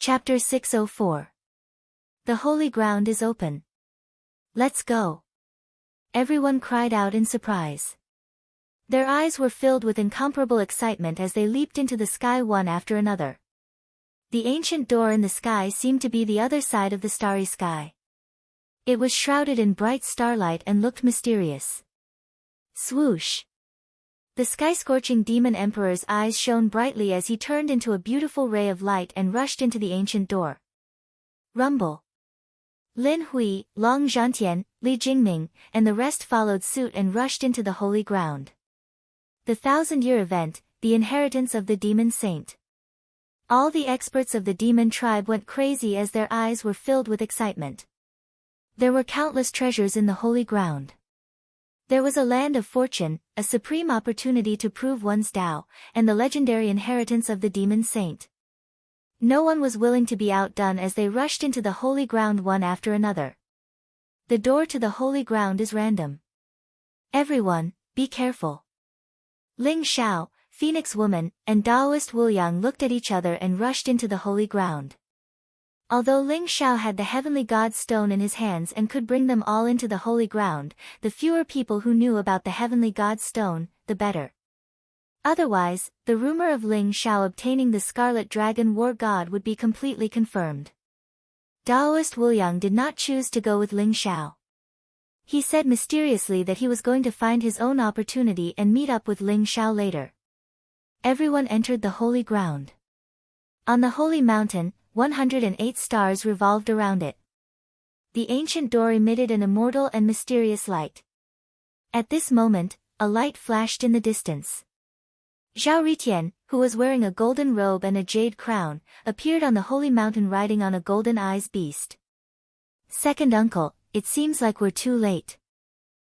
Chapter 604. The holy ground is open. Let's go. Everyone cried out in surprise. Their eyes were filled with incomparable excitement as they leaped into the sky one after another. The ancient door in the sky seemed to be the other side of the starry sky. It was shrouded in bright starlight and looked mysterious. Swoosh! The sky-scorching demon emperor's eyes shone brightly as he turned into a beautiful ray of light and rushed into the ancient door. Rumble! Lin Hui, Long Zhantian, Li Jingming, and the rest followed suit and rushed into the holy ground. The 1,000-year event, the inheritance of the demon saint. All the experts of the demon tribe went crazy as their eyes were filled with excitement. There were countless treasures in the holy ground. There was a land of fortune, a supreme opportunity to prove one's Tao, and the legendary inheritance of the demon saint. No one was willing to be outdone as they rushed into the holy ground one after another. The door to the holy ground is random. Everyone, be careful. Ling Xiao, Phoenix Woman, and Taoist Wuliang looked at each other and rushed into the holy ground. Although Ling Xiao had the heavenly god's stone in his hands and could bring them all into the holy ground, the fewer people who knew about the heavenly god's stone, the better. Otherwise, the rumor of Ling Xiao obtaining the scarlet dragon war god would be completely confirmed. Taoist Wuliang did not choose to go with Ling Xiao. He said mysteriously that he was going to find his own opportunity and meet up with Ling Xiao later. Everyone entered the holy ground. On the holy mountain, 108 stars revolved around it. The ancient door emitted an immortal and mysterious light. At this moment, a light flashed in the distance. Zhao Ritian, who was wearing a golden robe and a jade crown, appeared on the holy mountain riding on a golden eyes beast. Second uncle, it seems like we're too late.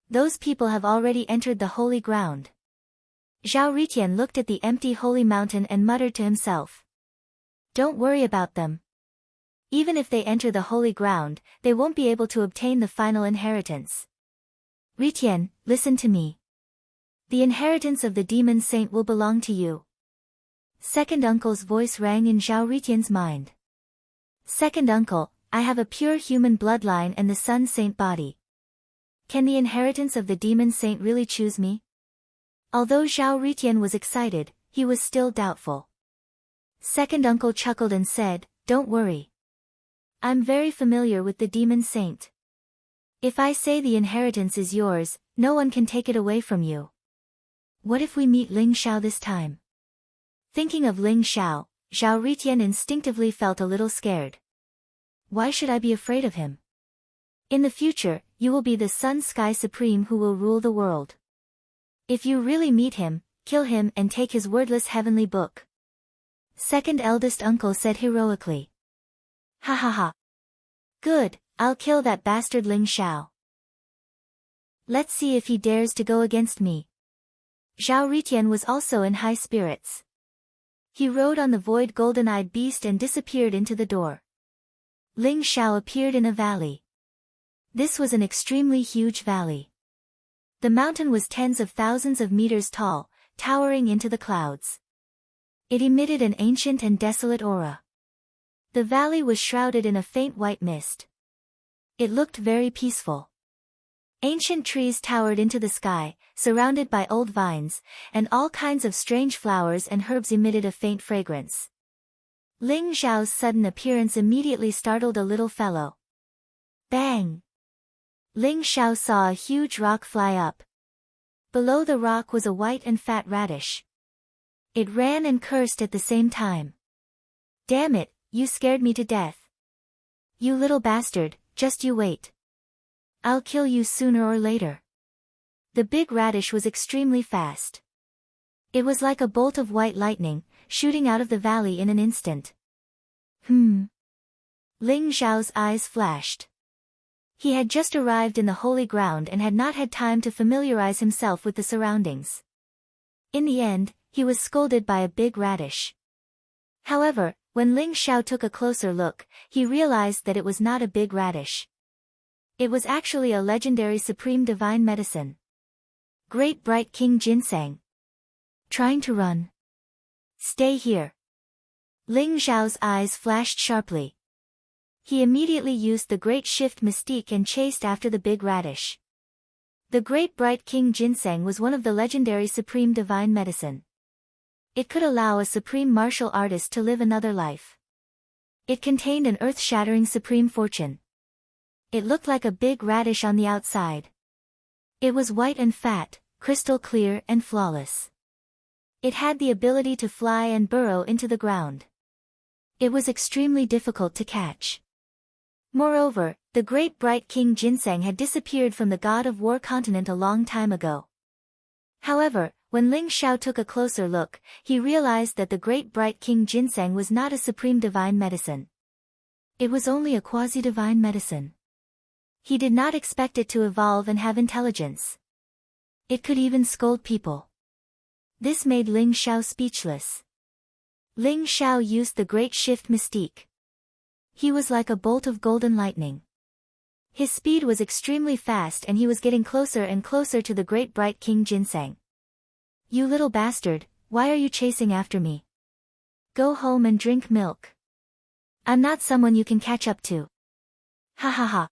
Those people have already entered the holy ground. Zhao Ritian looked at the empty holy mountain and muttered to himself. Don't worry about them. Even if they enter the holy ground, they won't be able to obtain the final inheritance. Ritian, listen to me. The inheritance of the demon saint will belong to you. Second uncle's voice rang in Zhao Ritian's mind. Second uncle, I have a pure human bloodline and the sun saint body. Can the inheritance of the demon saint really choose me? Although Zhao Ritian was excited, he was still doubtful. Second uncle chuckled and said, Don't worry. I'm very familiar with the demon saint. If I say the inheritance is yours, no one can take it away from you. What if we meet Ling Xiao this time? Thinking of Ling Xiao, Zhao Ritian instinctively felt a little scared. Why should I be afraid of him? In the future, you will be the Sun Sky Supreme who will rule the world. If you really meet him, kill him and take his wordless heavenly book. Second eldest uncle said heroically. Ha ha ha. Good, I'll kill that bastard Ling Xiao. Let's see if he dares to go against me. Zhao Ritian was also in high spirits. He rode on the void golden-eyed beast and disappeared into the door. Ling Xiao appeared in a valley. This was an extremely huge valley. The mountain was tens of thousands of meters tall, towering into the clouds. It emitted an ancient and desolate aura. The valley was shrouded in a faint white mist. It looked very peaceful. Ancient trees towered into the sky, surrounded by old vines, and all kinds of strange flowers and herbs emitted a faint fragrance. Ling Xiao's sudden appearance immediately startled a little fellow. Bang! Ling Xiao saw a huge rock fly up. Below the rock was a white and fat radish. It ran and cursed at the same time. Damn it, you scared me to death. You little bastard, just you wait. I'll kill you sooner or later. The big radish was extremely fast. It was like a bolt of white lightning, shooting out of the valley in an instant. Ling Xiao's eyes flashed. He had just arrived in the holy ground and had not had time to familiarize himself with the surroundings. In the end, he was scolded by a big radish. However, when Ling Xiao took a closer look, he realized that it was not a big radish. It was actually a legendary supreme divine medicine. Great bright King Ginseng. Trying to run. Stay here. Ling Xiao's eyes flashed sharply. He immediately used the Great Shift Mystique and chased after the big radish. The Great Bright King Ginseng was one of the legendary supreme divine medicine. It could allow a supreme martial artist to live another life. It contained an earth-shattering supreme fortune. It looked like a big radish on the outside. It was white and fat, crystal clear and flawless. It had the ability to fly and burrow into the ground. It was extremely difficult to catch. Moreover, the Great Bright King Ginseng had disappeared from the God of War continent a long time ago. However, when Ling Xiao took a closer look, he realized that the Great Bright King Ginseng was not a supreme divine medicine. It was only a quasi-divine medicine. He did not expect it to evolve and have intelligence. It could even scold people. This made Ling Xiao speechless. Ling Xiao used the Great Shift Mystique. He was like a bolt of golden lightning. His speed was extremely fast and he was getting closer and closer to the Great Bright King Ginseng. You little bastard, why are you chasing after me? Go home and drink milk. I'm not someone you can catch up to. Ha ha ha.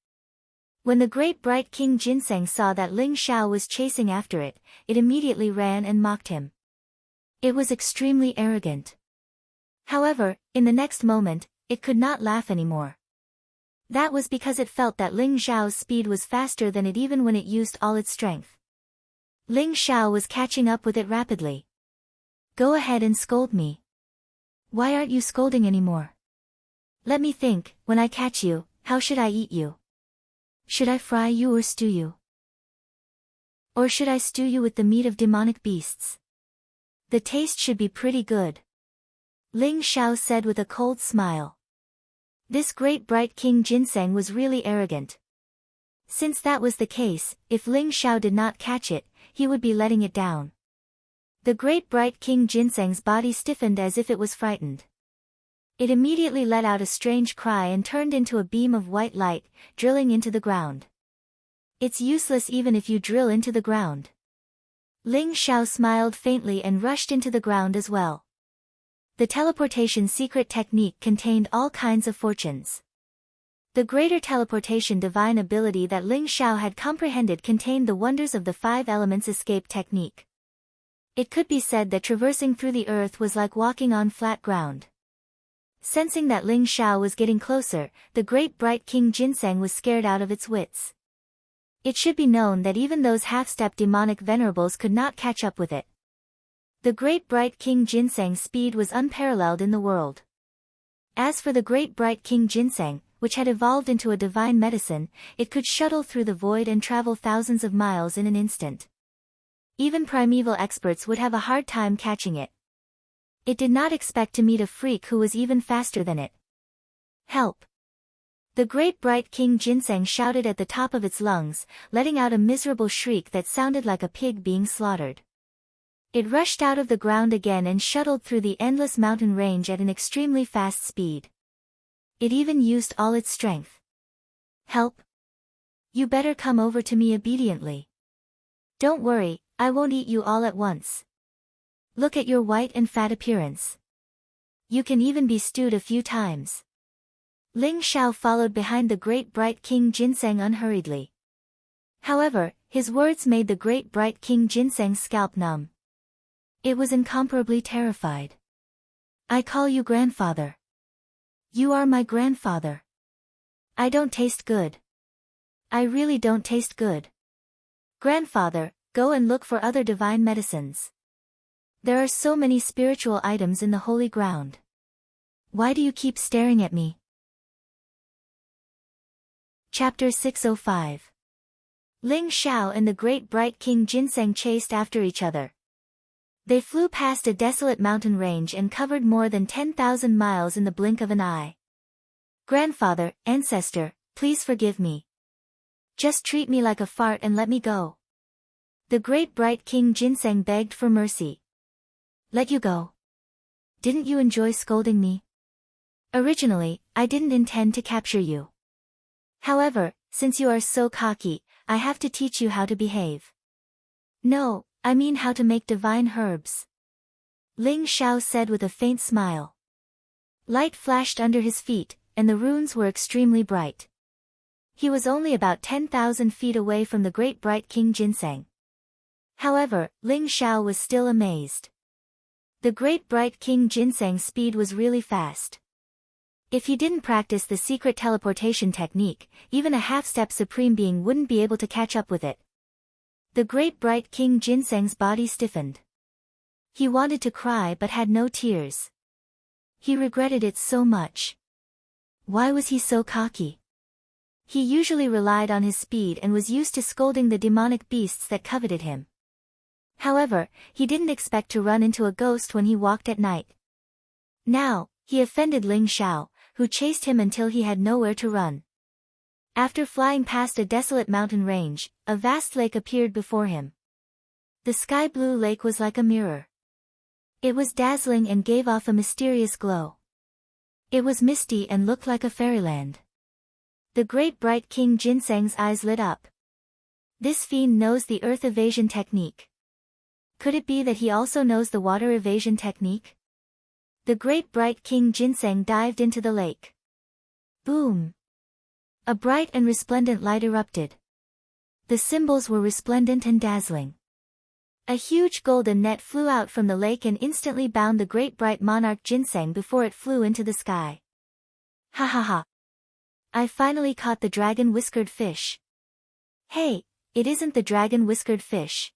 When the Great Bright King Ginseng saw that Ling Xiao was chasing after it, it immediately ran and mocked him. It was extremely arrogant. However, in the next moment, it could not laugh anymore. That was because it felt that Ling Xiao's speed was faster than it even when it used all its strength. Ling Xiao was catching up with it rapidly. Go ahead and scold me. Why aren't you scolding anymore? Let me think, when I catch you, how should I eat you? Should I fry you or stew you? Or should I stew you with the meat of demonic beasts? The taste should be pretty good. Ling Xiao said with a cold smile. This Great Bright King Ginseng was really arrogant. Since that was the case, if Ling Xiao did not catch it, he would be letting it down. The Great Bright King Ginseng's body stiffened as if it was frightened. It immediately let out a strange cry and turned into a beam of white light, drilling into the ground. It's useless even if you drill into the ground. Ling Xiao smiled faintly and rushed into the ground as well. The teleportation secret technique contained all kinds of fortunes. The greater teleportation divine ability that Ling Xiao had comprehended contained the wonders of the 5 elements escape technique. It could be said that traversing through the earth was like walking on flat ground. Sensing that Ling Xiao was getting closer, the Great Bright King Ginseng was scared out of its wits. It should be known that even those half-step demonic venerables could not catch up with it. The Great Bright King Ginseng's speed was unparalleled in the world. As for the Great Bright King Ginseng, which had evolved into a divine medicine, it could shuttle through the void and travel thousands of miles in an instant. Even primeval experts would have a hard time catching it. It did not expect to meet a freak who was even faster than it. Help! The Great Bright King Ginseng shouted at the top of its lungs, letting out a miserable shriek that sounded like a pig being slaughtered. It rushed out of the ground again and shuttled through the endless mountain range at an extremely fast speed. It even used all its strength. Help! You better come over to me obediently. Don't worry, I won't eat you all at once. Look at your white and fat appearance. You can even be stewed a few times. Ling Xiao followed behind the Great Bright King Ginseng unhurriedly. However, his words made the Great Bright King Ginseng's scalp numb. It was incomparably terrified. I call you grandfather. You are my grandfather. I don't taste good. I really don't taste good. Grandfather, go and look for other divine medicines. There are so many spiritual items in the holy ground. Why do you keep staring at me? Chapter 605. Ling Xiao and the Great Bright King Ginseng chased after each other. They flew past a desolate mountain range and covered more than 10,000 miles in the blink of an eye. Grandfather, ancestor, please forgive me. Just treat me like a fart and let me go. The Great Bright King Ginseng begged for mercy. Let you go? Didn't you enjoy scolding me? Originally, I didn't intend to capture you. However, since you are so cocky, I have to teach you how to behave. No, I mean how to make divine herbs. Ling Xiao said with a faint smile. Light flashed under his feet, and the runes were extremely bright. He was only about 10,000 feet away from the great bright King Ginseng. However, Ling Xiao was still amazed. The great bright King Ginseng's speed was really fast. If he didn't practice the secret teleportation technique, even a half-step supreme being wouldn't be able to catch up with it. The great bright King Ginseng's body stiffened. He wanted to cry but had no tears. He regretted it so much. Why was he so cocky? He usually relied on his speed and was used to scolding the demonic beasts that coveted him. However, he didn't expect to run into a ghost when he walked at night. Now, he offended Ling Xiao, who chased him until he had nowhere to run. After flying past a desolate mountain range, a vast lake appeared before him. The sky-blue lake was like a mirror. It was dazzling and gave off a mysterious glow. It was misty and looked like a fairyland. The great bright King Ginseng's eyes lit up. This fiend knows the earth evasion technique. Could it be that he also knows the water evasion technique? The great bright King Ginseng dived into the lake. Boom! A bright and resplendent light erupted. The symbols were resplendent and dazzling. A huge golden net flew out from the lake and instantly bound the great bright monarch Ginseng before it flew into the sky. Ha ha ha! I finally caught the dragon-whiskered fish. Hey, it isn't the dragon-whiskered fish.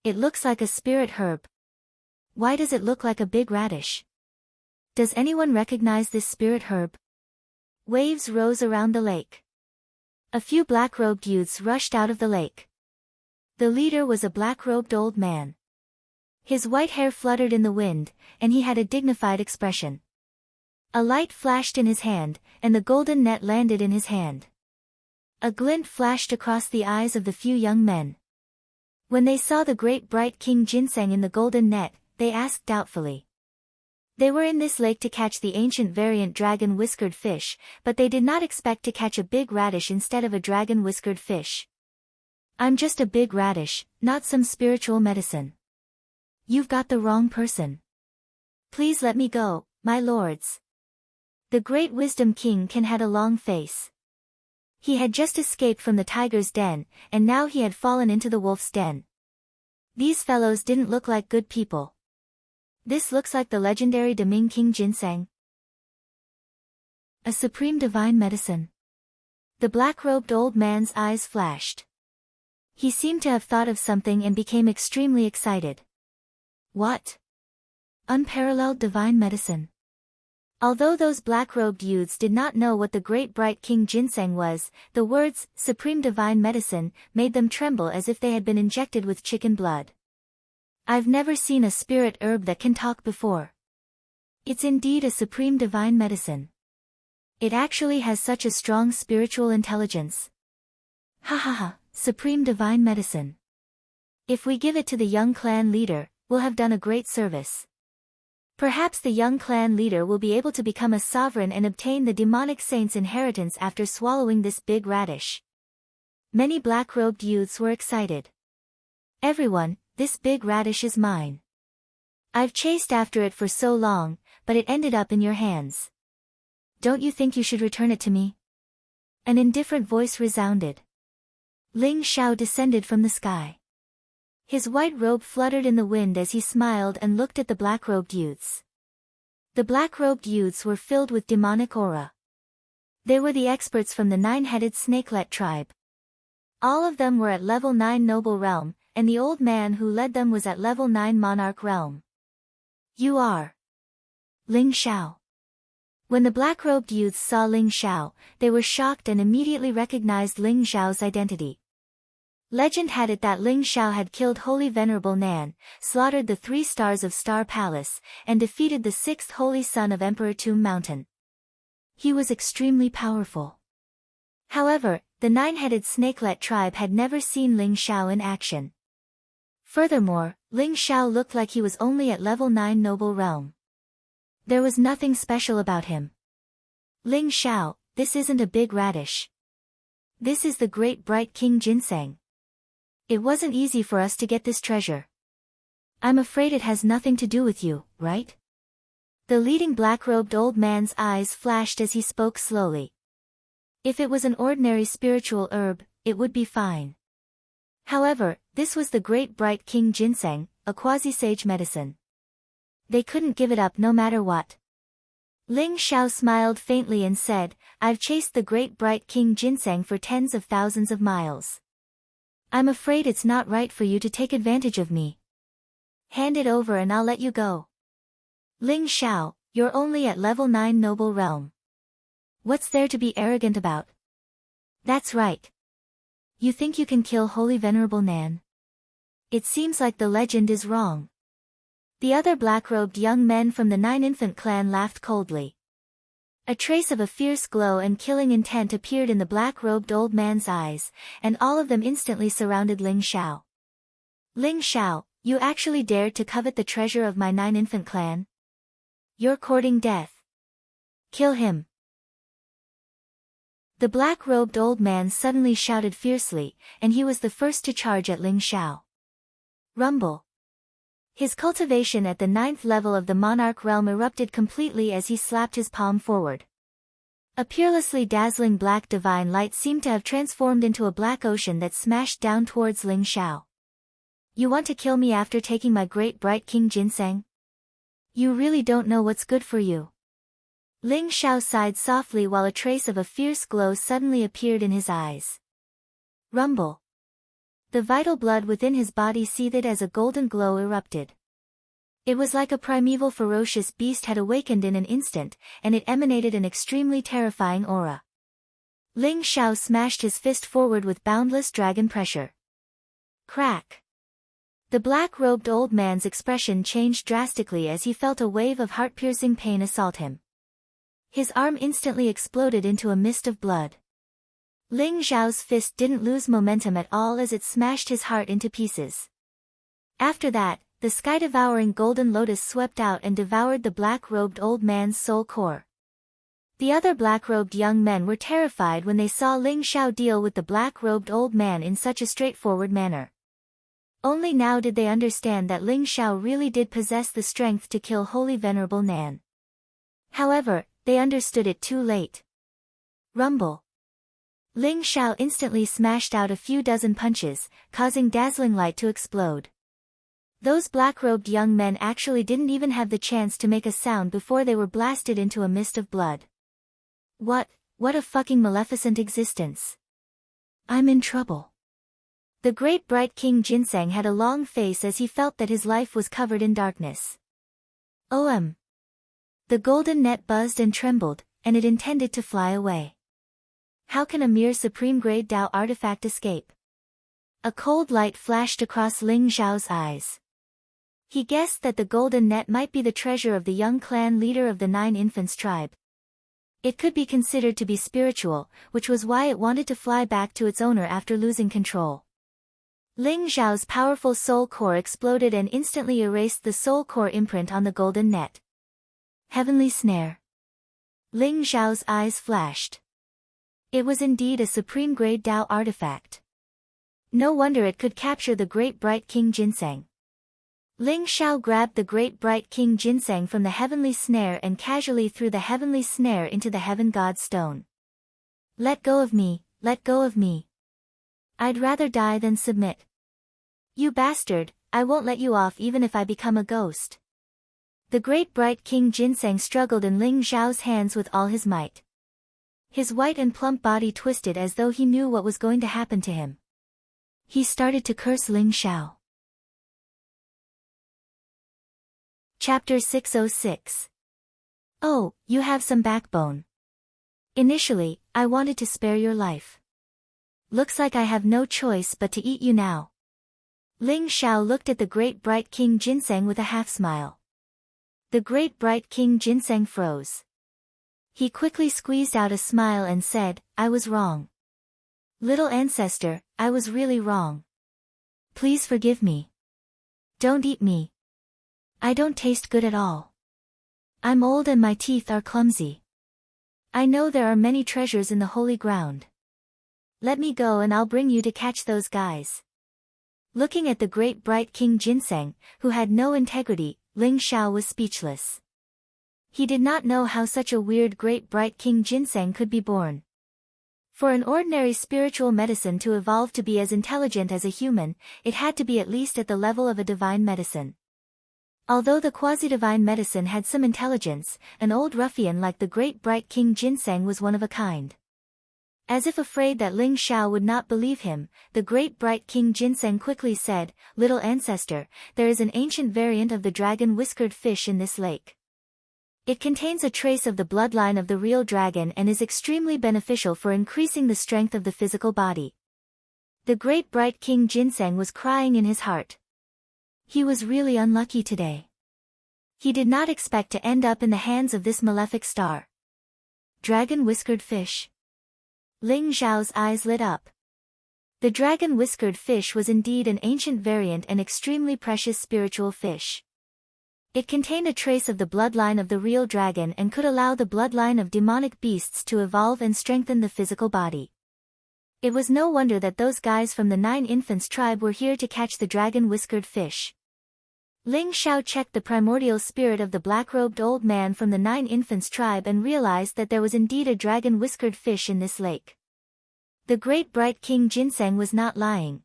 It looks like a spirit herb. Why does it look like a big radish? Does anyone recognize this spirit herb? Waves rose around the lake. A few black-robed youths rushed out of the lake. The leader was a black-robed old man. His white hair fluttered in the wind, and he had a dignified expression. A light flashed in his hand, and the golden net landed in his hand. A glint flashed across the eyes of the few young men. When they saw the great bright King Ginseng in the golden net, they asked doubtfully. They were in this lake to catch the ancient variant dragon-whiskered fish, but they did not expect to catch a big radish instead of a dragon-whiskered fish. I'm just a big radish, not some spiritual medicine. You've got the wrong person. Please let me go, my lords. The great Wisdom King had a long face. He had just escaped from the tiger's den, and now he had fallen into the wolf's den. These fellows didn't look like good people. This looks like the legendary Deming King Ginseng. A supreme divine medicine. The black-robed old man's eyes flashed. He seemed to have thought of something and became extremely excited. What? Unparalleled divine medicine. Although those black-robed youths did not know what the great bright King Ginseng was, the words, supreme divine medicine, made them tremble as if they had been injected with chicken blood. I've never seen a spirit herb that can talk before. It's indeed a supreme divine medicine. It actually has such a strong spiritual intelligence. Ha ha ha. Supreme divine medicine. If we give it to the young clan leader, we'll have done a great service. Perhaps the young clan leader will be able to become a sovereign and obtain the demonic saint's inheritance after swallowing this big radish. Many black-robed youths were excited. Everyone, this big radish is mine. I've chased after it for so long, but it ended up in your hands. Don't you think you should return it to me? An indifferent voice resounded. Ling Xiao descended from the sky. His white robe fluttered in the wind as he smiled and looked at the black-robed youths. The black-robed youths were filled with demonic aura. They were the experts from the nine-headed snakelet tribe. All of them were at level 9 noble realm, and the old man who led them was at level 9 monarch realm. You are Ling Xiao. When the black-robed youths saw Ling Xiao, they were shocked and immediately recognized Ling Xiao's identity. Legend had it that Ling Xiao had killed Holy Venerable Nan, slaughtered the 3 stars of Star Palace, and defeated the 6th Holy Son of Emperor Tomb Mountain. He was extremely powerful. However, the 9-headed snakelet tribe had never seen Ling Xiao in action. Furthermore, Ling Xiao looked like he was only at level 9 noble realm. There was nothing special about him. Ling Xiao, this isn't a big radish. This is the great bright King Ginseng. It wasn't easy for us to get this treasure. I'm afraid it has nothing to do with you, right? The leading black-robed old man's eyes flashed as he spoke slowly. If it was an ordinary spiritual herb, it would be fine. However, this was the great bright king ginseng, a quasi-sage medicine. They couldn't give it up no matter what. Ling Xiao smiled faintly and said, I've chased the great bright king ginseng for tens of thousands of miles. I'm afraid it's not right for you to take advantage of me. Hand it over and I'll let you go. Ling Xiao, you're only at level 9 noble realm. What's there to be arrogant about? That's right. You think you can kill Holy Venerable Nan? It seems like the legend is wrong. The other black-robed young men from the 9 infant clan laughed coldly. A trace of a fierce glow and killing intent appeared in the black-robed old man's eyes, and all of them instantly surrounded Ling Xiao. Ling Xiao, you actually dared to covet the treasure of my 9 infant clan? You're courting death. Kill him. The black-robed old man suddenly shouted fiercely, and he was the first to charge at Ling Xiao. Rumble. His cultivation at the 9th level of the monarch realm erupted completely as he slapped his palm forward. A peerlessly dazzling black divine light seemed to have transformed into a black ocean that smashed down towards Ling Xiao. You want to kill me after taking my great bright king ginseng? You really don't know what's good for you. Ling Xiao sighed softly while a trace of a fierce glow suddenly appeared in his eyes. Rumble. The vital blood within his body seethed as a golden glow erupted. It was like a primeval ferocious beast had awakened in an instant, and it emanated an extremely terrifying aura. Ling Xiao smashed his fist forward with boundless dragon pressure. Crack. The black-robed old man's expression changed drastically as he felt a wave of heart-piercing pain assault him. His arm instantly exploded into a mist of blood. Ling Xiao's fist didn't lose momentum at all as it smashed his heart into pieces. After that, the sky-devouring golden lotus swept out and devoured the black-robed old man's soul core. The other black-robed young men were terrified when they saw Ling Xiao deal with the black-robed old man in such a straightforward manner. Only now did they understand that Ling Xiao really did possess the strength to kill Holy Venerable Nan. However, they understood it too late. Rumble. Ling Xiao instantly smashed out a few dozen punches, causing dazzling light to explode. Those black-robed young men actually didn't even have the chance to make a sound before they were blasted into a mist of blood. What a fucking maleficent existence. I'm in trouble. The great bright king Ginseng had a long face as he felt that his life was covered in darkness. The golden net buzzed and trembled, and it intended to fly away. How can a mere supreme-grade Dao artifact escape? A cold light flashed across Ling Xiao's eyes. He guessed that the golden net might be the treasure of the young clan leader of the 9 infants tribe. It could be considered to be spiritual, which was why it wanted to fly back to its owner after losing control. Ling Xiao's powerful soul core exploded and instantly erased the soul core imprint on the golden net. Heavenly snare. Ling Xiao's eyes flashed. It was indeed a supreme-grade Dao artifact. No wonder it could capture the great bright king ginseng. Ling Xiao grabbed the great bright king ginseng from the heavenly snare and casually threw the heavenly snare into the heaven god stone. Let go of me, let go of me. I'd rather die than submit. You bastard, I won't let you off even if I become a ghost. The great bright king ginseng struggled in Ling Xiao's hands with all his might. His white and plump body twisted as though he knew what was going to happen to him. He started to curse Ling Xiao. Chapter 606. Oh, you have some backbone. Initially, I wanted to spare your life. Looks like I have no choice but to eat you now. Ling Xiao looked at the great bright king ginseng with a half-smile. The great bright king ginseng froze. He quickly squeezed out a smile and said, I was wrong. Little ancestor, I was really wrong. Please forgive me. Don't eat me. I don't taste good at all. I'm old and my teeth are clumsy. I know there are many treasures in the holy ground. Let me go and I'll bring you to catch those guys. Looking at the great bright king ginseng, who had no integrity, Ling Xiao was speechless. He did not know how such a weird great bright king ginseng could be born. For an ordinary spiritual medicine to evolve to be as intelligent as a human, it had to be at least at the level of a divine medicine. Although the quasi-divine medicine had some intelligence, an old ruffian like the great bright king ginseng was one of a kind. As if afraid that Ling Xiao would not believe him, the great bright king ginseng quickly said, "Little ancestor, there is an ancient variant of the dragon-whiskered fish in this lake. It contains a trace of the bloodline of the real dragon and is extremely beneficial for increasing the strength of the physical body." The great bright king ginseng was crying in his heart. He was really unlucky today. He did not expect to end up in the hands of this malefic star. Dragon-whiskered fish. Ling Xiao's eyes lit up. The dragon-whiskered fish was indeed an ancient variant and extremely precious spiritual fish. It contained a trace of the bloodline of the real dragon and could allow the bloodline of demonic beasts to evolve and strengthen the physical body. It was no wonder that those guys from the 9 Infants tribe were here to catch the dragon-whiskered fish. Ling Xiao checked the primordial spirit of the black-robed old man from the 9 Infants tribe and realized that there was indeed a dragon-whiskered fish in this lake. The great bright king ginseng was not lying.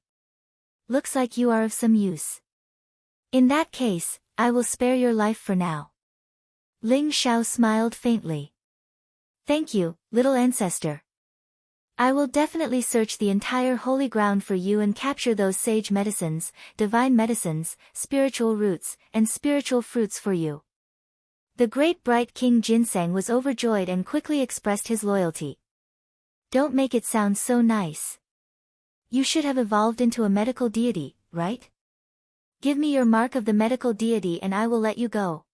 "Looks like you are of some use. In that case, I will spare your life for now." Ling Xiao smiled faintly. "Thank you, little ancestor. I will definitely search the entire holy ground for you and capture those sage medicines, divine medicines, spiritual roots, and spiritual fruits for you." The great bright king ginseng was overjoyed and quickly expressed his loyalty. "Don't make it sound so nice. You should have evolved into a medical deity, right? Give me your mark of the medical deity and I will let you go."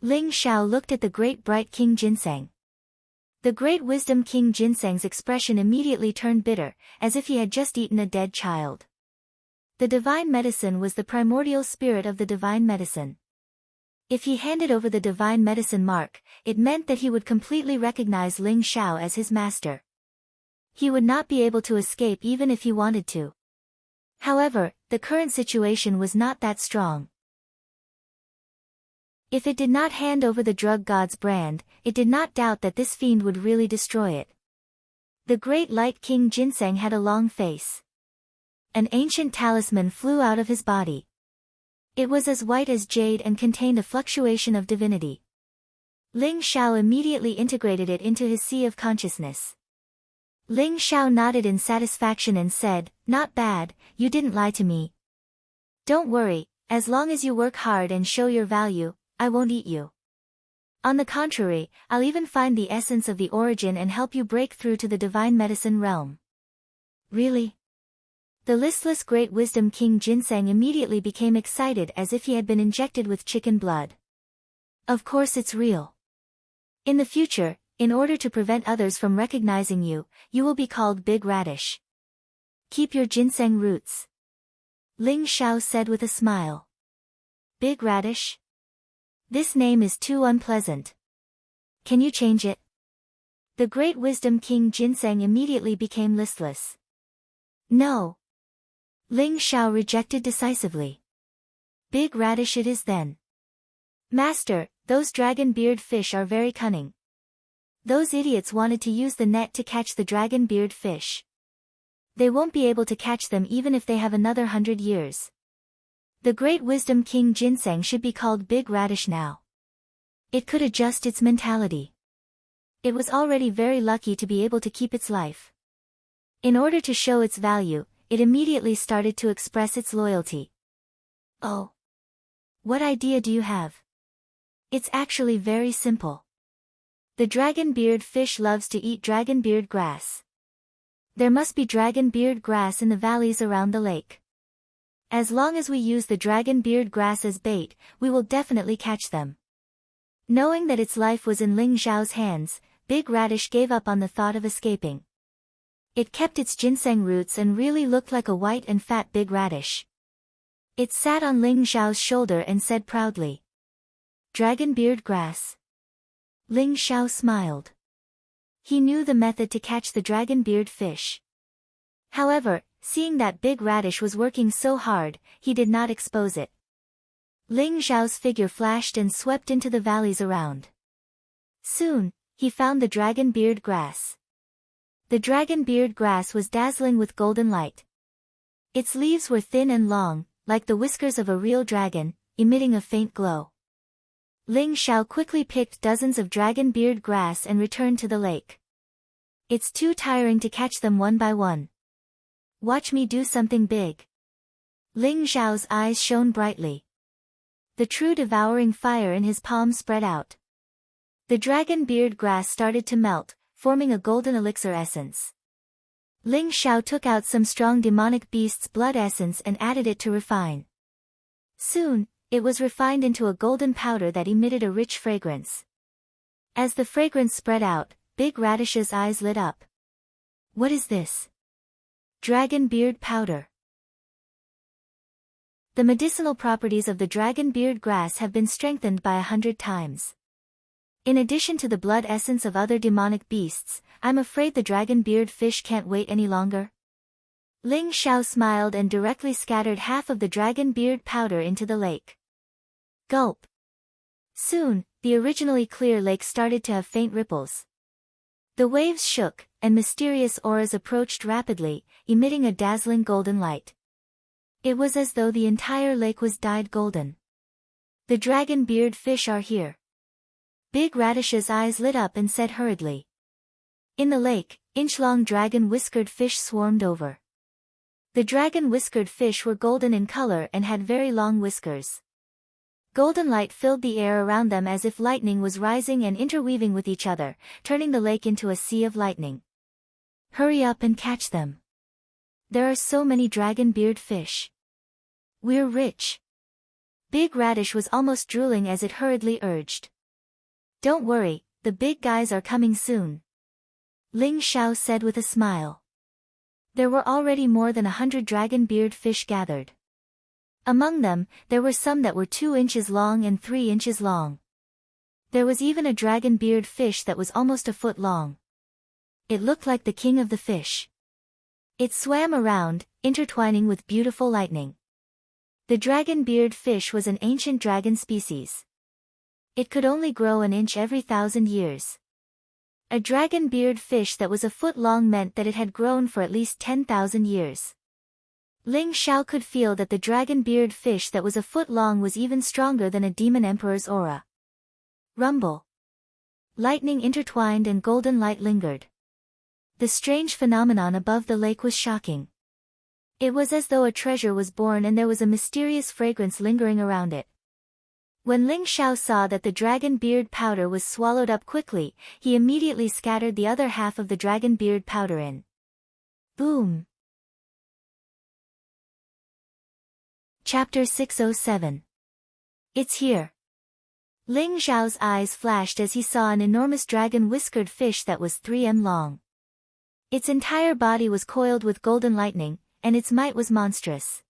Ling Xiao looked at the great bright king ginseng. The great wisdom king ginseng's expression immediately turned bitter, as if he had just eaten a dead child. The divine medicine was the primordial spirit of the divine medicine. If he handed over the divine medicine mark, it meant that he would completely recognize Ling Xiao as his master. He would not be able to escape even if he wanted to. However, the current situation was not that strong. If it did not hand over the drug god's brand, it did not doubt that this fiend would really destroy it. The great light king ginseng had a long face. An ancient talisman flew out of his body. It was as white as jade and contained a fluctuation of divinity. Ling Xiao immediately integrated it into his sea of consciousness. Ling Xiao nodded in satisfaction and said, "Not bad, you didn't lie to me. Don't worry, as long as you work hard and show your value, I won't eat you. On the contrary, I'll even find the essence of the origin and help you break through to the divine medicine realm." "Really?" The listless great wisdom king ginseng immediately became excited as if he had been injected with chicken blood. "Of course it's real. In the future, in order to prevent others from recognizing you, you will be called Big Radish. Keep your ginseng roots." Ling Xiao said with a smile. "Big Radish? This name is too unpleasant. Can you change it?" The great wisdom king ginseng immediately became listless. "No." Ling Xiao rejected decisively. "Big Radish it is then." "Master, those dragon-beard fish are very cunning. Those idiots wanted to use the net to catch the dragon-beard fish. They won't be able to catch them even if they have another 100 years. The great wisdom king ginseng should be called Big Radish now. It could adjust its mentality. It was already very lucky to be able to keep its life. In order to show its value, it immediately started to express its loyalty. "Oh. What idea do you have?" "It's actually very simple. The dragon-beard fish loves to eat dragon-beard grass. There must be dragon-beard grass in the valleys around the lake. As long as we use the dragon-beard grass as bait, we will definitely catch them." Knowing that its life was in Ling Xiao's hands, Big Radish gave up on the thought of escaping. It kept its ginseng roots and really looked like a white and fat big radish. It sat on Ling Xiao's shoulder and said proudly, "Dragon-beard grass." Ling Xiao smiled. He knew the method to catch the dragon-beard fish. However, seeing that Big Radish was working so hard, he did not expose it. Ling Xiao's figure flashed and swept into the valleys around. Soon, he found the dragon beard grass. The dragon beard grass was dazzling with golden light. Its leaves were thin and long, like the whiskers of a real dragon, emitting a faint glow. Ling Xiao quickly picked dozens of dragon beard grass and returned to the lake. It's too tiring to catch them one by one. Watch me do something big. Ling Xiao's eyes shone brightly. The true devouring fire in his palms spread out. The dragon beard grass started to melt, forming a golden elixir essence. Ling Xiao took out some strong demonic beast's blood essence and added it to refine. Soon, it was refined into a golden powder that emitted a rich fragrance. As the fragrance spread out, Big Radish's eyes lit up. What is this? Dragon beard powder. The medicinal properties of the dragon beard grass have been strengthened by 100 times. In addition to the blood essence of other demonic beasts, I'm afraid the dragon beard fish can't wait any longer. Ling Xiao smiled and directly scattered half of the dragon beard powder into the lake. Gulp. Soon, the originally clear lake started to have faint ripples. The waves shook, and mysterious auras approached rapidly, emitting a dazzling golden light. It was as though the entire lake was dyed golden. The dragon beard fish are here. Big Radish's eyes lit up and said hurriedly. In the lake, inch-long dragon-whiskered fish swarmed over. The dragon-whiskered fish were golden in color and had very long whiskers. Golden light filled the air around them as if lightning was rising and interweaving with each other, turning the lake into a sea of lightning. Hurry up and catch them. There are so many dragon beard fish. We're rich. Big Radish was almost drooling as it hurriedly urged. Don't worry, the big guys are coming soon. Ling Xiao said with a smile. There were already more than 100 dragon beard fish gathered. Among them, there were some that were 2 inches long and 3 inches long. There was even a dragon beard fish that was almost a foot long. It looked like the king of the fish. It swam around, intertwining with beautiful lightning. The dragon beard fish was an ancient dragon species. It could only grow an inch every 1,000 years. A dragon beard fish that was a foot long meant that it had grown for at least 10,000 years. Ling Xiao could feel that the dragon beard fish that was a foot long was even stronger than a demon emperor's aura. Rumble. Lightning intertwined and golden light lingered. The strange phenomenon above the lake was shocking. It was as though a treasure was born and there was a mysterious fragrance lingering around it. When Ling Xiao saw that the dragon beard powder was swallowed up quickly, he immediately scattered the other half of the dragon beard powder in. Boom! Chapter 607. It's here. Ling Xiao's eyes flashed as he saw an enormous dragon-whiskered fish that was 3 m long. Its entire body was coiled with golden lightning, and its might was monstrous.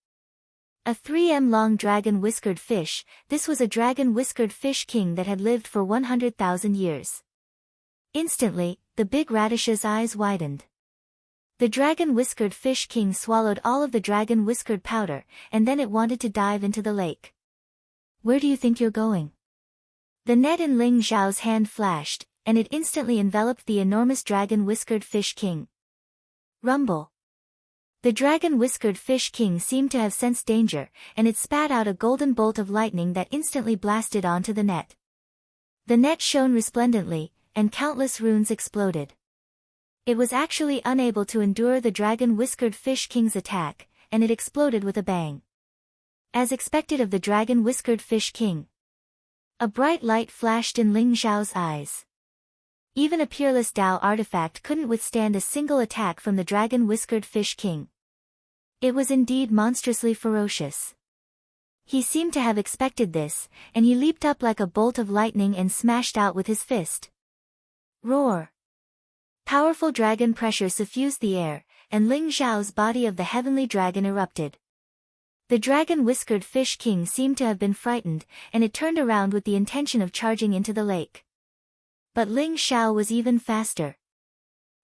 A 3 m long dragon-whiskered fish, this was a dragon-whiskered fish king that had lived for 100,000 years. Instantly, the Big Radish's eyes widened. The dragon-whiskered fish king swallowed all of the dragon-whiskered powder, and then it wanted to dive into the lake. Where do you think you're going? The net in Ling Xiao's hand flashed, and it instantly enveloped the enormous dragon-whiskered fish king. Rumble. The dragon-whiskered fish king seemed to have sensed danger, and it spat out a golden bolt of lightning that instantly blasted onto the net. The net shone resplendently, and countless runes exploded. It was actually unable to endure the dragon-whiskered fish king's attack, and it exploded with a bang. As expected of the dragon-whiskered fish king. A bright light flashed in Ling Xiao's eyes. Even a peerless Dao artifact couldn't withstand a single attack from the dragon-whiskered fish king. It was indeed monstrously ferocious. He seemed to have expected this, and he leaped up like a bolt of lightning and smashed out with his fist. Roar! Powerful dragon pressure suffused the air, and Ling Xiao's body of the heavenly dragon erupted. The dragon-whiskered fish king seemed to have been frightened, and it turned around with the intention of charging into the lake. But Ling Xiao was even faster.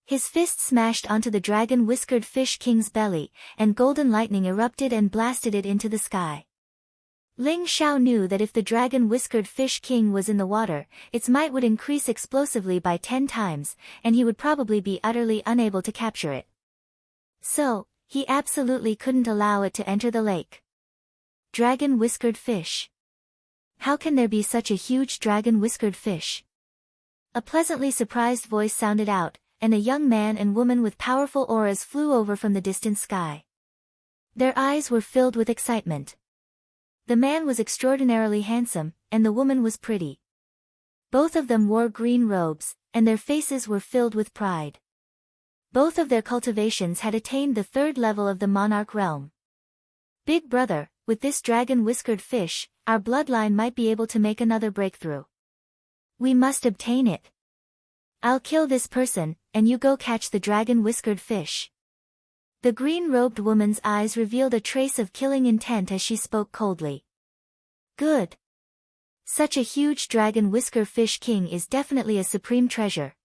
His fist smashed onto the dragon-whiskered fish king's belly, and golden lightning erupted and blasted it into the sky. Ling Xiao knew that if the dragon-whiskered fish king was in the water, its might would increase explosively by 10 times, and he would probably be utterly unable to capture it. So, he absolutely couldn't allow it to enter the lake. Dragon-whiskered fish. How can there be such a huge dragon-whiskered fish? A pleasantly surprised voice sounded out, and a young man and woman with powerful auras flew over from the distant sky. Their eyes were filled with excitement. The man was extraordinarily handsome, and the woman was pretty. Both of them wore green robes, and their faces were filled with pride. Both of their cultivations had attained the 3rd level of the monarch realm. Big brother, with this dragon-whiskered fish, our bloodline might be able to make another breakthrough. We must obtain it. I'll kill this person, and you go catch the dragon-whiskered fish. The green-robed woman's eyes revealed a trace of killing intent as she spoke coldly. Good. Such a huge dragon-whisker fish king is definitely a supreme treasure.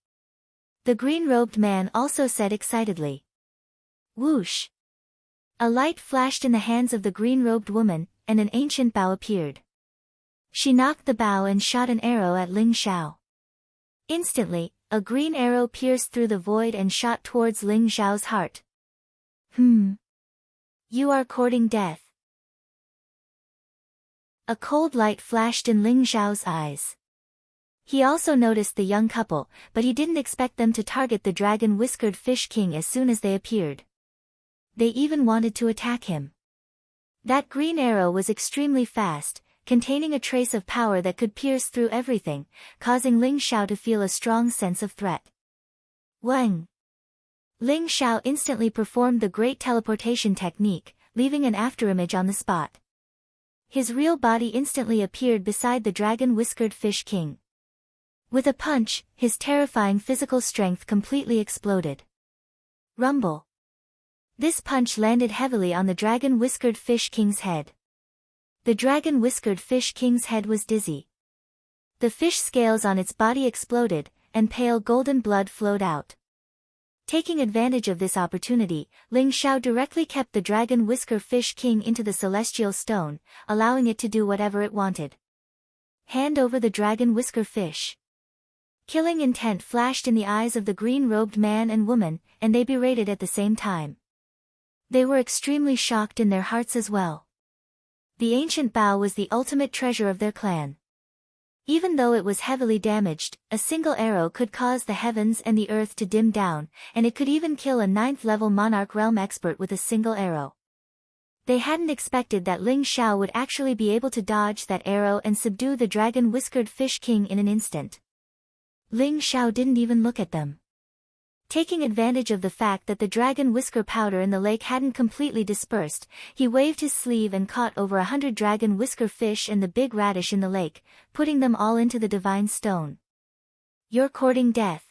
The green-robed man also said excitedly. Whoosh! A light flashed in the hands of the green-robed woman, and an ancient bow appeared. She knocked the bow and shot an arrow at Ling Xiao. Instantly, a green arrow pierced through the void and shot towards Ling Xiao's heart. You are courting death. A cold light flashed in Ling Xiao's eyes. He also noticed the young couple, but he didn't expect them to target the dragon-whiskered fish king as soon as they appeared. They even wanted to attack him. That green arrow was extremely fast, containing a trace of power that could pierce through everything, causing Ling Xiao to feel a strong sense of threat. Wang! Ling Xiao instantly performed the great teleportation technique, leaving an afterimage on the spot. His real body instantly appeared beside the dragon-whiskered fish king. With a punch, his terrifying physical strength completely exploded. Rumble! This punch landed heavily on the dragon-whiskered fish king's head. The dragon-whiskered fish king's head was dizzy. The fish scales on its body exploded, and pale golden blood flowed out. Taking advantage of this opportunity, Ling Xiao directly kept the dragon-whisker fish king into the celestial stone, allowing it to do whatever it wanted. Hand over the dragon-whisker fish. Killing intent flashed in the eyes of the green-robed man and woman, and they berated at the same time. They were extremely shocked in their hearts as well. The ancient bow was the ultimate treasure of their clan. Even though it was heavily damaged, a single arrow could cause the heavens and the earth to dim down, and it could even kill a 9th-level monarch realm expert with a single arrow. They hadn't expected that Ling Xiao would actually be able to dodge that arrow and subdue the dragon-whiskered fish king in an instant. Ling Xiao didn't even look at them. Taking advantage of the fact that the dragon whisker powder in the lake hadn't completely dispersed, he waved his sleeve and caught over 100 dragon whisker fish and the big radish in the lake, putting them all into the divine stone. You're courting death.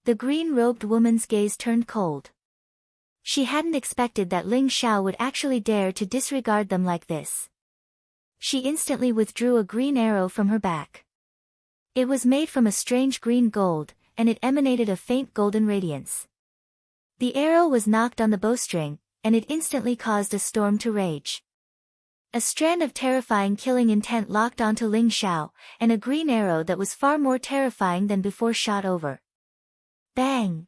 The green-robed woman's gaze turned cold. She hadn't expected that Ling Xiao would actually dare to disregard them like this. She instantly withdrew a green arrow from her back. It was made from a strange green gold, and it emanated a faint golden radiance. The arrow was knocked on the bowstring, and it instantly caused a storm to rage. A strand of terrifying killing intent locked onto Ling Xiao, and a green arrow that was far more terrifying than before shot over. Bang!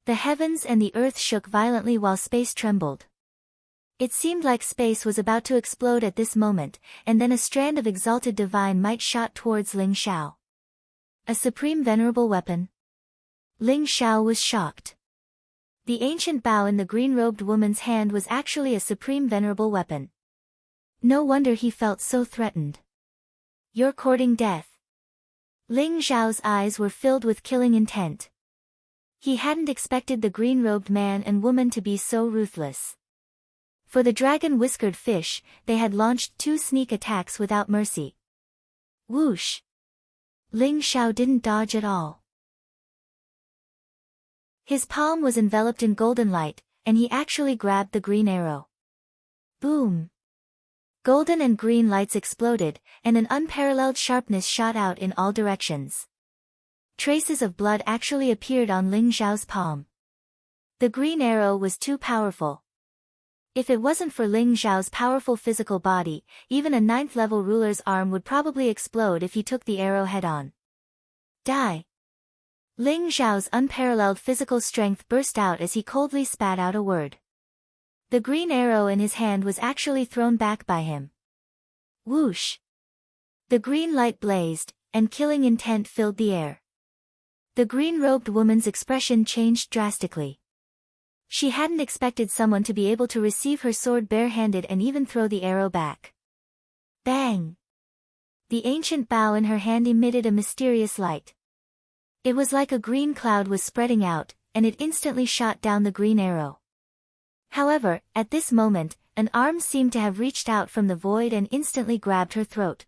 The heavens and the earth shook violently while space trembled. It seemed like space was about to explode at this moment, and then a strand of exalted divine might shot towards Ling Xiao. A supreme venerable weapon? Ling Xiao was shocked. The ancient bow in the green-robed woman's hand was actually a supreme venerable weapon. No wonder he felt so threatened. You're courting death. Ling Xiao's eyes were filled with killing intent. He hadn't expected the green-robed man and woman to be so ruthless. For the dragon-whiskered fish, they had launched 2 sneak attacks without mercy. Whoosh! Ling Xiao didn't dodge at all. His palm was enveloped in golden light, and he actually grabbed the green arrow. Boom! Golden and green lights exploded, and an unparalleled sharpness shot out in all directions. Traces of blood actually appeared on Ling Xiao's palm. The green arrow was too powerful. If it wasn't for Ling Xiao's powerful physical body, even a 9th-level ruler's arm would probably explode if he took the arrow head-on. Die! Ling Xiao's unparalleled physical strength burst out as he coldly spat out a word. The green arrow in his hand was actually thrown back by him. Whoosh! The green light blazed, and killing intent filled the air. The green-robed woman's expression changed drastically. She hadn't expected someone to be able to receive her sword barehanded and even throw the arrow back. Bang! The ancient bow in her hand emitted a mysterious light. It was like a green cloud was spreading out, and it instantly shot down the green arrow. However, at this moment, an arm seemed to have reached out from the void and instantly grabbed her throat.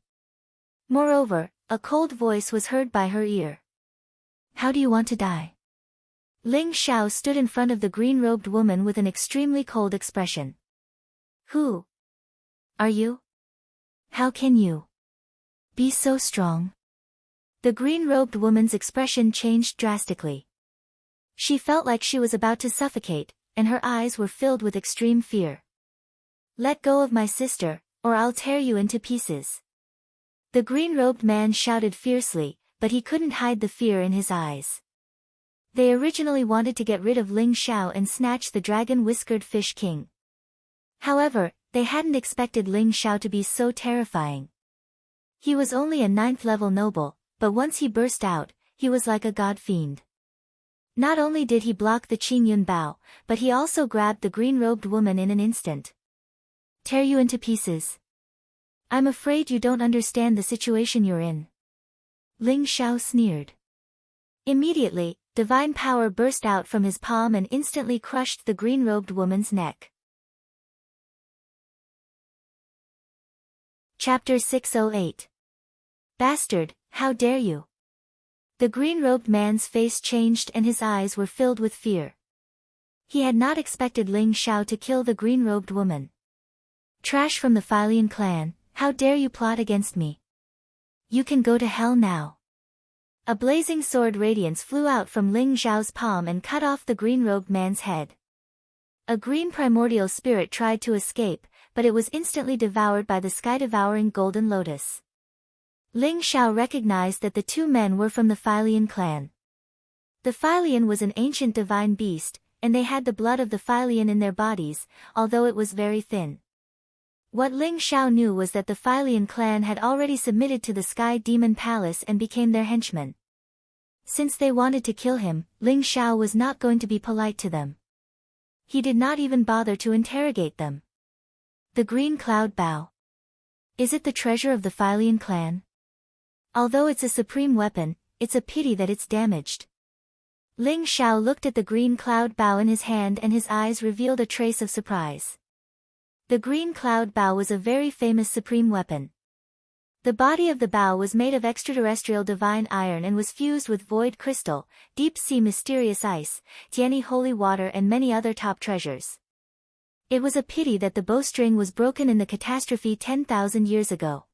Moreover, a cold voice was heard by her ear. How do you want to die? Ling Xiao stood in front of the green-robed woman with an extremely cold expression. Who are you? How can you be so strong? The green-robed woman's expression changed drastically. She felt like she was about to suffocate, and her eyes were filled with extreme fear. Let go of my sister, or I'll tear you into pieces. The green-robed man shouted fiercely, but he couldn't hide the fear in his eyes. They originally wanted to get rid of Ling Xiao and snatch the dragon-whiskered fish king. However, they hadn't expected Ling Xiao to be so terrifying. He was only a 9th-level noble, but once he burst out, he was like a god-fiend. Not only did he block the Qingyun Bao, but he also grabbed the green-robed woman in an instant. Tear you into pieces. I'm afraid you don't understand the situation you're in. Ling Xiao sneered. Immediately, divine power burst out from his palm and instantly crushed the green-robed woman's neck. Chapter 608. Bastard, how dare you! The green-robed man's face changed and his eyes were filled with fear. He had not expected Ling Xiao to kill the green-robed woman. Trash from the Filian clan, how dare you plot against me? You can go to hell now. A blazing sword radiance flew out from Ling Xiao's palm and cut off the green-robed man's head. A green primordial spirit tried to escape, but it was instantly devoured by the sky-devouring golden lotus. Ling Xiao recognized that the two men were from the Filian clan. The Filian was an ancient divine beast, and they had the blood of the Filian in their bodies, although it was very thin. What Ling Xiao knew was that the Filian clan had already submitted to the Sky Demon Palace and became their henchmen. Since they wanted to kill him, Ling Xiao was not going to be polite to them. He did not even bother to interrogate them. The green cloud bow. Is it the treasure of the Filian clan? Although it's a supreme weapon, it's a pity that it's damaged. Ling Xiao looked at the green cloud bow in his hand and his eyes revealed a trace of surprise. The green cloud bow was a very famous supreme weapon. The body of the bow was made of extraterrestrial divine iron and was fused with void crystal, deep-sea mysterious ice, Tianyi holy water and many other top treasures. It was a pity that the bowstring was broken in the catastrophe 10,000 years ago.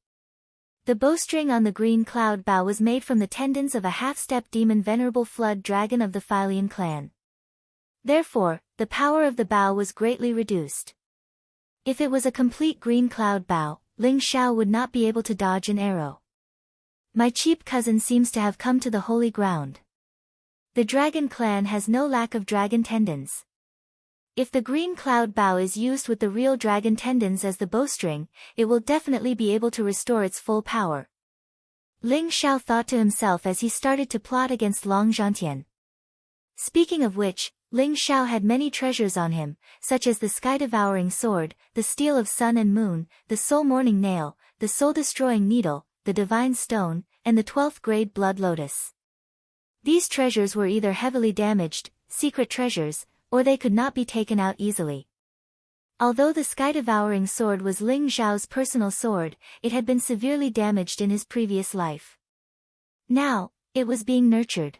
The bowstring on the green cloud bow was made from the tendons of a half-step demon venerable flood dragon of the Filian clan. Therefore, the power of the bow was greatly reduced. If it was a complete green cloud bow, Ling Xiao would not be able to dodge an arrow. My cheap cousin seems to have come to the holy ground. The dragon clan has no lack of dragon tendons. If the green cloud bow is used with the real dragon tendons as the bowstring, it will definitely be able to restore its full power. Ling Xiao thought to himself as he started to plot against Long Zhantian. Speaking of which, Ling Xiao had many treasures on him, such as the sky-devouring sword, the steel of sun and moon, the soul-morning nail, the soul-destroying needle, the divine stone, and the 12th grade blood lotus. These treasures were either heavily damaged, secret treasures, or they could not be taken out easily. Although the sky-devouring sword was Ling Xiao's personal sword, it had been severely damaged in his previous life. Now, it was being nurtured.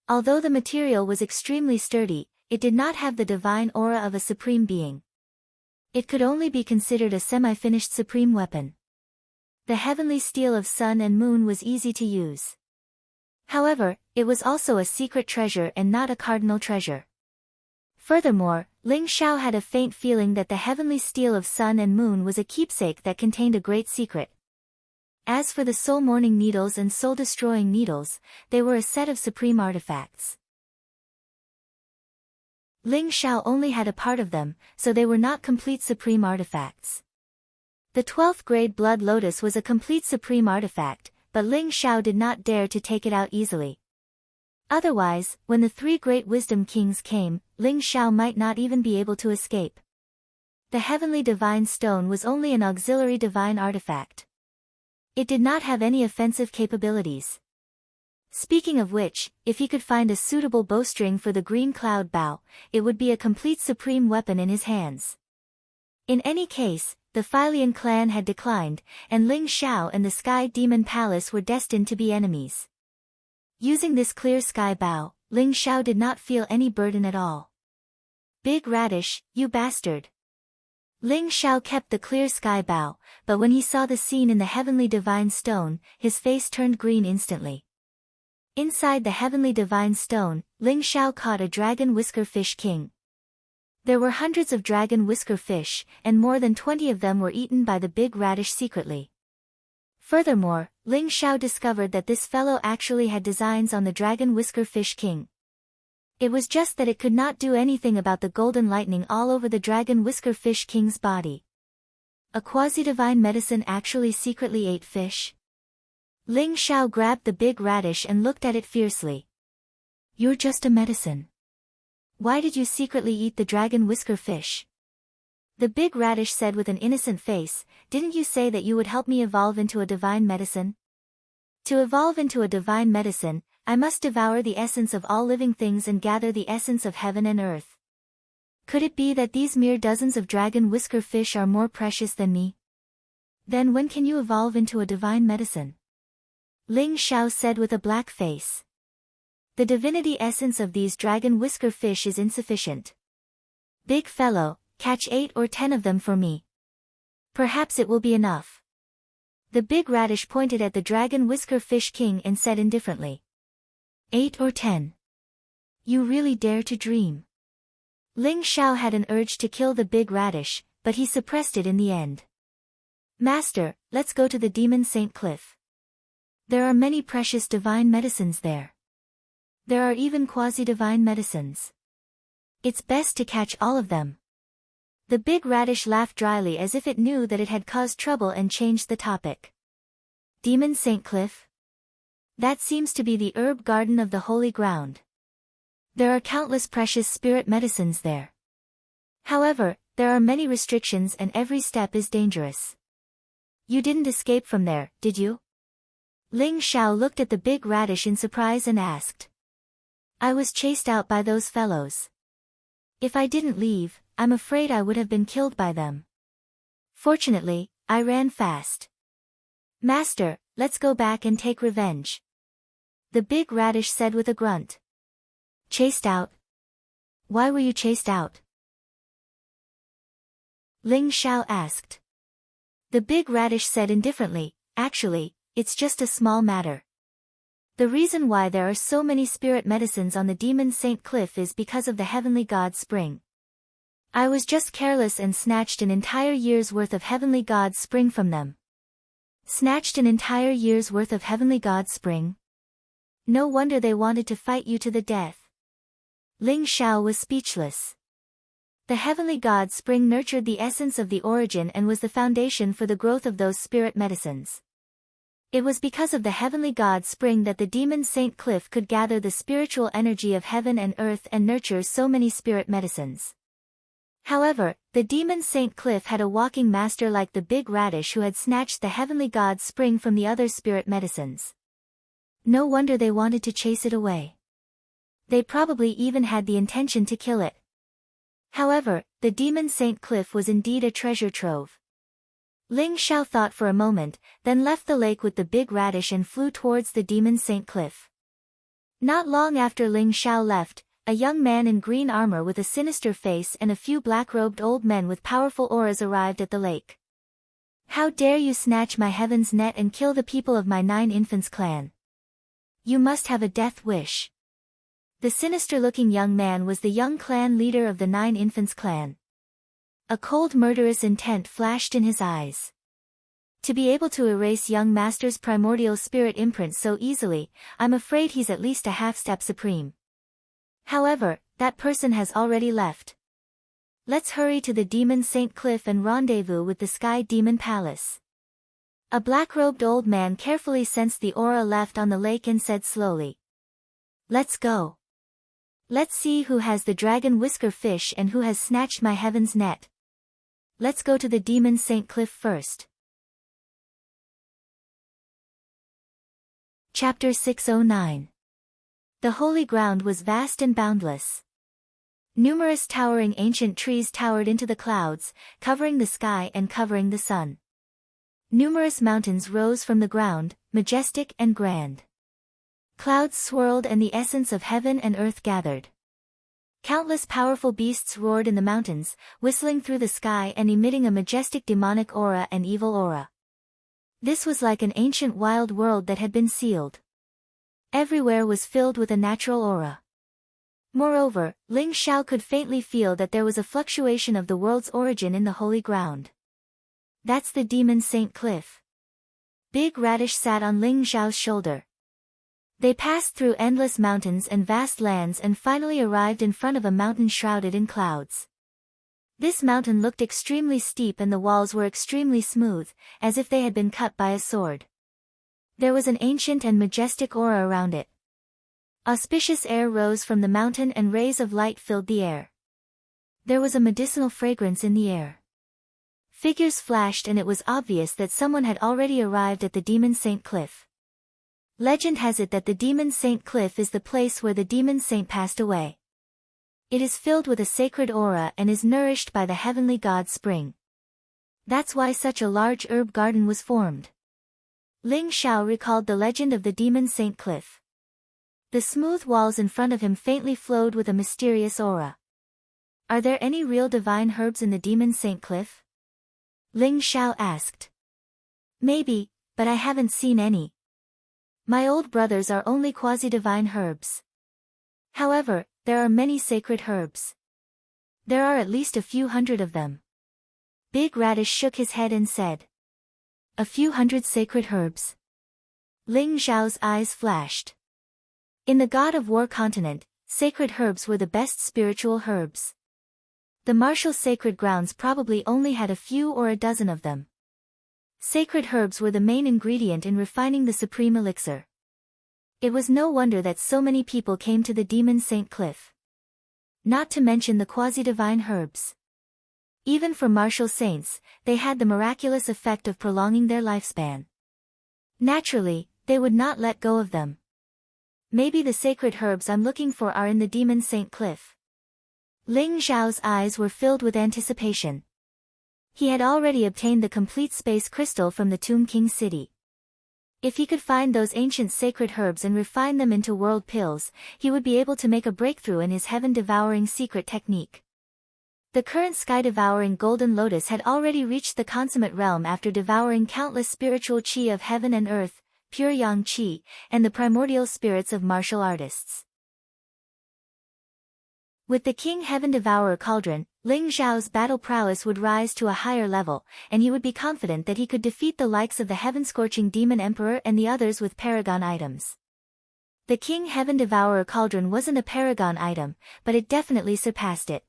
Although the material was extremely sturdy, it did not have the divine aura of a supreme being. It could only be considered a semi-finished supreme weapon. The heavenly steel of sun and moon was easy to use. However, it was also a secret treasure and not a cardinal treasure. Furthermore, Ling Xiao had a faint feeling that the heavenly steel of sun and moon was a keepsake that contained a great secret. As for the soul-morning needles and soul-destroying needles, they were a set of supreme artifacts. Ling Xiao only had a part of them, so they were not complete supreme artifacts. The 12th grade blood lotus was a complete supreme artifact, but Ling Xiao did not dare to take it out easily. Otherwise, when the 3 great wisdom kings came, Ling Xiao might not even be able to escape. The heavenly divine stone was only an auxiliary divine artifact. It did not have any offensive capabilities. Speaking of which, if he could find a suitable bowstring for the green cloud bow, it would be a complete supreme weapon in his hands. In any case, the Philian clan had declined, and Ling Xiao and the Sky Demon Palace were destined to be enemies. Using this clear sky bow, Ling Xiao did not feel any burden at all. Big Radish, you bastard! Ling Xiao kept the clear sky bow, but when he saw the scene in the heavenly divine stone, his face turned green instantly. Inside the heavenly divine stone, Ling Xiao caught a dragon whisker fish king. There were hundreds of dragon whisker fish, and more than 20 of them were eaten by the big radish secretly. Furthermore, Ling Xiao discovered that this fellow actually had designs on the dragon whisker fish king. It was just that it could not do anything about the golden lightning all over the dragon whisker fish king's body. A quasi-divine medicine actually secretly ate fish? Ling Xiao grabbed the big radish and looked at it fiercely. You're just a medicine. Why did you secretly eat the dragon whisker fish? The big radish said with an innocent face, didn't you say that you would help me evolve into a divine medicine? To evolve into a divine medicine, I must devour the essence of all living things and gather the essence of heaven and earth. Could it be that these mere dozens of dragon whisker fish are more precious than me? Then when can you evolve into a divine medicine? Ling Xiao said with a black face. The divinity essence of these dragon whisker fish is insufficient. Big fellow, catch 8 or 10 of them for me. Perhaps it will be enough. The big radish pointed at the dragon whisker fish king and said indifferently. 8 or 10. You really dare to dream. Ling Xiao had an urge to kill the big radish, but he suppressed it in the end. Master, let's go to the Demon Saint Cliff. There are many precious divine medicines there. There are even quasi-divine medicines. It's best to catch all of them. The big radish laughed dryly as if it knew that it had caused trouble and changed the topic. Demon Saint Cliff? That seems to be the herb garden of the holy ground. There are countless precious spirit medicines there. However, there are many restrictions and every step is dangerous. You didn't escape from there, did you? Ling Xiao looked at the big radish in surprise and asked. I was chased out by those fellows. If I didn't leave, I'm afraid I would have been killed by them. Fortunately, I ran fast. Master, let's go back and take revenge. The big radish said with a grunt. Chased out? Why were you chased out? Ling Xiao asked. The big radish said indifferently, actually, it's just a small matter. The reason why there are so many spirit medicines on the Demon Saint Cliff is because of the heavenly god spring. I was just careless and snatched an entire year's worth of heavenly god spring from them. Snatched an entire year's worth of heavenly god spring? No wonder they wanted to fight you to the death. Ling Xiao was speechless. The heavenly god spring nurtured the essence of the origin and was the foundation for the growth of those spirit medicines. It was because of the heavenly god spring that the Demon Saint Cliff could gather the spiritual energy of heaven and earth and nurture so many spirit medicines. However, the Demon Saint Cliff had a walking master like the big radish who had snatched the heavenly god spring from the other spirit medicines. No wonder they wanted to chase it away. They probably even had the intention to kill it. However, the Demon Saint Cliff was indeed a treasure trove. Ling Xiao thought for a moment, then left the lake with the big radish and flew towards the Demon Saint Cliff. Not long after Ling Xiao left, a young man in green armor with a sinister face and a few black-robed old men with powerful auras arrived at the lake. How dare you snatch my heaven's net and kill the people of my 9 infants clan? You must have a death wish. The sinister-looking young man was the young clan leader of the Nine Infants clan. A cold murderous intent flashed in his eyes. To be able to erase young master's primordial spirit imprint so easily, I'm afraid he's at least a half-step supreme. However, that person has already left. Let's hurry to the Demon St. Cliff and rendezvous with the Sky Demon Palace. A black-robed old man carefully sensed the aura left on the lake and said slowly. Let's go. Let's see who has the dragon whisker fish and who has snatched my heaven's net. Let's go to the Demon St. Cliff first. Chapter 609. The holy ground was vast and boundless. Numerous towering ancient trees towered into the clouds, covering the sky and covering the sun. Numerous mountains rose from the ground, majestic and grand. Clouds swirled and the essence of heaven and earth gathered. Countless powerful beasts roared in the mountains, whistling through the sky and emitting a majestic demonic aura and evil aura. This was like an ancient wild world that had been sealed. Everywhere was filled with a natural aura. Moreover, Ling Xiao could faintly feel that there was a fluctuation of the world's origin in the holy ground. That's the Demon St. Cliff. Big Radish sat on Ling Xiao's shoulder. They passed through endless mountains and vast lands and finally arrived in front of a mountain shrouded in clouds. This mountain looked extremely steep and the walls were extremely smooth, as if they had been cut by a sword. There was an ancient and majestic aura around it. Auspicious air rose from the mountain and rays of light filled the air. There was a medicinal fragrance in the air. Figures flashed and it was obvious that someone had already arrived at the Demon St. Cliff. Legend has it that the Demon St. Cliff is the place where the Demon Saint passed away. It is filled with a sacred aura and is nourished by the heavenly god Spring. That's why such a large herb garden was formed. Ling Xiao recalled the legend of the Demon St. Cliff. The smooth walls in front of him faintly flowed with a mysterious aura. Are there any real divine herbs in the Demon St. Cliff? Ling Xiao asked. Maybe, but I haven't seen any. My old brothers are only quasi-divine herbs. However, there are many sacred herbs. There are at least a few hundred of them. Big Radish shook his head and said. A few hundred sacred herbs. Ling Xiao's eyes flashed. In the God of War continent, sacred herbs were the best spiritual herbs. The martial sacred grounds probably only had a few or a dozen of them. Sacred herbs were the main ingredient in refining the supreme elixir. It was no wonder that so many people came to the Demon St. Cliff. Not to mention the quasi-divine herbs. Even for martial saints, they had the miraculous effect of prolonging their lifespan. Naturally, they would not let go of them. Maybe the sacred herbs I'm looking for are in the Demon St. Cliff. Ling Xiao's eyes were filled with anticipation. He had already obtained the complete space crystal from the Tomb King city. If he could find those ancient sacred herbs and refine them into world pills, he would be able to make a breakthrough in his heaven-devouring secret technique. The current sky-devouring golden lotus had already reached the consummate realm after devouring countless spiritual qi of heaven and earth, pure yang qi, and the primordial spirits of martial artists. With the King Heaven Devourer Cauldron, Ling Xiao's battle prowess would rise to a higher level, and he would be confident that he could defeat the likes of the Heaven-Scorching Demon Emperor and the others with paragon items. The King Heaven Devourer Cauldron wasn't a paragon item, but it definitely surpassed it.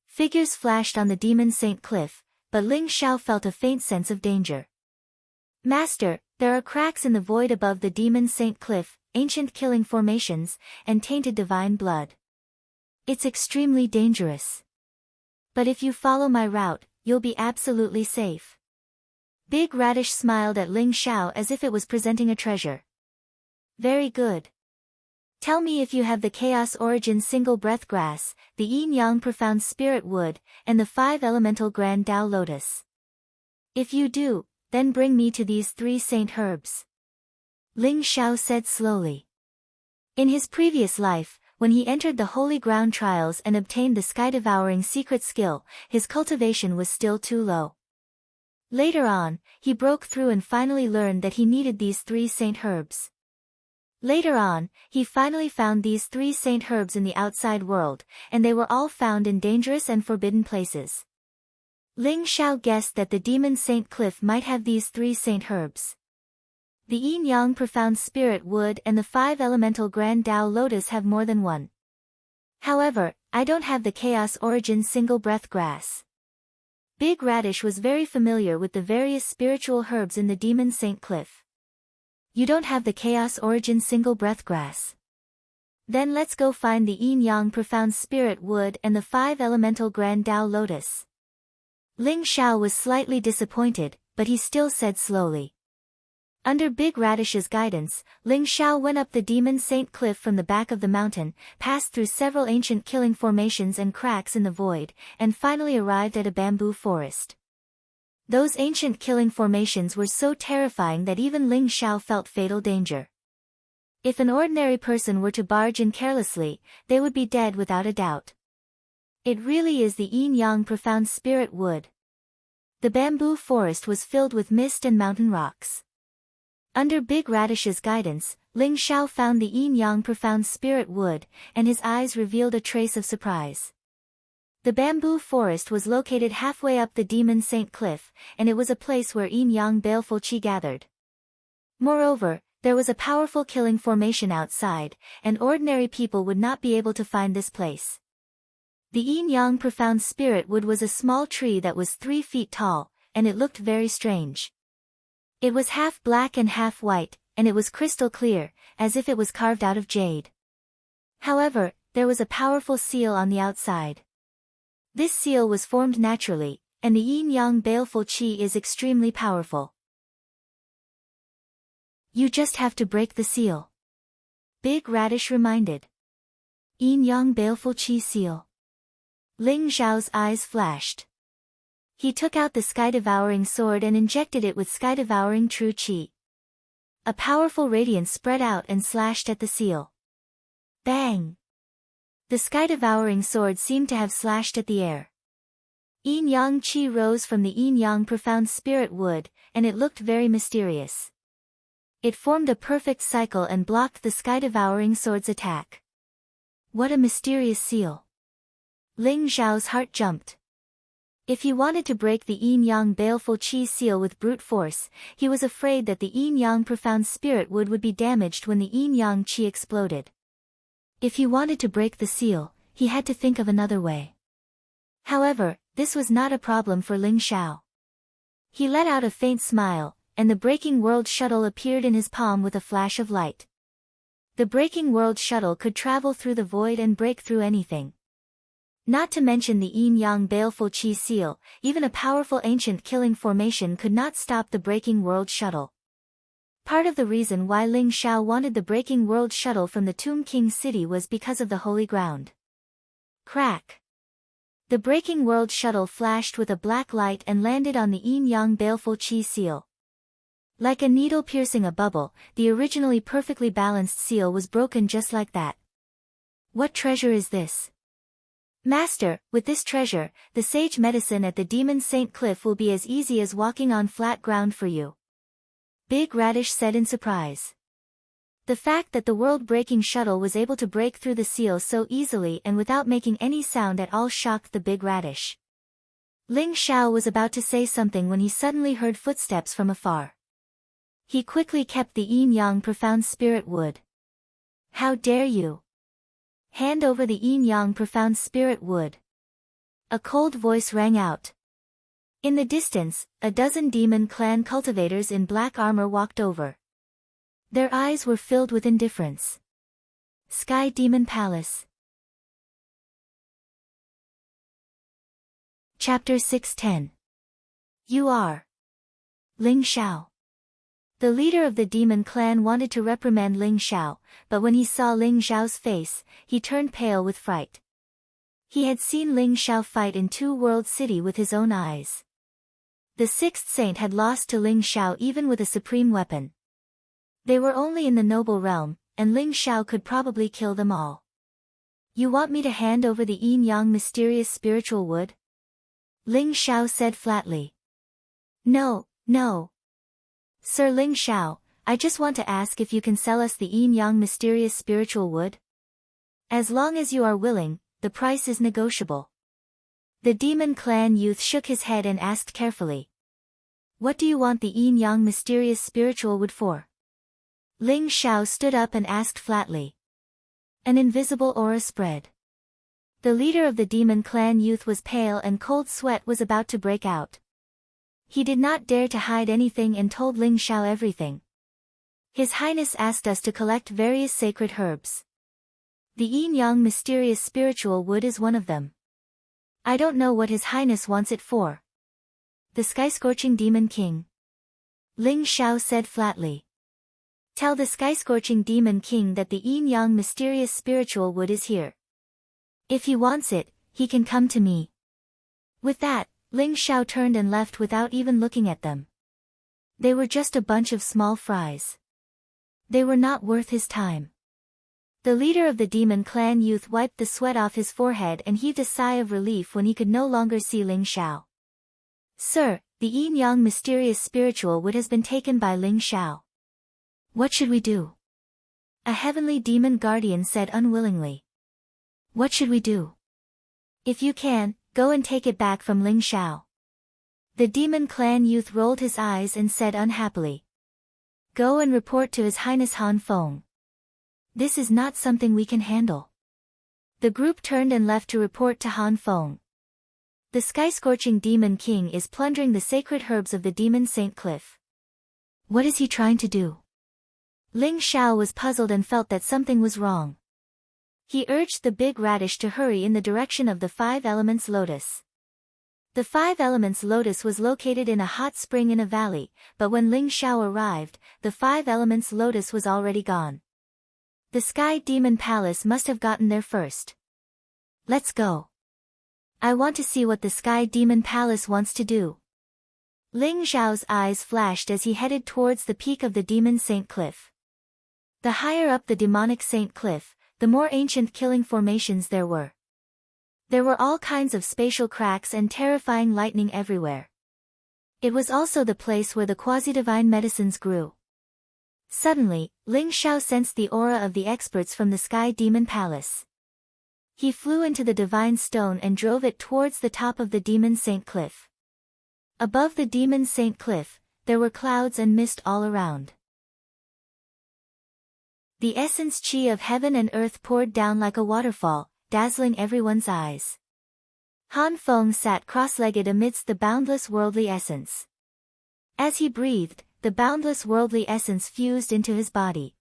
Figures flashed on the Demon St. Cliff, but Ling Xiao felt a faint sense of danger. Master, there are cracks in the void above the Demon St. Cliff, ancient killing formations, and tainted divine blood. It's extremely dangerous. But if you follow my route, you'll be absolutely safe. Big Radish smiled at Ling Xiao as if it was presenting a treasure. Very good. Tell me if you have the Chaos Origin Single Breath Grass, the Yin Yang Profound Spirit Wood, and the 5 Elemental Grand Tao Lotus. If you do, then bring me to these 3 saint herbs. Ling Xiao said slowly. In his previous life, when he entered the Holy Ground trials and obtained the sky-devouring secret skill, his cultivation was still too low. Later on, he broke through and finally learned that he needed these 3 saint herbs. Later on, he finally found these 3 saint herbs in the outside world, and they were all found in dangerous and forbidden places. Ling Xiao guessed that the demon Saint Cliff might have these 3 saint herbs. The yin-yang profound spirit wood and the 5 elemental grand Tao lotus have more than one. However, I don't have the chaos origin single breath grass. Big Radish was very familiar with the various spiritual herbs in the demon Saint Cliff. You don't have the chaos origin single breath grass. Then let's go find the yin-yang profound spirit wood and the 5 elemental grand Tao lotus. Ling Xiao was slightly disappointed, but he still said slowly. Under Big Radish's guidance, Ling Xiao went up the demon Saint Cliff from the back of the mountain, passed through several ancient killing formations and cracks in the void, and finally arrived at a bamboo forest. Those ancient killing formations were so terrifying that even Ling Xiao felt fatal danger. If an ordinary person were to barge in carelessly, they would be dead without a doubt. It really is the yin-yang profound spirit wood. The bamboo forest was filled with mist and mountain rocks. Under Big Radish's guidance, Ling Xiao found the yin-yang profound spirit wood, and his eyes revealed a trace of surprise. The bamboo forest was located halfway up the demon Saint Cliff, and it was a place where yin-yang baleful qi gathered. Moreover, there was a powerful killing formation outside, and ordinary people would not be able to find this place. The yin-yang profound spirit wood was a small tree that was 3 feet tall, and it looked very strange. It was half black and half white, and it was crystal clear, as if it was carved out of jade. However, there was a powerful seal on the outside. This seal was formed naturally, and the yin-yang baleful qi is extremely powerful. You just have to break the seal. Big Radish reminded. Yin-yang baleful qi seal. Ling Xiao's eyes flashed. He took out the sky-devouring sword and injected it with sky-devouring true qi. A powerful radiance spread out and slashed at the seal. Bang! The sky-devouring sword seemed to have slashed at the air. Yin-yang qi rose from the yin-yang profound spirit wood, and it looked very mysterious. It formed a perfect cycle and blocked the sky-devouring sword's attack. What a mysterious seal! Ling Xiao's heart jumped. If he wanted to break the yin-yang baleful qi seal with brute force, he was afraid that the yin-yang profound spirit would be damaged when the yin-yang qi exploded. If he wanted to break the seal, he had to think of another way. However, this was not a problem for Ling Xiao. He let out a faint smile, and the Breaking World Shuttle appeared in his palm with a flash of light. The Breaking World Shuttle could travel through the void and break through anything. Not to mention the yin-yang baleful qi seal, even a powerful ancient killing formation could not stop the Breaking World Shuttle. Part of the reason why Ling Xiao wanted the Breaking World Shuttle from the Tomb King city was because of the holy ground. Crack! The Breaking World Shuttle flashed with a black light and landed on the yin-yang baleful qi seal. Like a needle piercing a bubble, the originally perfectly balanced seal was broken just like that. What treasure is this? Master, with this treasure, the sage medicine at the demon Saint Cliff will be as easy as walking on flat ground for you. Big Radish said in surprise. The fact that the world-breaking shuttle was able to break through the seal so easily and without making any sound at all shocked the Big Radish. Ling Xiao was about to say something when he suddenly heard footsteps from afar. He quickly kept the yin-yang profound spirit wood. How dare you! Hand over the yin-yang profound spirit wood. A cold voice rang out. In the distance, a dozen demon clan cultivators in black armor walked over. Their eyes were filled with indifference. Sky Demon Palace. Chapter 610. You are Ling Xiao. The leader of the demon clan wanted to reprimand Ling Xiao, but when he saw Ling Xiao's face, he turned pale with fright. He had seen Ling Xiao fight in Two World City with his own eyes. The sixth saint had lost to Ling Xiao even with a supreme weapon. They were only in the noble realm, and Ling Xiao could probably kill them all. You want me to hand over the yin-yang mysterious spiritual wood? Ling Xiao said flatly. No, no. Sir Ling Xiao, I just want to ask if you can sell us the yin-yang mysterious spiritual wood? As long as you are willing, the price is negotiable. The demon clan youth shook his head and asked carefully. What do you want the yin-yang mysterious spiritual wood for? Ling Xiao stood up and asked flatly. An invisible aura spread. The leader of the demon clan youth was pale and cold sweat was about to break out. He did not dare to hide anything and told Ling Xiao everything. His Highness asked us to collect various sacred herbs. The yin-yang mysterious spiritual wood is one of them. I don't know what His Highness wants it for. The sky-scorching demon king. Ling Xiao said flatly. Tell the sky-scorching demon king that the yin-yang mysterious spiritual wood is here. If he wants it, he can come to me. With that, Ling Xiao turned and left without even looking at them. They were just a bunch of small fries. They were not worth his time. The leader of the demon clan youth wiped the sweat off his forehead and heaved a sigh of relief when he could no longer see Ling Xiao. Sir, the yin-yang mysterious spiritual wood has been taken by Ling Xiao. What should we do? A heavenly demon guardian said unwillingly. What should we do? If you can, go and take it back from Ling Xiao. The demon clan youth rolled his eyes and said unhappily. Go and report to His Highness Han Feng. This is not something we can handle. The group turned and left to report to Han Feng. The sky-scorching demon king is plundering the sacred herbs of the demon Saint Cliff. What is he trying to do? Ling Xiao was puzzled and felt that something was wrong. He urged the big radish to hurry in the direction of the Five Elements Lotus. The Five Elements Lotus was located in a hot spring in a valley, but when Ling Xiao arrived, the Five Elements Lotus was already gone. The Sky Demon Palace must have gotten there first. Let's go. I want to see what the Sky Demon Palace wants to do. Ling Xiao's eyes flashed as he headed towards the peak of the Demon Saint Cliff. The higher up the demonic Saint Cliff, the more ancient killing formations there were. There were all kinds of spatial cracks and terrifying lightning everywhere. It was also the place where the quasi-divine medicines grew. Suddenly, Ling Xiao sensed the aura of the experts from the Sky Demon Palace. He flew into the divine stone and drove it towards the top of the Demon Saint Cliff. Above the Demon Saint Cliff, there were clouds and mist all around. The essence chi of heaven and earth poured down like a waterfall, dazzling everyone's eyes. Han Feng sat cross-legged amidst the boundless worldly essence. As he breathed, the boundless worldly essence fused into his body.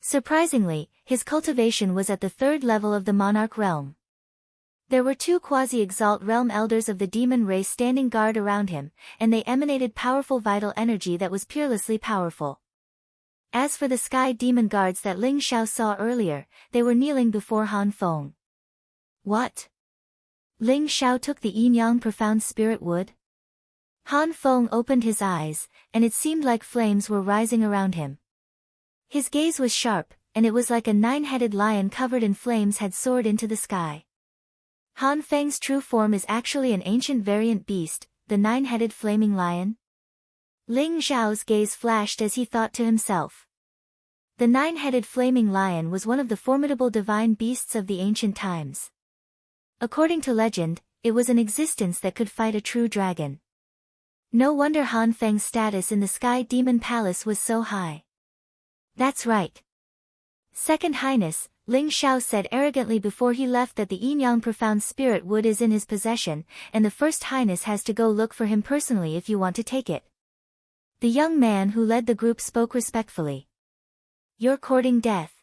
Surprisingly, his cultivation was at the third level of the monarch realm. There were two quasi-exalt realm elders of the demon race standing guard around him, and they emanated powerful vital energy that was peerlessly powerful. As for the sky demon guards that Ling Xiao saw earlier, they were kneeling before Han Feng. What? Ling Xiao took the yin-yang profound spirit wood? Han Feng opened his eyes, and it seemed like flames were rising around him. His gaze was sharp, and it was like a nine-headed lion covered in flames had soared into the sky. Han Feng's true form is actually an ancient variant beast, the nine-headed flaming lion? Ling Xiao's gaze flashed as he thought to himself. The nine-headed flaming lion was one of the formidable divine beasts of the ancient times. According to legend, it was an existence that could fight a true dragon. No wonder Han Feng's status in the Sky Demon Palace was so high. That's right. Second Highness, Ling Xiao said arrogantly before he left that the yin-yang profound spirit wood is in his possession, and the First Highness has to go look for him personally if you want to take it. The young man who led the group spoke respectfully. You're courting death.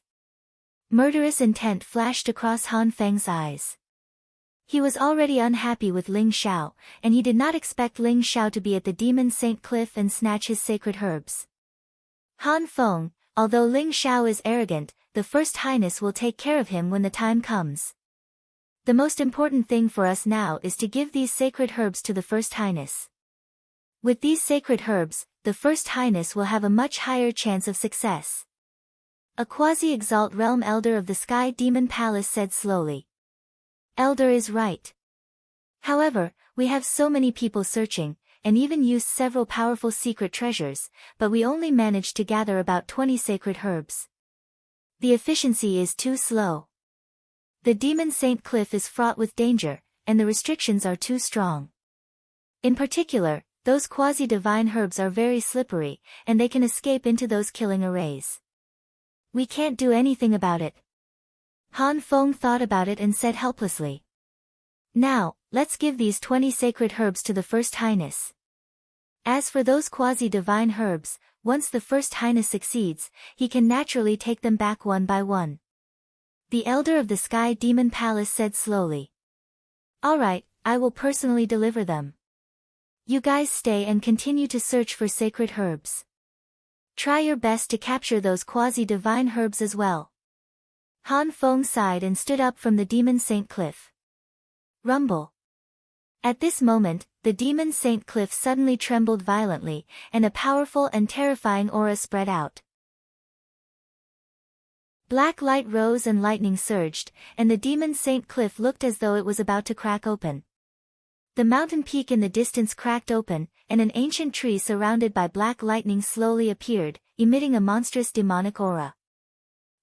Murderous intent flashed across Han Feng's eyes. He was already unhappy with Ling Xiao, and he did not expect Ling Xiao to be at the Demon Saint Cliff and snatch his sacred herbs. Han Feng, although Ling Xiao is arrogant, the First Highness will take care of him when the time comes. The most important thing for us now is to give these sacred herbs to the First Highness. With these sacred herbs, the First Highness will have a much higher chance of success. A quasi-exalt realm elder of the Sky Demon Palace said slowly. Elder is right. However, we have so many people searching, and even used several powerful secret treasures, but we only managed to gather about 20 sacred herbs. The efficiency is too slow. The Demon Saint Cliff is fraught with danger, and the restrictions are too strong. In particular, those quasi-divine herbs are very slippery, and they can escape into those killing arrays. We can't do anything about it. Han Feng thought about it and said helplessly. Now, let's give these 20 sacred herbs to the First Highness. As for those quasi-divine herbs, once the First Highness succeeds, he can naturally take them back one by one. The Elder of the Sky Demon Palace said slowly. Alright, I will personally deliver them. You guys stay and continue to search for sacred herbs. Try your best to capture those quasi-divine herbs as well. Han Feng sighed and stood up from the Demon Saint Cliff. Rumble. At this moment, the Demon Saint Cliff suddenly trembled violently, and a powerful and terrifying aura spread out. Black light rose and lightning surged, and the Demon Saint Cliff looked as though it was about to crack open. The mountain peak in the distance cracked open, and an ancient tree surrounded by black lightning slowly appeared, emitting a monstrous demonic aura.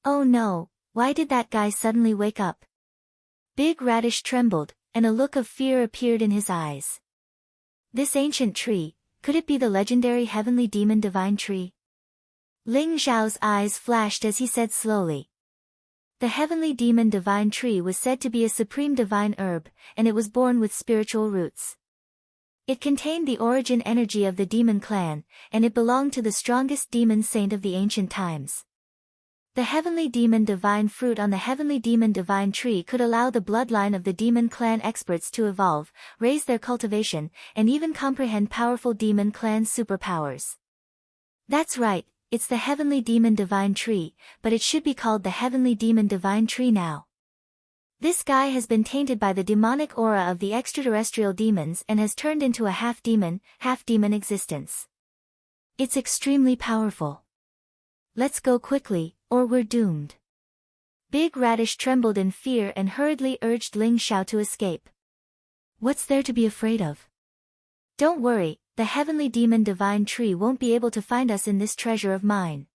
Oh no, why did that guy suddenly wake up? Big Radish trembled, and a look of fear appeared in his eyes. This ancient tree, could it be the legendary heavenly demon divine tree? Ling Xiao's eyes flashed as he said slowly. The heavenly demon divine tree was said to be a supreme divine herb, and it was born with spiritual roots. It contained the origin energy of the demon clan, and it belonged to the strongest demon saint of the ancient times. The heavenly demon divine fruit on the heavenly demon divine tree could allow the bloodline of the demon clan experts to evolve, raise their cultivation, and even comprehend powerful demon clan superpowers. That's right, it's the heavenly demon divine tree, but it should be called the heavenly demon divine tree now. This guy has been tainted by the demonic aura of the extraterrestrial demons and has turned into a half-demon existence. It's extremely powerful. Let's go quickly, or we're doomed. Big Radish trembled in fear and hurriedly urged Ling Xiao to escape. What's there to be afraid of? Don't worry, the heavenly demon divine tree won't be able to find us in this treasure of mine.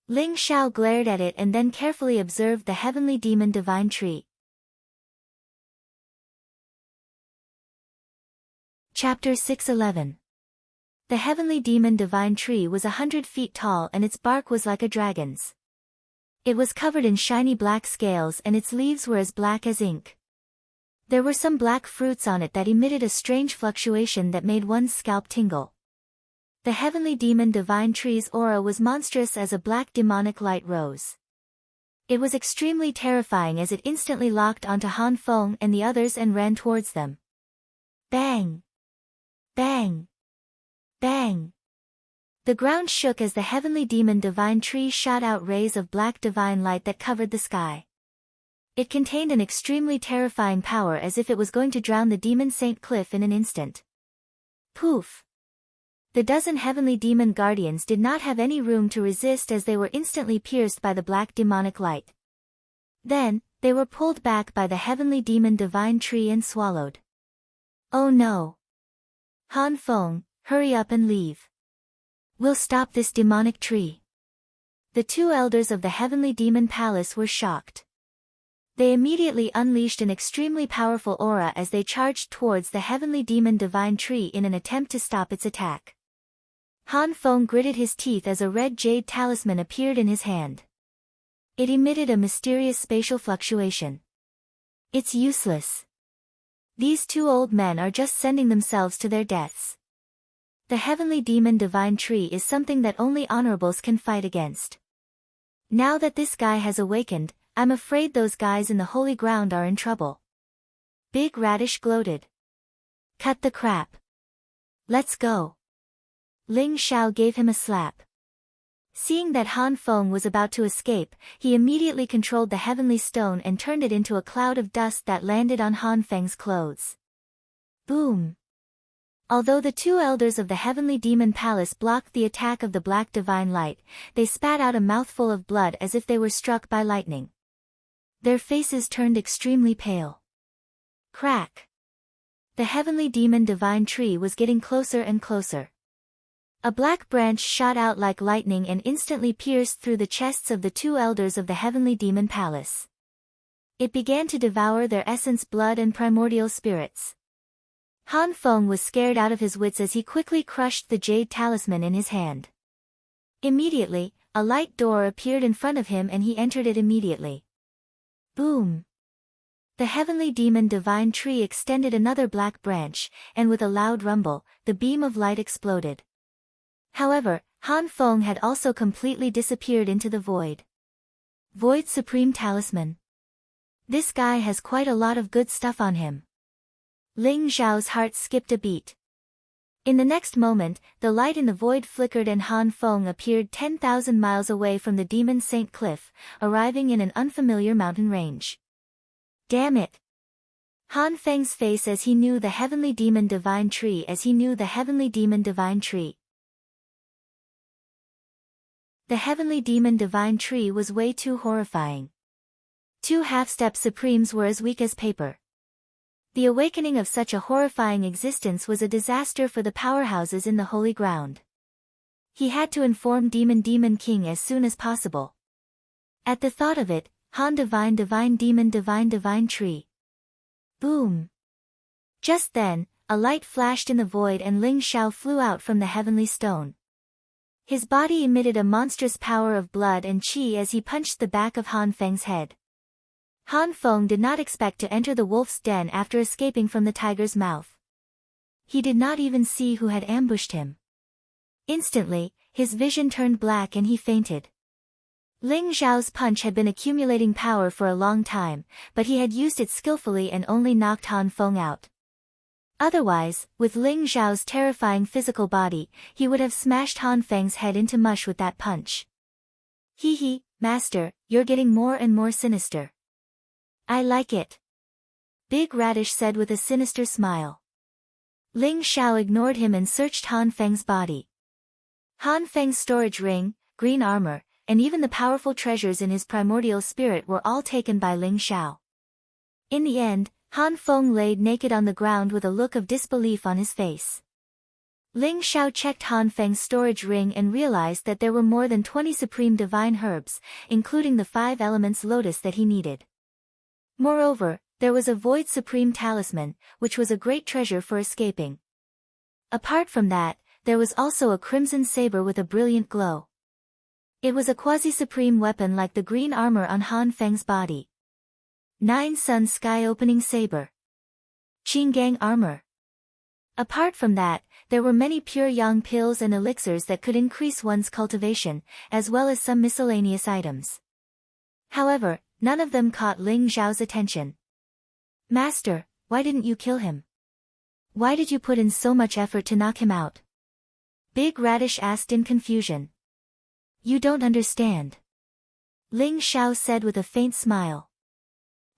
Ling Xiao glared at it and then carefully observed the heavenly demon divine tree. Chapter 611. The heavenly demon divine tree was 100 feet tall and its bark was like a dragon's. It was covered in shiny black scales and its leaves were as black as ink. There were some black fruits on it that emitted a strange fluctuation that made one's scalp tingle. The heavenly demon divine tree's aura was monstrous as a black demonic light rose. It was extremely terrifying as it instantly locked onto Han Feng and the others and ran towards them. Bang! Bang! Bang! The ground shook as the heavenly demon divine tree shot out rays of black divine light that covered the sky. It contained an extremely terrifying power as if it was going to drown the Demon Saint Cliff in an instant. Poof! The dozen heavenly demon guardians did not have any room to resist as they were instantly pierced by the black demonic light. Then, they were pulled back by the heavenly demon divine tree and swallowed. Oh no! Han Feng, hurry up and leave. We'll stop this demonic tree. The two elders of the heavenly demon palace were shocked. They immediately unleashed an extremely powerful aura as they charged towards the heavenly demon divine tree in an attempt to stop its attack. Han Feng gritted his teeth as a red jade talisman appeared in his hand. It emitted a mysterious spatial fluctuation. It's useless. These two old men are just sending themselves to their deaths. The heavenly demon divine tree is something that only honorables can fight against. Now that this guy has awakened, I'm afraid those guys in the holy ground are in trouble. Big Radish gloated. Cut the crap. Let's go. Ling Xiao gave him a slap. Seeing that Han Feng was about to escape, he immediately controlled the heavenly stone and turned it into a cloud of dust that landed on Han Feng's clothes. Boom! Although the two elders of the heavenly demon palace blocked the attack of the black divine light, they spat out a mouthful of blood as if they were struck by lightning. Their faces turned extremely pale. Crack! The heavenly demon divine tree was getting closer and closer. A black branch shot out like lightning and instantly pierced through the chests of the two elders of the heavenly demon palace. It began to devour their essence, blood and primordial spirits. Han Feng was scared out of his wits as he quickly crushed the jade talisman in his hand. Immediately, a light door appeared in front of him and he entered it immediately. Boom! The heavenly demon divine tree extended another black branch, and with a loud rumble, the beam of light exploded. However, Han Feng had also completely disappeared into the void. Void Supreme Talisman. This guy has quite a lot of good stuff on him. Ling Zhao's heart skipped a beat. In the next moment, the light in the void flickered and Han Feng appeared 10,000 miles away from the Demon Saint Cliff, arriving in an unfamiliar mountain range. Damn it! Han Feng's face as he knew the heavenly demon divine tree as he knew the heavenly demon divine tree. The heavenly demon divine tree was way too horrifying. Two half-step supremes were as weak as paper. The awakening of such a horrifying existence was a disaster for the powerhouses in the holy ground. He had to inform Demon King as soon as possible. At the thought of it, Han divine divine tree. Boom! Just then, a light flashed in the void and Ling Zhao flew out from the heavenly stone. His body emitted a monstrous power of blood and qi as he punched the back of Han Feng's head. Han Feng did not expect to enter the wolf's den after escaping from the tiger's mouth. He did not even see who had ambushed him. Instantly, his vision turned black and he fainted. Ling Zhao's punch had been accumulating power for a long time, but he had used it skillfully and only knocked Han Feng out. Otherwise, with Ling Zhao's terrifying physical body, he would have smashed Han Feng's head into mush with that punch. Hee hee, master, you're getting more and more sinister. I like it. Big Radish said with a sinister smile. Ling Zhao ignored him and searched Han Feng's body. Han Feng's storage ring, green armor, and even the powerful treasures in his primordial spirit were all taken by Ling Zhao. In the end, Han Feng laid naked on the ground with a look of disbelief on his face. Ling Zhao checked Han Feng's storage ring and realized that there were more than 20 supreme divine herbs, including the 5 elements lotus that he needed. Moreover, there was a void supreme talisman, which was a great treasure for escaping. Apart from that, there was also a crimson saber with a brilliant glow. It was a quasi-supreme weapon like the green armor on Han Feng's body. 9 Sun Sky Opening Saber. Qinggang Armor. Apart from that, there were many pure yang pills and elixirs that could increase one's cultivation, as well as some miscellaneous items. However, none of them caught Ling Zhao's attention. Master, why didn't you kill him? Why did you put in so much effort to knock him out? Big Radish asked in confusion. You don't understand. Ling Zhao said with a faint smile.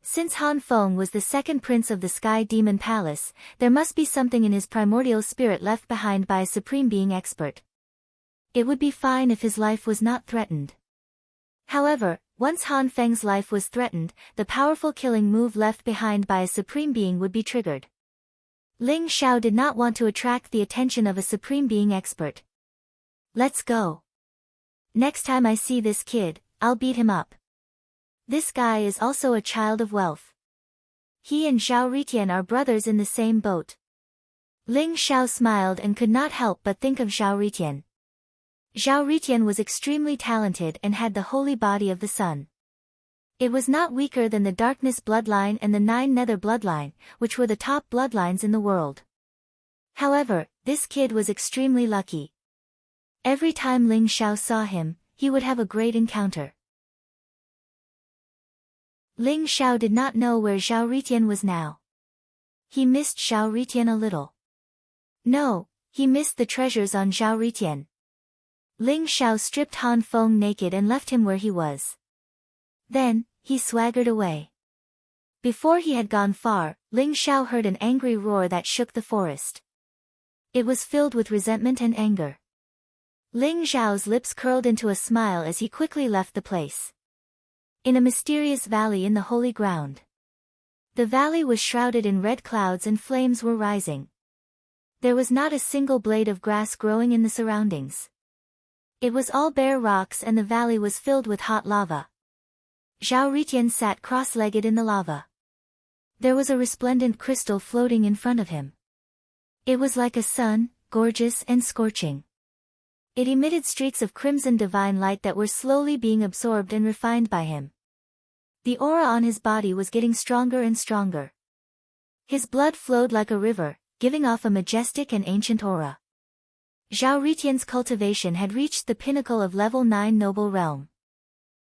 Since Han Feng was the second prince of the Sky Demon Palace, there must be something in his primordial spirit left behind by a supreme being expert. It would be fine if his life was not threatened. However, once Han Feng's life was threatened, the powerful killing move left behind by a supreme being would be triggered. Ling Zhao did not want to attract the attention of a supreme being expert. Let's go. Next time I see this kid, I'll beat him up. This guy is also a child of wealth. He and Zhao Ritian are brothers in the same boat. Ling Zhao smiled and could not help but think of Zhao Ritian. Zhao Ritian was extremely talented and had the holy body of the sun. It was not weaker than the darkness bloodline and the 9 nether bloodline, which were the top bloodlines in the world. However, this kid was extremely lucky. Every time Ling Zhao saw him, he would have a great encounter. Ling Zhao did not know where Zhao Ritian was now. He missed Zhao Ritian a little. No, he missed the treasures on Zhao Ritian. Ling Zhao stripped Han Feng naked and left him where he was. Then, he swaggered away. Before he had gone far, Ling Zhao heard an angry roar that shook the forest. It was filled with resentment and anger. Ling Zhao's lips curled into a smile as he quickly left the place. In a mysterious valley in the holy ground. The valley was shrouded in red clouds and flames were rising. There was not a single blade of grass growing in the surroundings. It was all bare rocks and the valley was filled with hot lava. Zhao Ritian sat cross-legged in the lava. There was a resplendent crystal floating in front of him. It was like a sun, gorgeous and scorching. It emitted streaks of crimson divine light that were slowly being absorbed and refined by him. The aura on his body was getting stronger and stronger. His blood flowed like a river, giving off a majestic and ancient aura. Zhao Ritian's cultivation had reached the pinnacle of level 9 noble realm.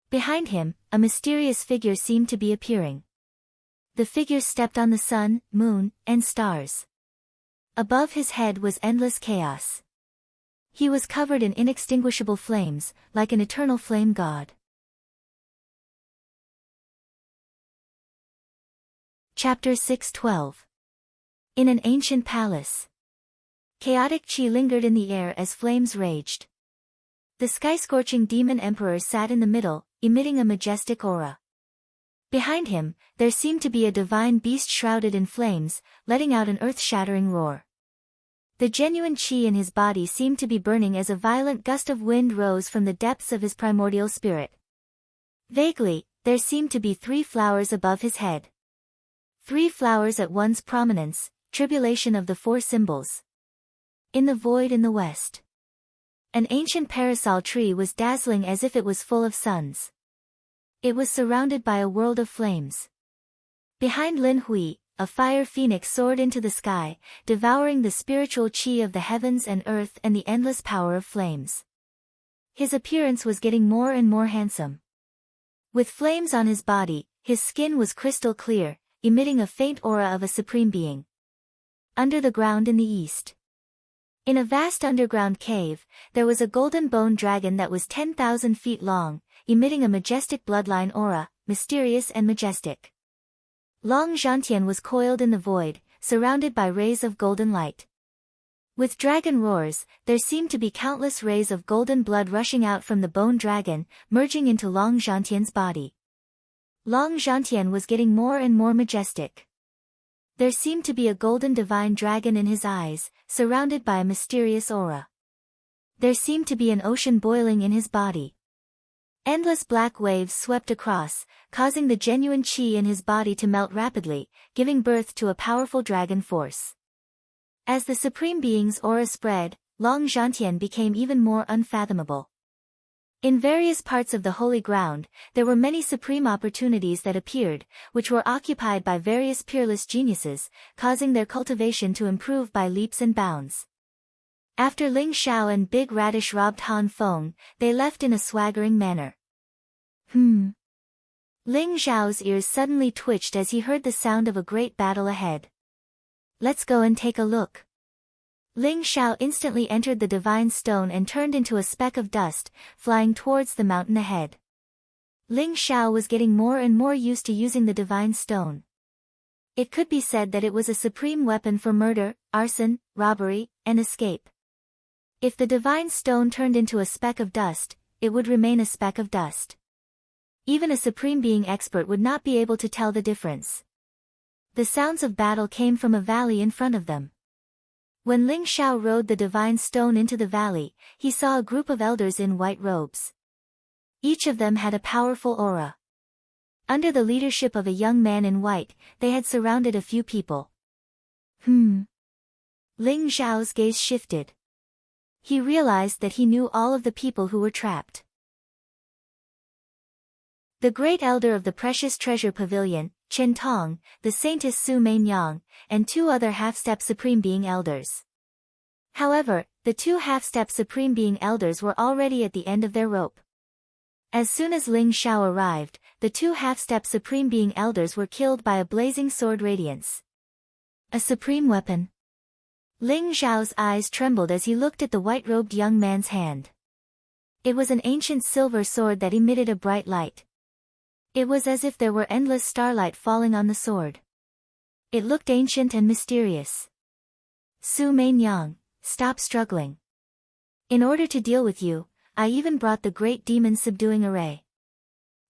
Behind him, a mysterious figure seemed to be appearing. The figure stepped on the sun, moon, and stars. Above his head was endless chaos. He was covered in inextinguishable flames, like an eternal flame god. Chapter 6:12. In an ancient palace. Chaotic chi lingered in the air as flames raged. The sky-scorching demon emperor sat in the middle, emitting a majestic aura. Behind him, there seemed to be a divine beast shrouded in flames, letting out an earth-shattering roar. The genuine chi in his body seemed to be burning as a violent gust of wind rose from the depths of his primordial spirit. Vaguely, there seemed to be 3 flowers above his head. 3 flowers at once prominence, tribulation of the 4 symbols. In the void in the west. An ancient parasol tree was dazzling as if it was full of suns. It was surrounded by a world of flames. Behind Lin Hui, a fire phoenix soared into the sky, devouring the spiritual chi of the heavens and earth and the endless power of flames. His appearance was getting more and more handsome. With flames on his body, his skin was crystal clear, emitting a faint aura of a supreme being. Under the ground in the east. In a vast underground cave, there was a golden bone dragon that was 10,000 feet long, emitting a majestic bloodline aura, mysterious and majestic. Long Zhantian was coiled in the void, surrounded by rays of golden light. With dragon roars, there seemed to be countless rays of golden blood rushing out from the bone dragon, merging into Long Zhantian's body. Long Zhantian was getting more and more majestic. There seemed to be a golden divine dragon in his eyes, surrounded by a mysterious aura. There seemed to be an ocean boiling in his body. Endless black waves swept across, causing the genuine chi in his body to melt rapidly, giving birth to a powerful dragon force. As the Supreme Being's aura spread, Long Zhantian became even more unfathomable. In various parts of the holy ground, there were many supreme opportunities that appeared, which were occupied by various peerless geniuses, causing their cultivation to improve by leaps and bounds. After Ling Xiao and Big Radish robbed Han Feng, they left in a swaggering manner. Ling Xiao's ears suddenly twitched as he heard the sound of a great battle ahead. Let's go and take a look. Ling Xiao instantly entered the divine stone and turned into a speck of dust, flying towards the mountain ahead. Ling Xiao was getting more and more used to using the divine stone. It could be said that it was a supreme weapon for murder, arson, robbery, and escape. If the divine stone turned into a speck of dust, it would remain a speck of dust. Even a supreme being expert would not be able to tell the difference. The sounds of battle came from a valley in front of them. When Ling Xiao rode the divine stone into the valley, he saw a group of elders in white robes. Each of them had a powerful aura. Under the leadership of a young man in white, they had surrounded a few people. Ling Xiao's gaze shifted. He realized that he knew all of the people who were trapped. The great elder of the precious treasure pavilion, Chen Tong, the saintess Su Mainyang, and 2 other half-step Supreme Being elders. However, the 2 half-step Supreme Being elders were already at the end of their rope. As soon as Ling Xiao arrived, the 2 half-step Supreme Being elders were killed by a blazing sword radiance. A supreme weapon. Ling Xiao's eyes trembled as he looked at the white-robed young man's hand. It was an ancient silver sword that emitted a bright light. It was as if there were endless starlight falling on the sword. It looked ancient and mysterious. Su Mainyang, stop struggling. In order to deal with you, I even brought the great demon subduing array.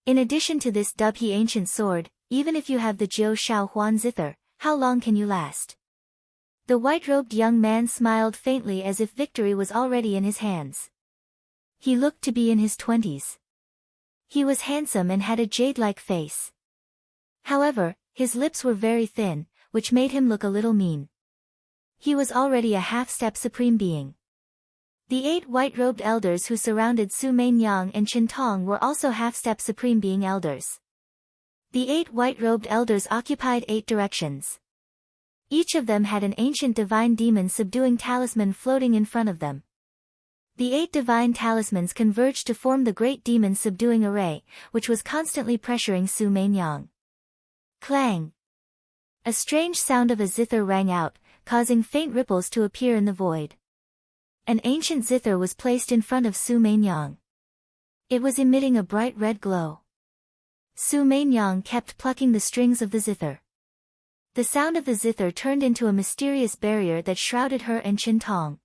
In addition to this ancient sword, even if you have the Jiu Shao Huan zither, how long can you last? The white-robed young man smiled faintly as if victory was already in his hands. He looked to be in his 20s. He was handsome and had a jade-like face. However, his lips were very thin, which made him look a little mean. He was already a half-step supreme being. The 8 white-robed elders who surrounded Su Mainyang and Qin Tong were also half-step supreme being elders. The 8 white-robed elders occupied 8 directions. Each of them had an ancient divine demon subduing talisman floating in front of them. The 8 divine talismans converged to form the great demon subduing array, which was constantly pressuring Su Mainyang. Clang! A strange sound of a zither rang out, causing faint ripples to appear in the void. An ancient zither was placed in front of Su Mainyang. It was emitting a bright red glow. Su Mainyang kept plucking the strings of the zither. The sound of the zither turned into a mysterious barrier that shrouded her and Qin Tong.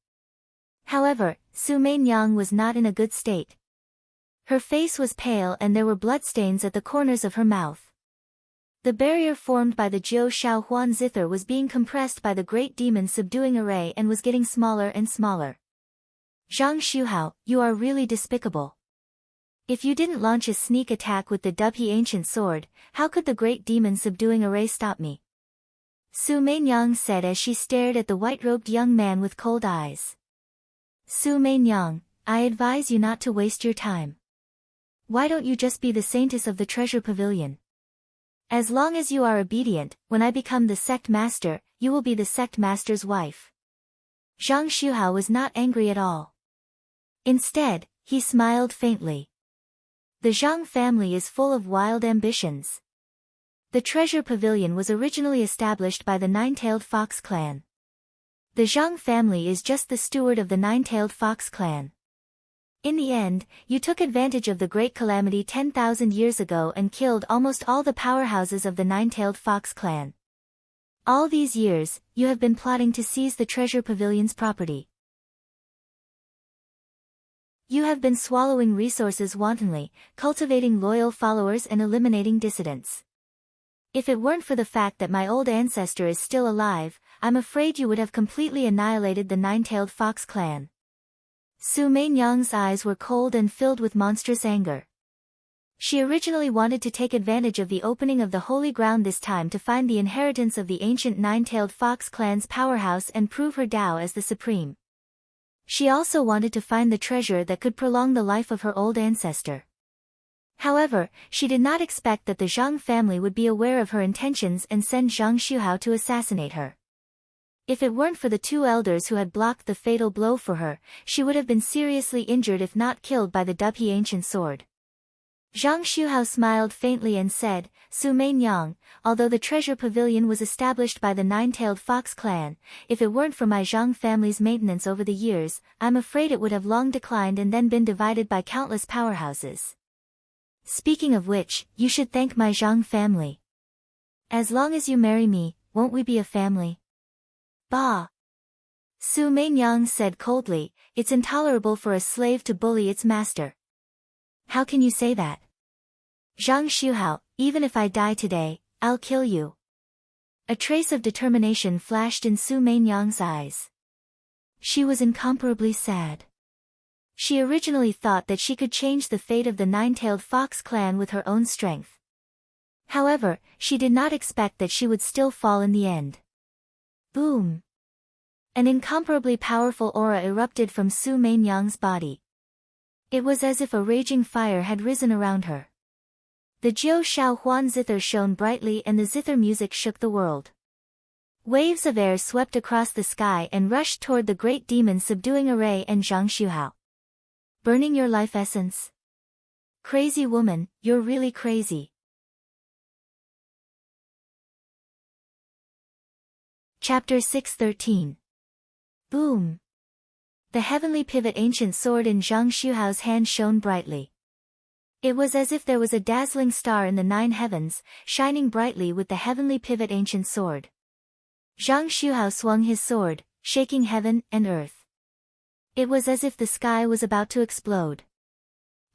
However, Su Mainyang was not in a good state. Her face was pale and there were bloodstains at the corners of her mouth. The barrier formed by the Jiu Shao Huan zither was being compressed by the great demon subduing array and was getting smaller and smaller. Zhang Shuhao, you are really despicable. If you didn't launch a sneak attack with the Dubhe ancient sword, how could the great demon subduing array stop me? Su Mainyang said as she stared at the white-robed young man with cold eyes. Su Mainyang, I advise you not to waste your time. Why don't you just be the saintess of the treasure pavilion? As long as you are obedient, when I become the sect master, you will be the sect master's wife. Zhang Shuhao was not angry at all. Instead, he smiled faintly. The Zhang family is full of wild ambitions. The treasure pavilion was originally established by the Nine-Tailed Fox clan. The Zhang family is just the steward of the Nine-Tailed Fox clan. In the end, you took advantage of the great calamity 10,000 years ago and killed almost all the powerhouses of the Nine-Tailed Fox clan. All these years, you have been plotting to seize the treasure pavilion's property. You have been swallowing resources wantonly, cultivating loyal followers and eliminating dissidents. If it weren't for the fact that my old ancestor is still alive, I'm afraid you would have completely annihilated the Nine-Tailed Fox clan. Su Mainyang's eyes were cold and filled with monstrous anger. She originally wanted to take advantage of the opening of the holy ground this time to find the inheritance of the ancient Nine-Tailed Fox clan's powerhouse and prove her Tao as the supreme. She also wanted to find the treasure that could prolong the life of her old ancestor. However, she did not expect that the Zhang family would be aware of her intentions and send Zhang Shuhao to assassinate her. If it weren't for the 2 elders who had blocked the fatal blow for her, she would have been seriously injured if not killed by the Dubhe ancient sword. Zhang Shuhao smiled faintly and said, Su Mainyang, although the treasure pavilion was established by the Nine-Tailed Fox clan, if it weren't for my Zhang family's maintenance over the years, I'm afraid it would have long declined and then been divided by countless powerhouses. Speaking of which, you should thank my Zhang family. As long as you marry me, won't we be a family? Bah! Su Mainyang said coldly, it's intolerable for a slave to bully its master. How can you say that? Zhang Shuhao, even if I die today, I'll kill you. A trace of determination flashed in Su Mainyang's eyes. She was incomparably sad. She originally thought that she could change the fate of the Nine-Tailed Fox clan with her own strength. However, she did not expect that she would still fall in the end. Boom! An incomparably powerful aura erupted from Su Mainyang's body. It was as if a raging fire had risen around her. The Jiu Shao Huan zither shone brightly and the zither music shook the world. Waves of air swept across the sky and rushed toward the great demon subduing array and Zhang Shuhao. Burning your life essence? Crazy woman, you're really crazy. Chapter 613. Boom! The heavenly pivot ancient sword in Zhang Shuhao's hand shone brightly. It was as if there was a dazzling star in the 9 heavens, shining brightly with the heavenly pivot ancient sword. Zhang Shuhao swung his sword, shaking heaven and earth. It was as if the sky was about to explode.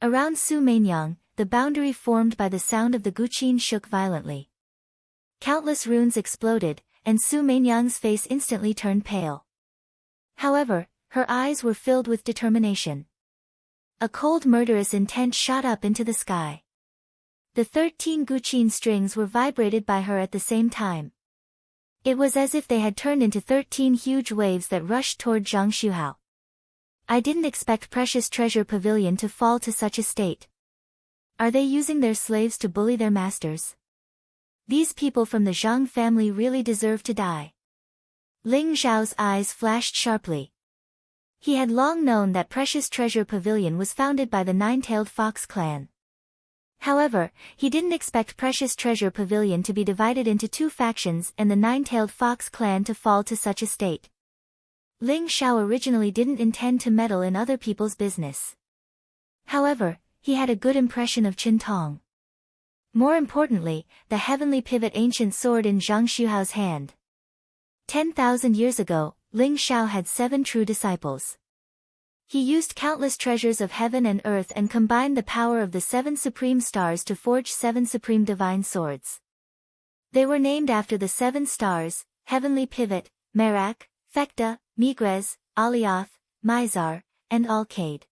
Around Su Mainyang, the boundary formed by the sound of the guqin shook violently. Countless runes exploded, and Su Meinyang's face instantly turned pale. However, her eyes were filled with determination. A cold murderous intent shot up into the sky. The 13 guqin strings were vibrated by her at the same time. It was as if they had turned into 13 huge waves that rushed toward Zhang Xuhao. I didn't expect Precious Treasure Pavilion to fall to such a state. Are they using their slaves to bully their masters? These people from the Zhang family really deserve to die. Ling Zhao's eyes flashed sharply. He had long known that Precious Treasure Pavilion was founded by the Nine-Tailed Fox clan. However, he didn't expect Precious Treasure Pavilion to be divided into two factions and the Nine-Tailed Fox clan to fall to such a state. Ling Zhao originally didn't intend to meddle in other people's business. However, he had a good impression of Qin Tong. More importantly, the heavenly pivot ancient sword in Zhang Xuhao's hand. 10,000 years ago, Ling Zhao had 7 true disciples. He used countless treasures of heaven and earth and combined the power of the 7 supreme stars to forge 7 supreme divine swords. They were named after the 7 stars, Heavenly Pivot, Merak, Fekta, Migres, Alioth, Mizar, and Alcade.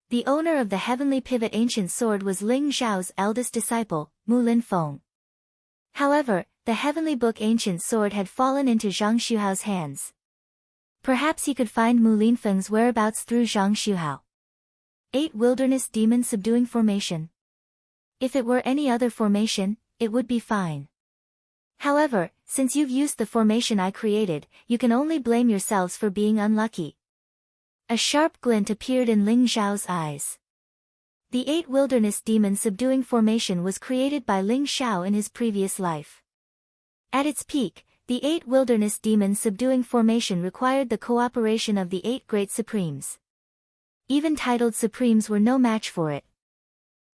The owner of the Heavenly Pivot ancient sword was Ling Zhao's eldest disciple, Mu Linfeng. However, the Heavenly Book ancient sword had fallen into Zhang Xuhao's hands. Perhaps he could find Mu Linfeng's whereabouts through Zhang Xuhao. 8 Wilderness Demon Subduing Formation. If it were any other formation, it would be fine. However, since you've used the formation I created, you can only blame yourselves for being unlucky. A sharp glint appeared in Ling Zhao's eyes. The 8 Wilderness Demon Subduing Formation was created by Ling Zhao in his previous life. At its peak, the 8 Wilderness Demon Subduing Formation required the cooperation of the 8 Great Supremes. Even titled Supremes were no match for it.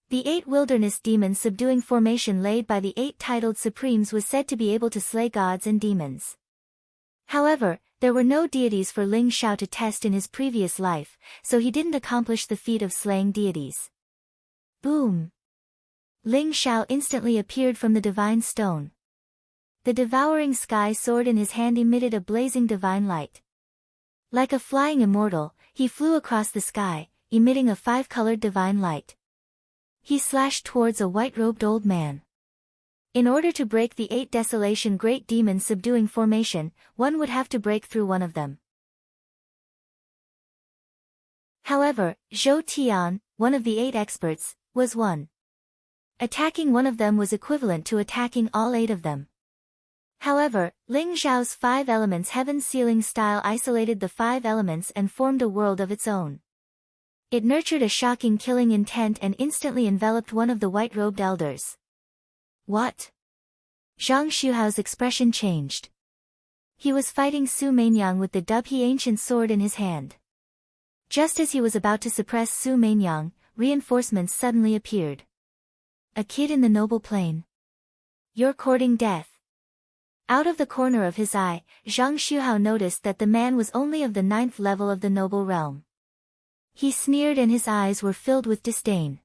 The 8 Wilderness Demon Subduing Formation laid by the 8 titled Supremes was said to be able to slay gods and demons. However, there were no deities for Ling Zhao to test in his previous life, so he didn't accomplish the feat of slaying deities. Boom! Ling Zhao instantly appeared from the divine stone. The devouring sky sword in his hand emitted a blazing divine light. Like a flying immortal, he flew across the sky, emitting a 5-colored divine light. He slashed towards a white-robed old man. In order to break the 8 Desolation Great Demon Subduing Formation, one would have to break through one of them. However, Zhou Tian, one of the 8 experts, was one. Attacking one of them was equivalent to attacking all 8 of them. However, Ling Zhao's 5 elements heaven sealing style isolated the 5 elements and formed a world of its own. It nurtured a shocking killing intent and instantly enveloped one of the white-robed elders. What? Zhang Xuhao's expression changed. He was fighting Su Meinyang with the Dubhe ancient sword in his hand. Just as he was about to suppress Su Meinyang, reinforcements suddenly appeared. A kid in the noble plane. You're courting death. Out of the corner of his eye, Zhang Xuhao noticed that the man was only of the 9th level of the noble realm. He sneered and his eyes were filled with disdain.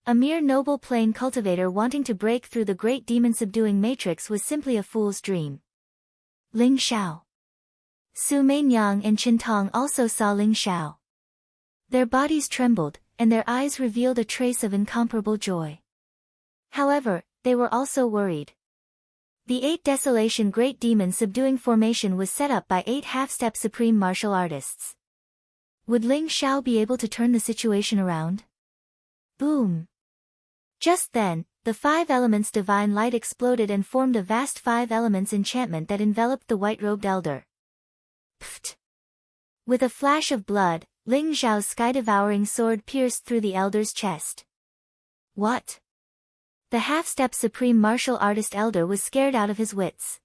A mere noble plane cultivator wanting to break through the great demon-subduing matrix was simply a fool's dream. Ling Zhao. Su Meinyang and Qin Tong also saw Ling Zhao. Their bodies trembled, and their eyes revealed a trace of incomparable joy. However, they were also worried. The 8 Desolation Great Demon Subduing Formation was set up by 8 half-step supreme martial artists. Would Ling Zhao be able to turn the situation around? Boom! Just then, the 5 elements divine light exploded and formed a vast 5 elements enchantment that enveloped the white-robed elder. Pfft! With a flash of blood, Ling Zhao's sky-devouring sword pierced through the elder's chest. What? The half-step supreme martial artist elder was scared out of his wits.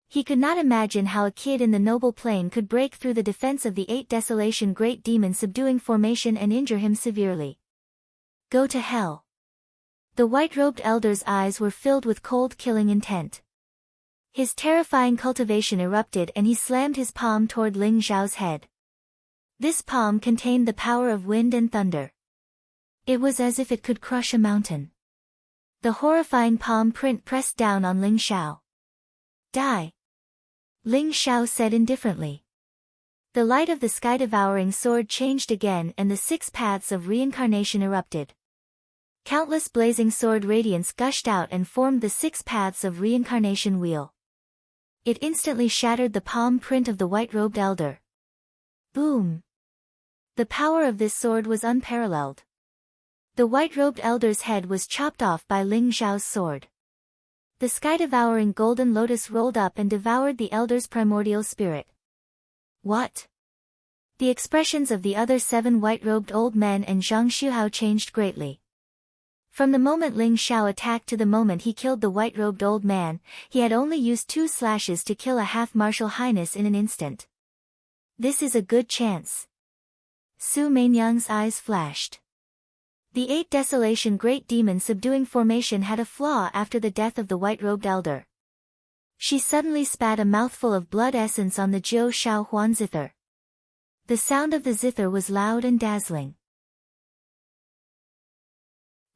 He could not imagine how a kid in the noble plane could break through the defense of the 8 Desolation Great Demon Subduing Formation and injure him severely. Go to hell. The white-robed elder's eyes were filled with cold killing intent. His terrifying cultivation erupted and he slammed his palm toward Ling Zhao's head. This palm contained the power of wind and thunder. It was as if it could crush a mountain. The horrifying palm print pressed down on Ling Xiao. Die! Ling Xiao said indifferently. The light of the sky-devouring sword changed again and the 6 paths of reincarnation erupted. Countless blazing sword radiance gushed out and formed the 6 paths of reincarnation wheel. It instantly shattered the palm print of the white-robed elder. Boom! The power of this sword was unparalleled. The white-robed elder's head was chopped off by Ling Xiao's sword. The sky-devouring golden lotus rolled up and devoured the elder's primordial spirit. What? The expressions of the other 7 white-robed old men and Zhang Xuhao changed greatly. From the moment Ling Xiao attacked to the moment he killed the white-robed old man, he had only used 2 slashes to kill a half-martial highness in an instant. This is a good chance. Su Mainyang's eyes flashed. The 8 Desolation Great Demon subduing formation had a flaw after the death of the white-robed elder. She suddenly spat a mouthful of blood essence on the Jiu Shao Huan zither. The sound of the zither was loud and dazzling.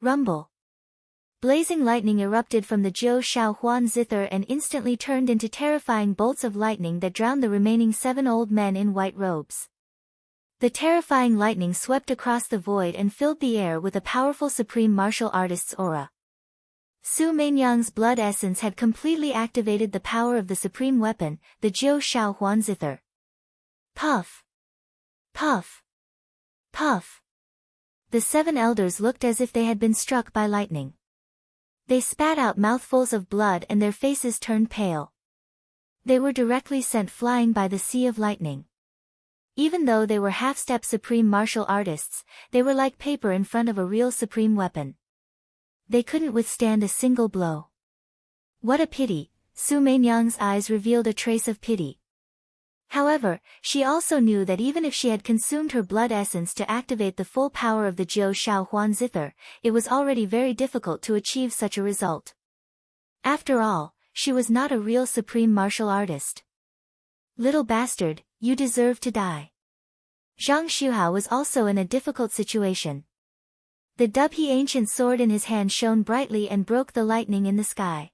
Rumble. Blazing lightning erupted from the Jiu Shao Huan zither and instantly turned into terrifying bolts of lightning that drowned the remaining 7 old men in white robes. The terrifying lightning swept across the void and filled the air with a powerful supreme martial artist's aura. Su Mainyang's blood essence had completely activated the power of the supreme weapon, the Jiu Shao Huan zither. Puff! Puff! Puff! The 7 elders looked as if they had been struck by lightning. They spat out mouthfuls of blood and their faces turned pale. They were directly sent flying by the sea of lightning. Even though they were half-step supreme martial artists, they were like paper in front of a real supreme weapon. They couldn't withstand a single blow. What a pity, Su Mainyang's eyes revealed a trace of pity. However, she also knew that even if she had consumed her blood essence to activate the full power of the Jiu Shao Huan zither, it was already very difficult to achieve such a result. After all, she was not a real supreme martial artist. Little bastard, you deserve to die. Zhang Xuhao was also in a difficult situation. The Dubhe ancient sword in his hand shone brightly and broke the lightning in the sky.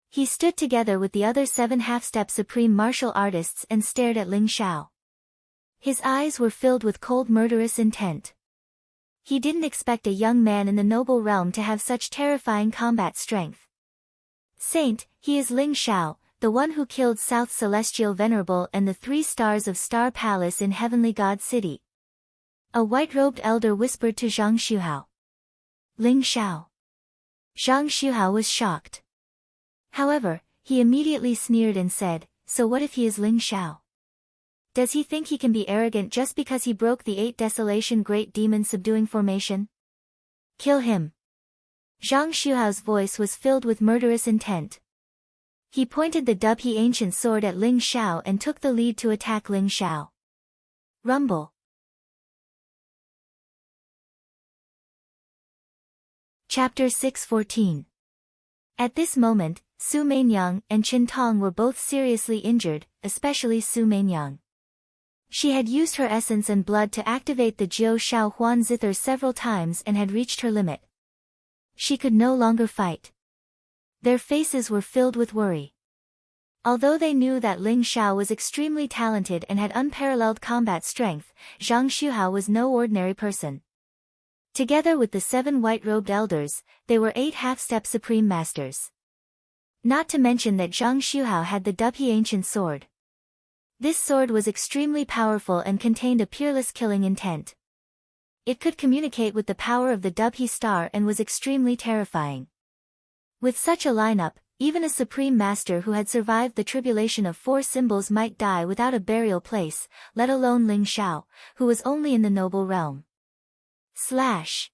He stood together with the other 7 half-step supreme martial artists and stared at Ling Xiao. His eyes were filled with cold murderous intent. He didn't expect a young man in the noble realm to have such terrifying combat strength. Saint, he is Ling Xiao, the one who killed South Celestial Venerable and the 3 stars of Star Palace in Heavenly God City. A white-robed elder whispered to Zhang Xuhao. Ling Xiao. Zhang Xuhao was shocked. However, he immediately sneered and said, so what if he is Ling Xiao? Does he think he can be arrogant just because he broke the 8 Desolation Great Demon subduing formation? Kill him. Zhang Xuhao's voice was filled with murderous intent. He pointed the Dubhe ancient sword at Ling Xiao and took the lead to attack Ling Xiao. Rumble. Chapter 614. At this moment, Su Mainyang and Qin Tong were both seriously injured, especially Su Mainyang. She had used her essence and blood to activate the Jiu Shao Huan zither several times and had reached her limit. She could no longer fight. Their faces were filled with worry. Although they knew that Ling Xiao was extremely talented and had unparalleled combat strength, Zhang Xuhao was no ordinary person. Together with the 7 white-robed elders, they were 8 half-step supreme masters. Not to mention that Zhang Xuhao had the Dubhe ancient sword. This sword was extremely powerful and contained a peerless killing intent. It could communicate with the power of the Dubhe star and was extremely terrifying. With such a lineup, even a supreme master who had survived the tribulation of 4 symbols might die without a burial place, let alone Ling Xiao, who was only in the noble realm. Slash!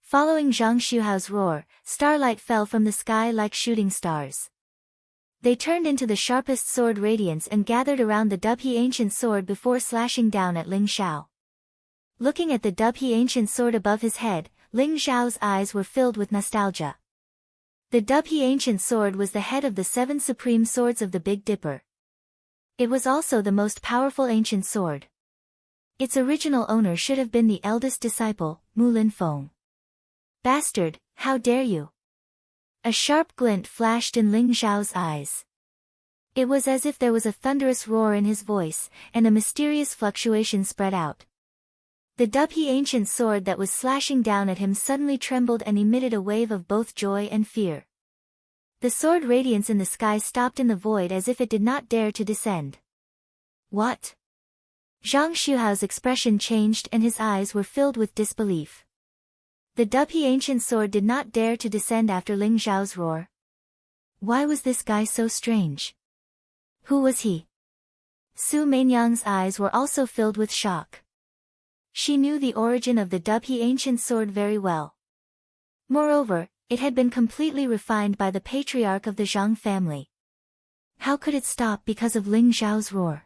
Following Zhang Xuhao's roar, starlight fell from the sky like shooting stars. They turned into the sharpest sword radiance and gathered around the Dubhe ancient sword before slashing down at Ling Xiao. Looking at the Dubhe ancient sword above his head, Ling Xiao's eyes were filled with nostalgia. The Dubhe ancient sword was the head of the 7 supreme swords of the Big Dipper. It was also the most powerful ancient sword. Its original owner should have been the eldest disciple, Mu Linfeng. Bastard, how dare you! A sharp glint flashed in Ling Xiao's eyes. It was as if there was a thunderous roar in his voice, and a mysterious fluctuation spread out. The dubhy ancient sword that was slashing down at him suddenly trembled and emitted a wave of both joy and fear. The sword radiance in the sky stopped in the void as if it did not dare to descend. What? Zhang Xuhao's expression changed and his eyes were filled with disbelief. The dubhy ancient sword did not dare to descend after Ling Xiao's roar. Why was this guy so strange? Who was he? Su Mainyang's eyes were also filled with shock. She knew the origin of the dubhy ancient sword very well. Moreover, it had been completely refined by the patriarch of the Zhang family. How could it stop because of Ling Xiao's roar?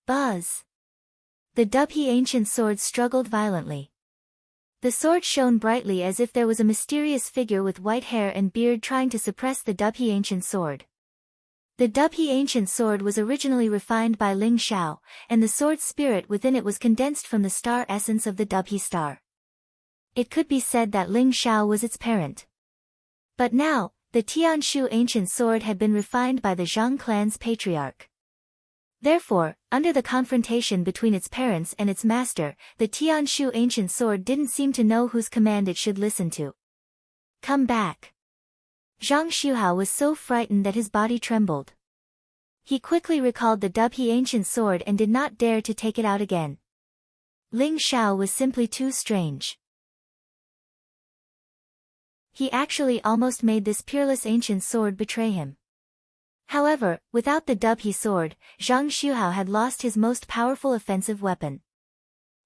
Buzz! The dubhy ancient sword struggled violently. The sword shone brightly as if there was a mysterious figure with white hair and beard trying to suppress the dubhy ancient sword. The dubhy ancient sword was originally refined by Ling Xiao, and the sword's spirit within it was condensed from the star essence of the dubhy star. It could be said that Ling Xiao was its parent. But now, the Tianshu ancient sword had been refined by the Zhang clan's patriarch. Therefore, under the confrontation between its parents and its master, the Tianshu ancient sword didn't seem to know whose command it should listen to. Come back. Zhang Xuhao was so frightened that his body trembled. He quickly recalled the dubhy ancient sword and did not dare to take it out again. Ling Xiao was simply too strange. He actually almost made this peerless ancient sword betray him. However, without the dubhy sword, Zhang Xuhao had lost his most powerful offensive weapon.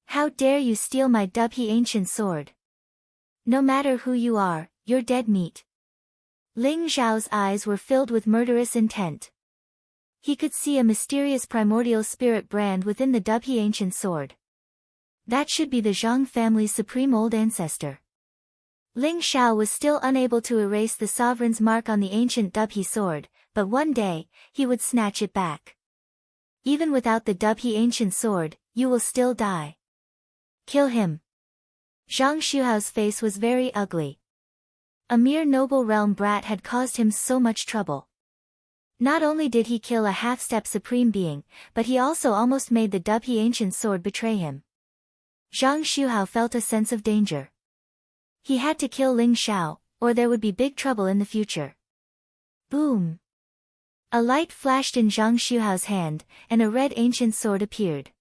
How dare you steal my dubhy ancient sword? No matter who you are, you're dead meat. Ling Xiao's eyes were filled with murderous intent. He could see a mysterious primordial spirit brand within the dubhy ancient sword. That should be the Zhang family's supreme old ancestor. Ling Xiao was still unable to erase the sovereign's mark on the ancient dubhy sword, but one day, he would snatch it back. Even without the dubhy ancient sword, you will still die. Kill him. Zhang Xuhao's face was very ugly. A mere noble realm brat had caused him so much trouble. Not only did he kill a half-step supreme being, but he also almost made the dubhy ancient sword betray him. Zhang Xuhao felt a sense of danger. He had to kill Ling Xiao, or there would be big trouble in the future. Boom! A light flashed in Zhang Xuhao's hand, and a red ancient sword appeared.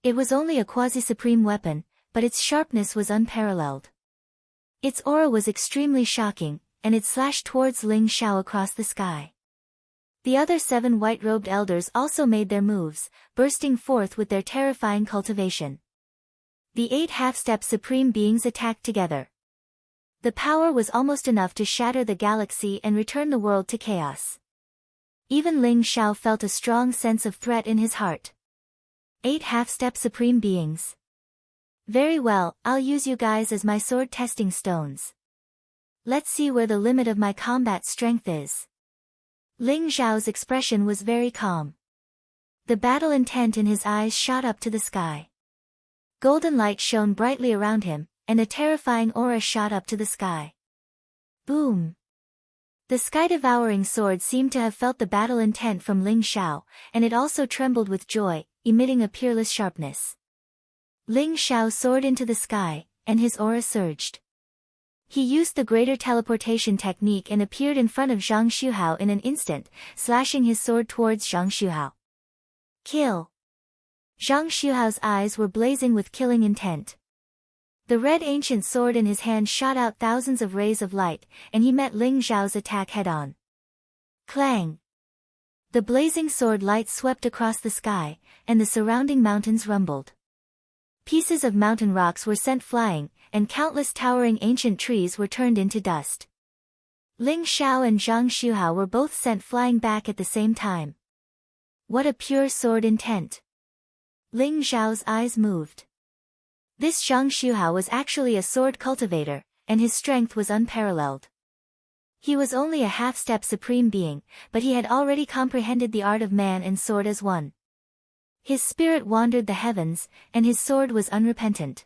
It was only a quasi-supreme weapon, but its sharpness was unparalleled. Its aura was extremely shocking, and it slashed towards Ling Xiao across the sky. The other 7 white-robed elders also made their moves, bursting forth with their terrifying cultivation. The 8 half-step supreme beings attacked together. The power was almost enough to shatter the galaxy and return the world to chaos. Even Ling Xiao felt a strong sense of threat in his heart. 8 half-step supreme beings. Very well, I'll use you guys as my sword testing stones. Let's see where the limit of my combat strength is. Ling Xiao's expression was very calm. The battle intent in his eyes shot up to the sky. Golden light shone brightly around him, and a terrifying aura shot up to the sky. Boom! The sky-devouring sword seemed to have felt the battle intent from Ling Xiao, and it also trembled with joy, emitting a peerless sharpness. Ling Xiao soared into the sky, and his aura surged. He used the greater teleportation technique and appeared in front of Zhang Xuhao in an instant, slashing his sword towards Zhang Xuhao. Kill! Zhang Xuhao's eyes were blazing with killing intent. The red ancient sword in his hand shot out thousands of rays of light, and he met Ling Xiao's attack head-on. Clang! The blazing sword light swept across the sky, and the surrounding mountains rumbled. Pieces of mountain rocks were sent flying, and countless towering ancient trees were turned into dust. Ling Xiao and Zhang Xuhao were both sent flying back at the same time. What a pure sword intent! Ling Xiao's eyes moved. This Zhang Xuhao was actually a sword cultivator, and his strength was unparalleled. He was only a half-step supreme being, but he had already comprehended the art of man and sword as one. His spirit wandered the heavens, and his sword was unrepentant.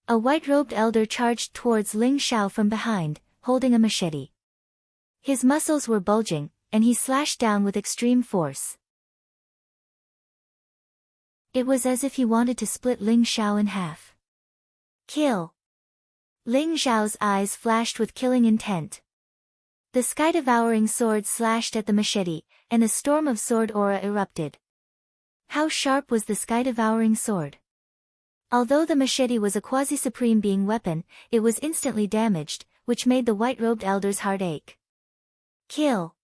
A white-robed elder charged towards Ling Xiao from behind, holding a machete. His muscles were bulging, and he slashed down with extreme force. It was as if he wanted to split Ling Xiao in half. Kill! Ling Xiao's eyes flashed with killing intent. The sky-devouring sword slashed at the machete, and a storm of sword aura erupted. How sharp was the sky-devouring sword? Although the machete was a quasi-supreme being weapon, it was instantly damaged, which made the white-robed elder's heart ache. Kill!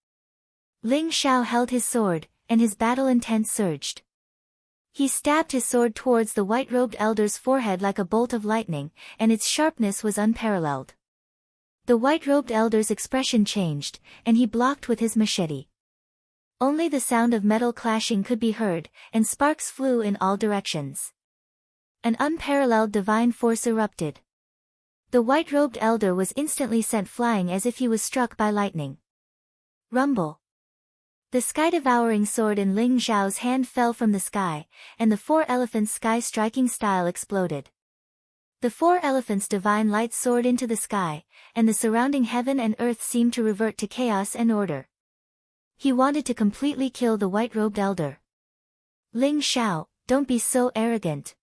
Ling Xiao held his sword, and his battle intent surged. He stabbed his sword towards the white-robed elder's forehead like a bolt of lightning, and its sharpness was unparalleled. The white-robed elder's expression changed, and he blocked with his machete. Only the sound of metal clashing could be heard, and sparks flew in all directions. An unparalleled divine force erupted. The white-robed elder was instantly sent flying as if he was struck by lightning. Rumble! The sky-devouring sword in Ling Xiao's hand fell from the sky, and the four elephants' sky-striking style exploded. The four elephants' divine light soared into the sky, and the surrounding heaven and earth seemed to revert to chaos and order. He wanted to completely kill the white-robed elder. Ling Xiao, don't be so arrogant.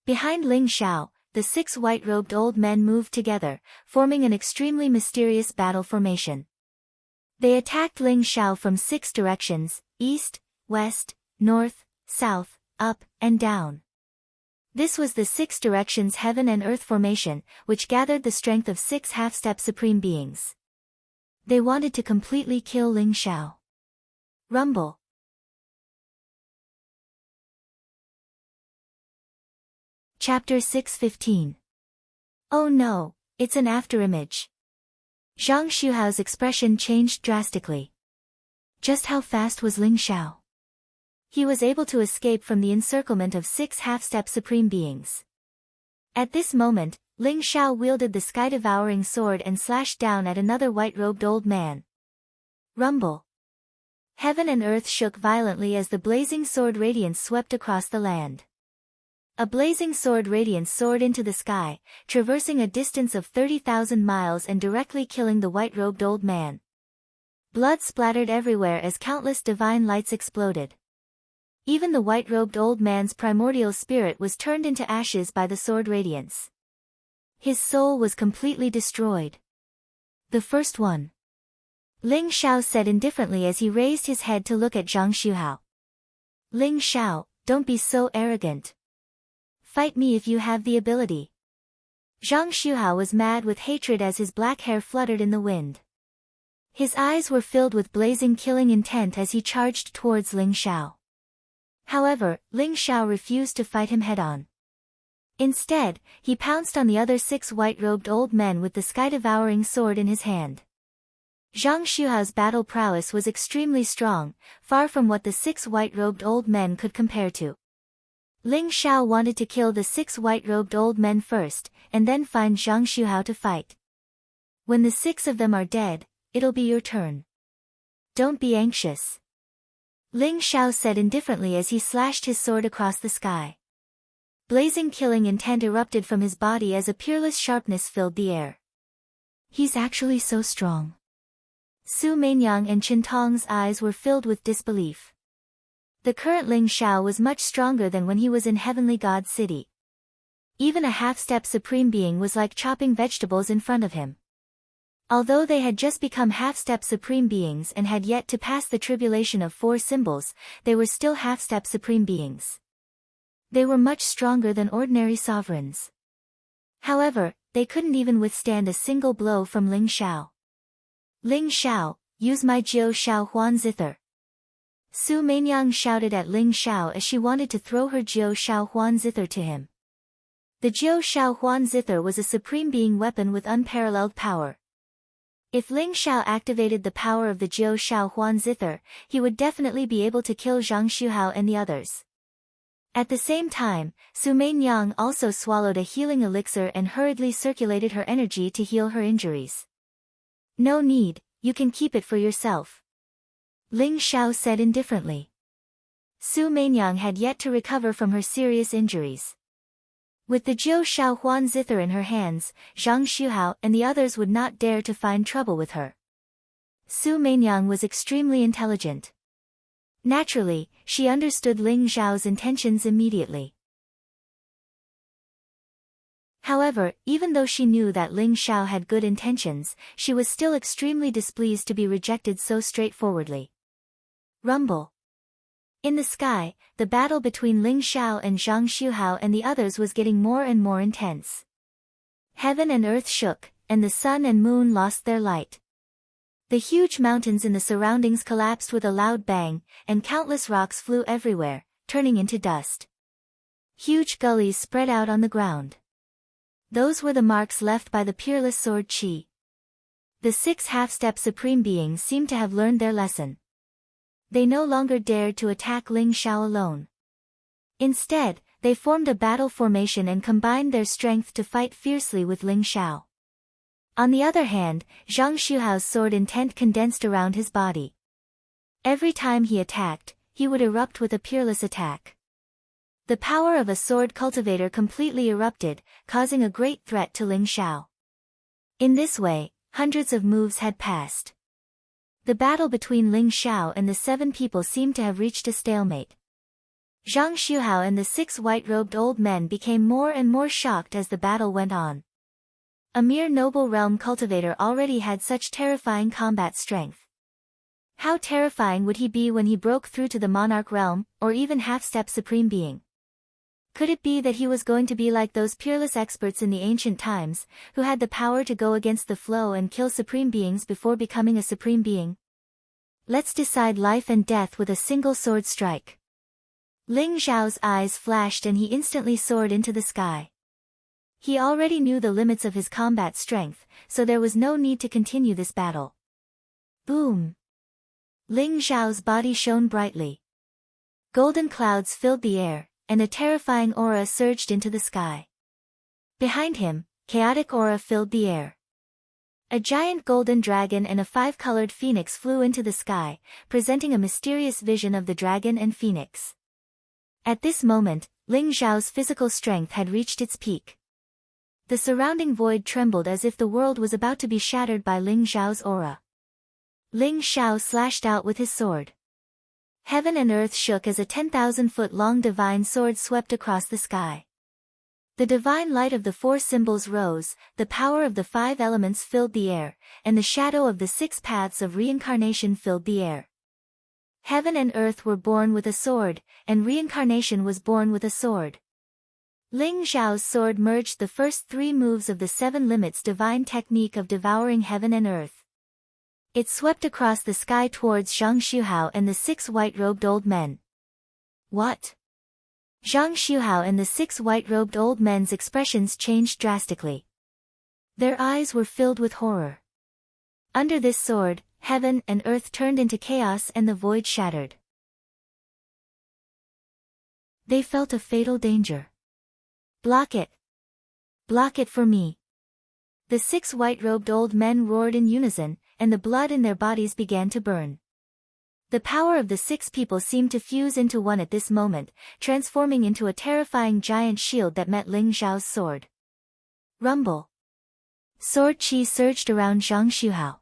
Behind Ling Xiao, the 6 white-robed old men moved together, forming an extremely mysterious battle formation. They attacked Ling Xiao from 6 directions: east, west, north, south, up, and down. This was the 6 directions heaven and earth formation, which gathered the strength of 6 half-step supreme beings. They wanted to completely kill Ling Xiao. Rumble! Chapter 6:15. Oh no, it's an afterimage. Zhang Xuhao's expression changed drastically. Just how fast was Ling Xiao? He was able to escape from the encirclement of 6 half-step supreme beings. At this moment, Ling Xiao wielded the sky-devouring sword and slashed down at another white-robed old man. Rumble! Heaven and earth shook violently as the blazing sword radiance swept across the land. A blazing sword radiance soared into the sky, traversing a distance of 30,000 miles and directly killing the white-robed old man. Blood splattered everywhere as countless divine lights exploded. Even the white-robed old man's primordial spirit was turned into ashes by the sword radiance. His soul was completely destroyed. The first one. Ling Xiao said indifferently as he raised his head to look at Zhang Xuhao. Ling Xiao, don't be so arrogant. Fight me if you have the ability. Zhang Xuhao was mad with hatred as his black hair fluttered in the wind. His eyes were filled with blazing killing intent as he charged towards Ling Xiao. However, Ling Xiao refused to fight him head-on. Instead, he pounced on the other 6 white-robed old men with the sky-devouring sword in his hand. Zhang Xuhao's battle prowess was extremely strong, far from what the 6 white-robed old men could compare to. Ling Xiao wanted to kill the 6 white-robed old men first, and then find Zhang Xuhao to fight. When the 6 of them are dead, it'll be your turn. Don't be anxious. Ling Xiao said indifferently as he slashed his sword across the sky. Blazing killing intent erupted from his body as a peerless sharpness filled the air. He's actually so strong. Su Mainyang and Chen Tong's eyes were filled with disbelief. The current Ling Xiao was much stronger than when he was in Heavenly God City. Even a half-step supreme being was like chopping vegetables in front of him. Although they had just become half-step supreme beings and had yet to pass the tribulation of 4 symbols, they were still half-step supreme beings. They were much stronger than ordinary sovereigns. However, they couldn't even withstand a single blow from Ling Xiao. Ling Xiao, use my Jiu Shao Huan Zither. Su Mainyang shouted at Ling Xiao as she wanted to throw her Jiu Shao Huan Zither to him. The Jiu Shao Huan Zither was a supreme being weapon with unparalleled power. If Ling Xiao activated the power of the Jiu Shao Huan Zither, he would definitely be able to kill Zhang Xuhao and the others. At the same time, Su Mainyang also swallowed a healing elixir and hurriedly circulated her energy to heal her injuries. No need, you can keep it for yourself. Ling Xiao said indifferently. Su Mainyang had yet to recover from her serious injuries. With the Jiu Shao Huan Zither in her hands, Zhang Xuhao and the others would not dare to find trouble with her. Su Meinyang was extremely intelligent. Naturally, she understood Ling Zhao's intentions immediately. However, even though she knew that Ling Zhao had good intentions, she was still extremely displeased to be rejected so straightforwardly. Rumble. In the sky, the battle between Ling Zhao and Zhang Xuhao and the others was getting more and more intense. Heaven and earth shook, and the sun and moon lost their light. The huge mountains in the surroundings collapsed with a loud bang, and countless rocks flew everywhere, turning into dust. Huge gullies spread out on the ground. Those were the marks left by the peerless sword Qi. The 6 half-step supreme beings seemed to have learned their lesson. They no longer dared to attack Ling Zhao alone. Instead, they formed a battle formation and combined their strength to fight fiercely with Ling Zhao. On the other hand, Zhang Xuhao's sword intent condensed around his body. Every time he attacked, he would erupt with a peerless attack. The power of a sword cultivator completely erupted, causing a great threat to Ling Zhao. In this way, hundreds of moves had passed. The battle between Ling Zhao and the 7 people seemed to have reached a stalemate. Zhang Xuhao and the 6 white-robed old men became more and more shocked as the battle went on. A mere noble realm cultivator already had such terrifying combat strength. How terrifying would he be when he broke through to the monarch realm, or even half-step supreme being? Could it be that he was going to be like those peerless experts in the ancient times, who had the power to go against the flow and kill supreme beings before becoming a supreme being? Let's decide life and death with a single sword strike. Ling Zhao's eyes flashed and he instantly soared into the sky. He already knew the limits of his combat strength, so there was no need to continue this battle. Boom! Ling Zhao's body shone brightly. Golden clouds filled the air, and a terrifying aura surged into the sky. Behind him, chaotic aura filled the air. A giant golden dragon and a 5-colored phoenix flew into the sky, presenting a mysterious vision of the dragon and phoenix. At this moment, Ling Zhao's physical strength had reached its peak. The surrounding void trembled as if the world was about to be shattered by Ling Zhao's aura. Ling Zhao slashed out with his sword. Heaven and earth shook as a 10,000-foot-long divine sword swept across the sky. The divine light of the 4 symbols rose, the power of the 5 elements filled the air, and the shadow of the 6 paths of reincarnation filled the air. Heaven and earth were born with a sword, and reincarnation was born with a sword. Ling Zhao's sword merged the first 3 moves of the 7 limits divine technique of devouring heaven and earth. It swept across the sky towards Zhang Xuhao and the 6 white-robed old men. What? Zhang Xuhao and the 6 white-robed old men's expressions changed drastically. Their eyes were filled with horror. Under this sword, heaven and earth turned into chaos and the void shattered. They felt a fatal danger. Block it! Block it for me! The 6 white-robed old men roared in unison, and the blood in their bodies began to burn. The power of the 6 people seemed to fuse into one at this moment, transforming into a terrifying giant shield that met Ling Zhao's sword. Rumble! Sword Qi surged around Zhang Xuhao.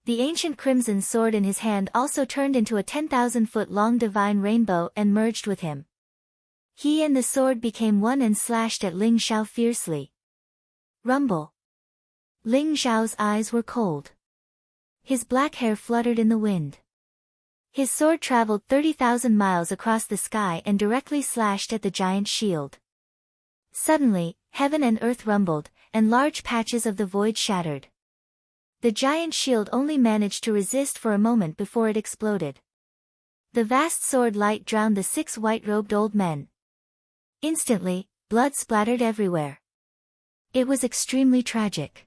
The ancient crimson sword in his hand also turned into a 10,000-foot-long divine rainbow and merged with him. He and the sword became one and slashed at Ling Zhao fiercely. Rumble! Ling Zhao's eyes were cold. His black hair fluttered in the wind. His sword traveled 30,000 miles across the sky and directly slashed at the giant shield. Suddenly, heaven and earth rumbled, and large patches of the void shattered. The giant shield only managed to resist for a moment before it exploded. The vast sword light drowned the 6 white-robed old men. Instantly, blood splattered everywhere. It was extremely tragic.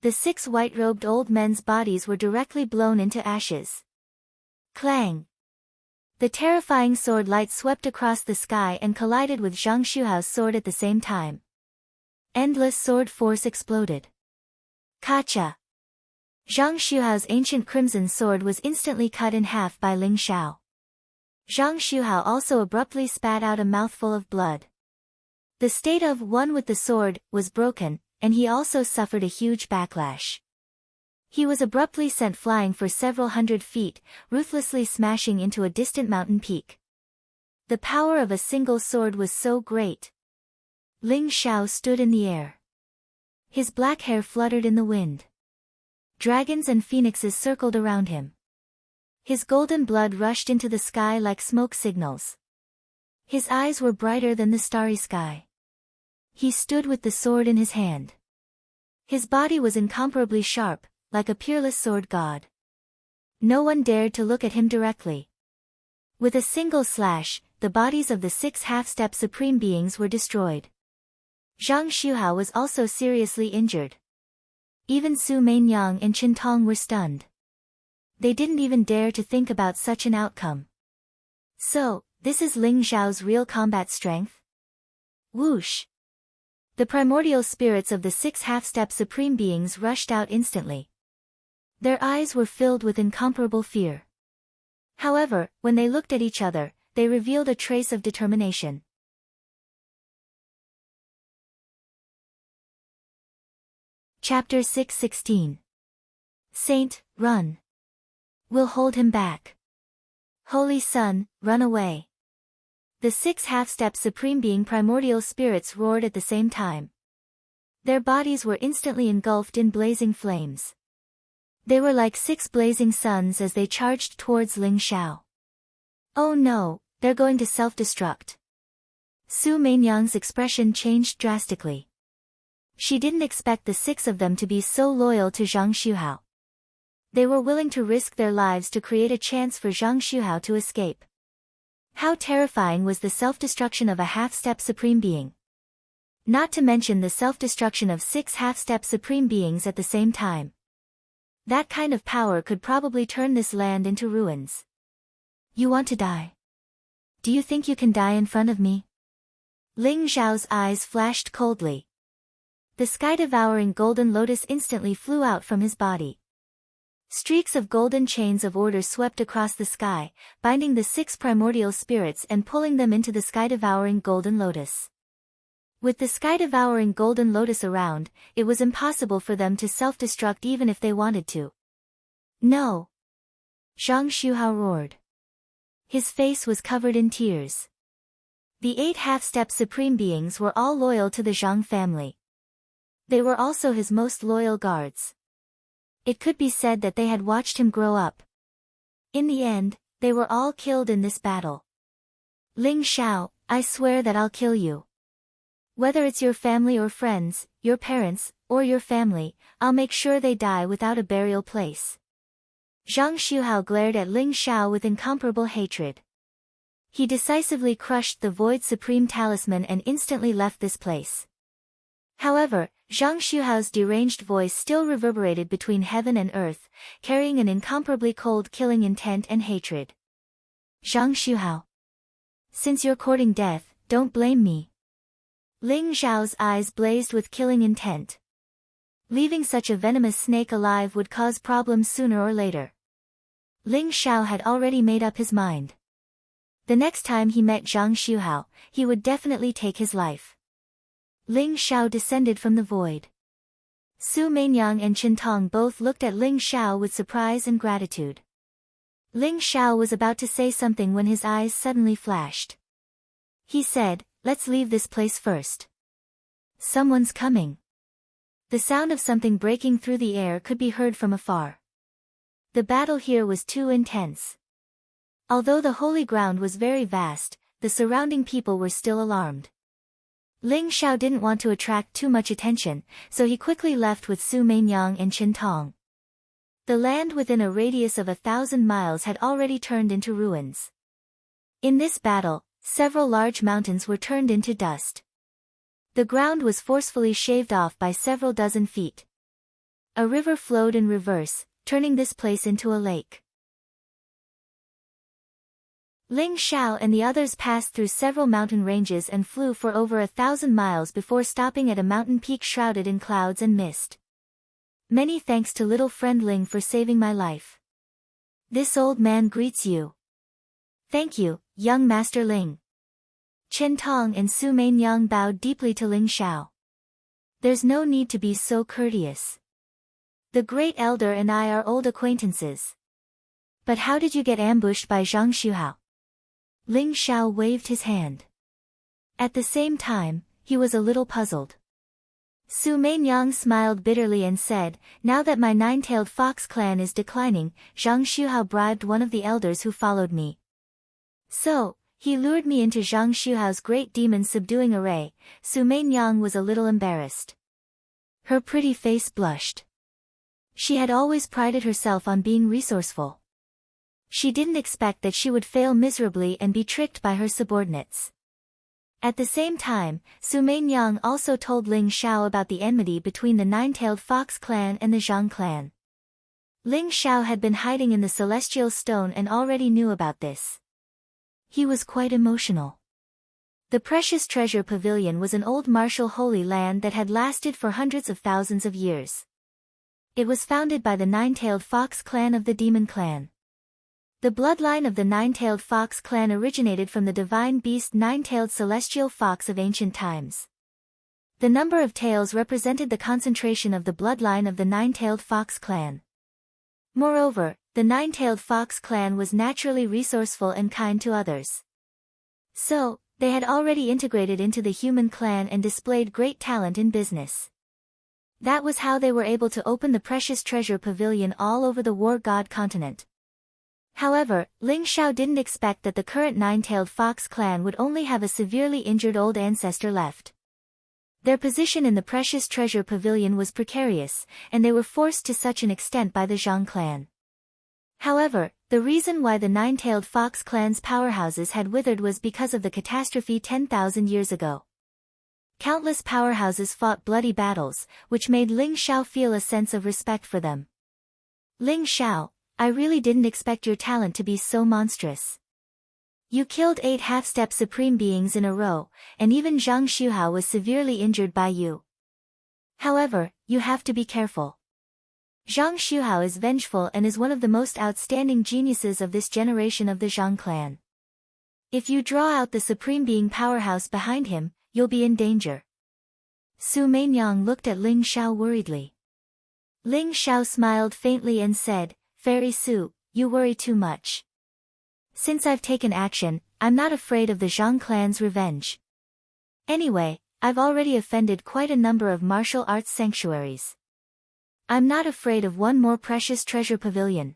The 6 white-robed old men's bodies were directly blown into ashes. Clang! The terrifying sword light swept across the sky and collided with Zhang Xuhao's sword at the same time. Endless sword force exploded. Kacha! Zhang Xuhao's ancient crimson sword was instantly cut in half by Ling Zhao. Zhang Xuhao also abruptly spat out a mouthful of blood. The state of one with the sword was broken, and he also suffered a huge backlash. He was abruptly sent flying for several hundred feet, ruthlessly smashing into a distant mountain peak. The power of a single sword was so great. Ling Xiao stood in the air. His black hair fluttered in the wind. Dragons and phoenixes circled around him. His golden blood rushed into the sky like smoke signals. His eyes were brighter than the starry sky. He stood with the sword in his hand. His body was incomparably sharp, like a peerless sword god. No one dared to look at him directly. With a single slash, the bodies of the 6 half-step supreme beings were destroyed. Zhang Xuhao was also seriously injured. Even Su Mainyang and Qin Tong were stunned. They didn't even dare to think about such an outcome. So, this is Ling Xiao's real combat strength? Whoosh! The primordial spirits of the 6 half-step supreme beings rushed out instantly. Their eyes were filled with incomparable fear. However, when they looked at each other, they revealed a trace of determination. Chapter 6:16. Saint, run. We'll hold him back. Holy Sun, run away. The 6 half-step supreme being primordial spirits roared at the same time. Their bodies were instantly engulfed in blazing flames. They were like 6 blazing suns as they charged towards Ling Xiao. Oh no, they're going to self-destruct. Su Mainyang's expression changed drastically. She didn't expect the 6 of them to be so loyal to Zhang Xuhao. They were willing to risk their lives to create a chance for Zhang Xuhao to escape. How terrifying was the self-destruction of a half-step supreme being. Not to mention the self-destruction of 6 half-step supreme beings at the same time. That kind of power could probably turn this land into ruins. You want to die? Do you think you can die in front of me? Ling Xiao's eyes flashed coldly. The sky-devouring golden lotus instantly flew out from his body. Streaks of golden chains of order swept across the sky, binding the 6 primordial spirits and pulling them into the sky-devouring golden lotus. With the sky-devouring golden lotus around, it was impossible for them to self-destruct even if they wanted to. No! Zhang Xuhao roared. His face was covered in tears. The 8 half-step supreme beings were all loyal to the Zhang family. They were also his most loyal guards. It could be said that they had watched him grow up. In the end, they were all killed in this battle. Ling Xiao, I swear that I'll kill you. Whether it's your family or friends, your parents, or your family, I'll make sure they die without a burial place. Zhang Xuhao glared at Ling Xiao with incomparable hatred. He decisively crushed the Void Supreme Talisman and instantly left this place. However, Zhang Xuhao's deranged voice still reverberated between heaven and earth, carrying an incomparably cold killing intent and hatred. Zhang Xuhao. Since you're courting death, don't blame me. Ling Xiao's eyes blazed with killing intent. Leaving such a venomous snake alive would cause problems sooner or later. Ling Xiao had already made up his mind. The next time he met Zhang Xuhao, he would definitely take his life. Ling Xiao descended from the void. Su Mainyang and Qin Tong both looked at Ling Xiao with surprise and gratitude. Ling Xiao was about to say something when his eyes suddenly flashed. He said, "Let's leave this place first. Someone's coming." The sound of something breaking through the air could be heard from afar. The battle here was too intense. Although the holy ground was very vast, the surrounding people were still alarmed. Ling Xiao didn't want to attract too much attention, so he quickly left with Su Mainyang and Qin Tong. The land within a radius of 1,000 miles had already turned into ruins. In this battle, several large mountains were turned into dust. The ground was forcefully shaved off by several dozen feet. A river flowed in reverse, turning this place into a lake. Ling Xiao and the others passed through several mountain ranges and flew for over 1,000 miles before stopping at a mountain peak shrouded in clouds and mist. Many thanks to little friend Ling for saving my life. This old man greets you. Thank you, young Master Ling. Qin Tong and Su Mainyang bowed deeply to Ling Xiao. There's no need to be so courteous. The great elder and I are old acquaintances. But how did you get ambushed by Zhang Xuhao? Ling Xiao waved his hand. At the same time, he was a little puzzled. Su Meinyang smiled bitterly and said, now that my nine-tailed fox clan is declining, Zhang Xuhao bribed one of the elders who followed me. So, he lured me into Zhang Xuhao's great demon subduing array. Su Meinyang was a little embarrassed. Her pretty face blushed. She had always prided herself on being resourceful. She didn't expect that she would fail miserably and be tricked by her subordinates. At the same time, Su Meinyang also told Ling Xiao about the enmity between the nine-tailed fox clan and the Zhang clan. Ling Xiao had been hiding in the celestial stone and already knew about this. He was quite emotional. The precious treasure pavilion was an old martial holy land that had lasted for hundreds of thousands of years. It was founded by the nine-tailed fox clan of the demon clan. The bloodline of the nine-tailed fox clan originated from the divine beast nine-tailed celestial fox of ancient times. The number of tails represented the concentration of the bloodline of the nine-tailed fox clan. Moreover, the nine-tailed fox clan was naturally resourceful and kind to others. So, they had already integrated into the human clan and displayed great talent in business. That was how they were able to open the precious treasure pavilion all over the war god continent. However, Ling Xiao didn't expect that the current nine-tailed fox clan would only have a severely injured old ancestor left. Their position in the precious treasure pavilion was precarious, and they were forced to such an extent by the Zhang clan. However, the reason why the nine-tailed fox clan's powerhouses had withered was because of the catastrophe 10,000 years ago. Countless powerhouses fought bloody battles, which made Ling Xiao feel a sense of respect for them. Ling Xiao, I really didn't expect your talent to be so monstrous. You killed 8 half-step supreme beings in a row, and even Zhang Xuhao was severely injured by you. However, you have to be careful. Zhang Xuhao is vengeful and is one of the most outstanding geniuses of this generation of the Zhang clan. If you draw out the supreme being powerhouse behind him, you'll be in danger. Su Meinyang looked at Ling Xiao worriedly. Ling Xiao smiled faintly and said, Fairy Su, you worry too much. Since I've taken action, I'm not afraid of the Zhang clan's revenge. Anyway, I've already offended quite a number of martial arts sanctuaries. I'm not afraid of one more precious treasure pavilion.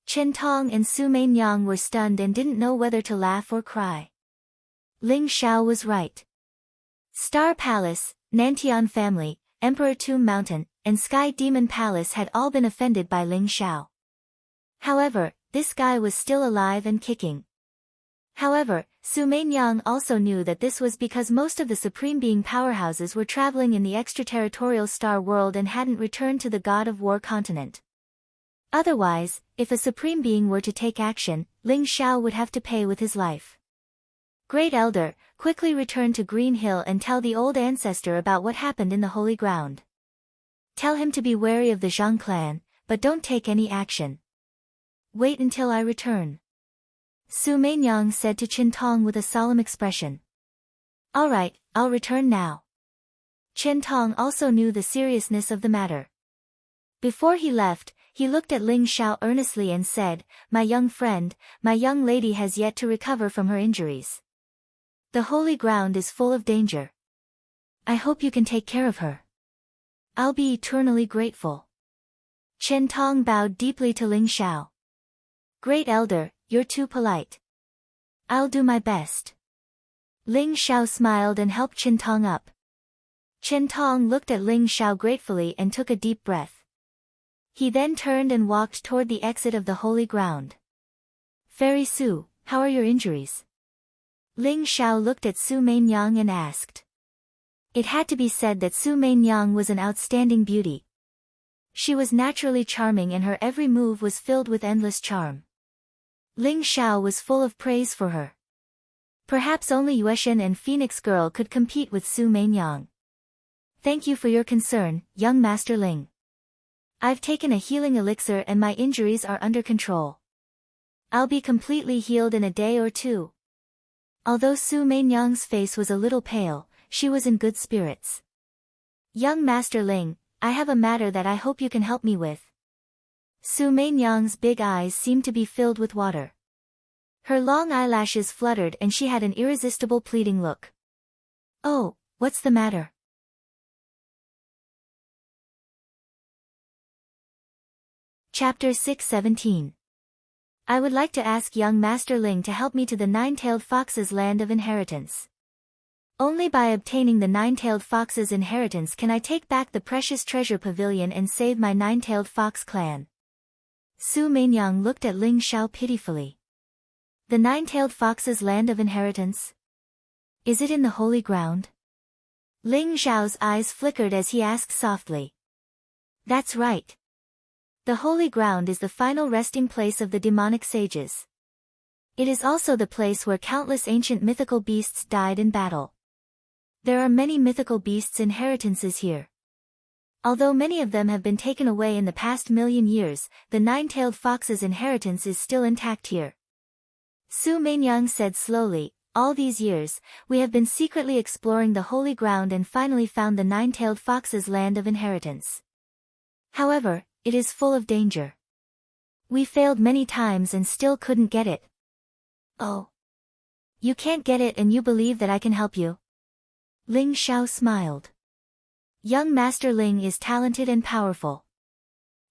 Chen Tong and Su Meinyang were stunned and didn't know whether to laugh or cry. Ling Xiao was right. Star Palace, Nantian family, Emperor Tomb Mountain, and Sky Demon Palace had all been offended by Ling Xiao. However, this guy was still alive and kicking. However, Su Meinyang also knew that this was because most of the Supreme Being powerhouses were traveling in the extraterritorial star world and hadn't returned to the God of War continent. Otherwise, if a Supreme Being were to take action, Ling Xiao would have to pay with his life. Great Elder, quickly return to Green Hill and tell the old ancestor about what happened in the holy ground. Tell him to be wary of the Zhang clan, but don't take any action. Wait until I return. Su Meinyang said to Chen Tong with a solemn expression. All right, I'll return now. Chen Tong also knew the seriousness of the matter. Before he left, he looked at Ling Xiao earnestly and said, My young friend, my young lady has yet to recover from her injuries. The holy ground is full of danger. I hope you can take care of her. I'll be eternally grateful. Chen Tong bowed deeply to Ling Xiao. Great Elder, you're too polite. I'll do my best. Ling Xiao smiled and helped Chen Tong up. Chen Tong looked at Ling Xiao gratefully and took a deep breath. He then turned and walked toward the exit of the holy ground. Fairy Su, how are your injuries? Ling Xiao looked at Su Meinyang and asked. It had to be said that Su Meinyang was an outstanding beauty. She was naturally charming and her every move was filled with endless charm. Ling Xiao was full of praise for her. Perhaps only Yueshan and Phoenix Girl could compete with Su Meinyang. Thank you for your concern, young Master Ling. I've taken a healing elixir and my injuries are under control. I'll be completely healed in a day or two. Although Su Meinyang's face was a little pale, she was in good spirits. Young Master Ling, I have a matter that I hope you can help me with. Su Meinyang's big eyes seemed to be filled with water. Her long eyelashes fluttered and she had an irresistible pleading look. Oh, what's the matter? Chapter 6:17. I would like to ask young Master Ling to help me to the Nine-Tailed Fox's land of inheritance. Only by obtaining the Nine-Tailed Fox's inheritance can I take back the precious treasure pavilion and save my Nine-Tailed Fox clan. Su Meinyang looked at Ling Xiao pitifully. The Nine-Tailed Fox's land of inheritance? Is it in the holy ground? Ling Xiao's eyes flickered as he asked softly. That's right. The holy ground is the final resting place of the demonic sages. It is also the place where countless ancient mythical beasts died in battle. There are many mythical beasts' inheritances here. Although many of them have been taken away in the past million years, the Nine-Tailed Fox's inheritance is still intact here. Su Meinyang said slowly, all these years, we have been secretly exploring the holy ground and finally found the Nine-Tailed Fox's land of inheritance. However, it is full of danger. We failed many times and still couldn't get it. Oh. You can't get it and you believe that I can help you? Ling Xiao smiled. Young Master Ling is talented and powerful.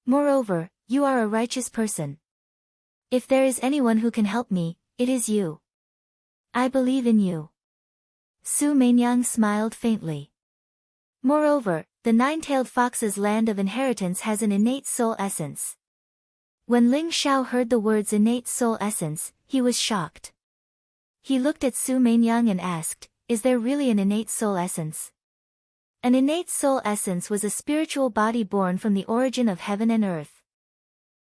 Moreover, you are a righteous person. If there is anyone who can help me, it is you. I believe in you. Su Meinyang smiled faintly. Moreover, the Nine-Tailed Fox's land of inheritance has an innate soul essence. When Ling Xiao heard the words innate soul essence, he was shocked. He looked at Su Meinyang and asked, is there really an innate soul essence? An innate soul essence was a spiritual body born from the origin of heaven and earth.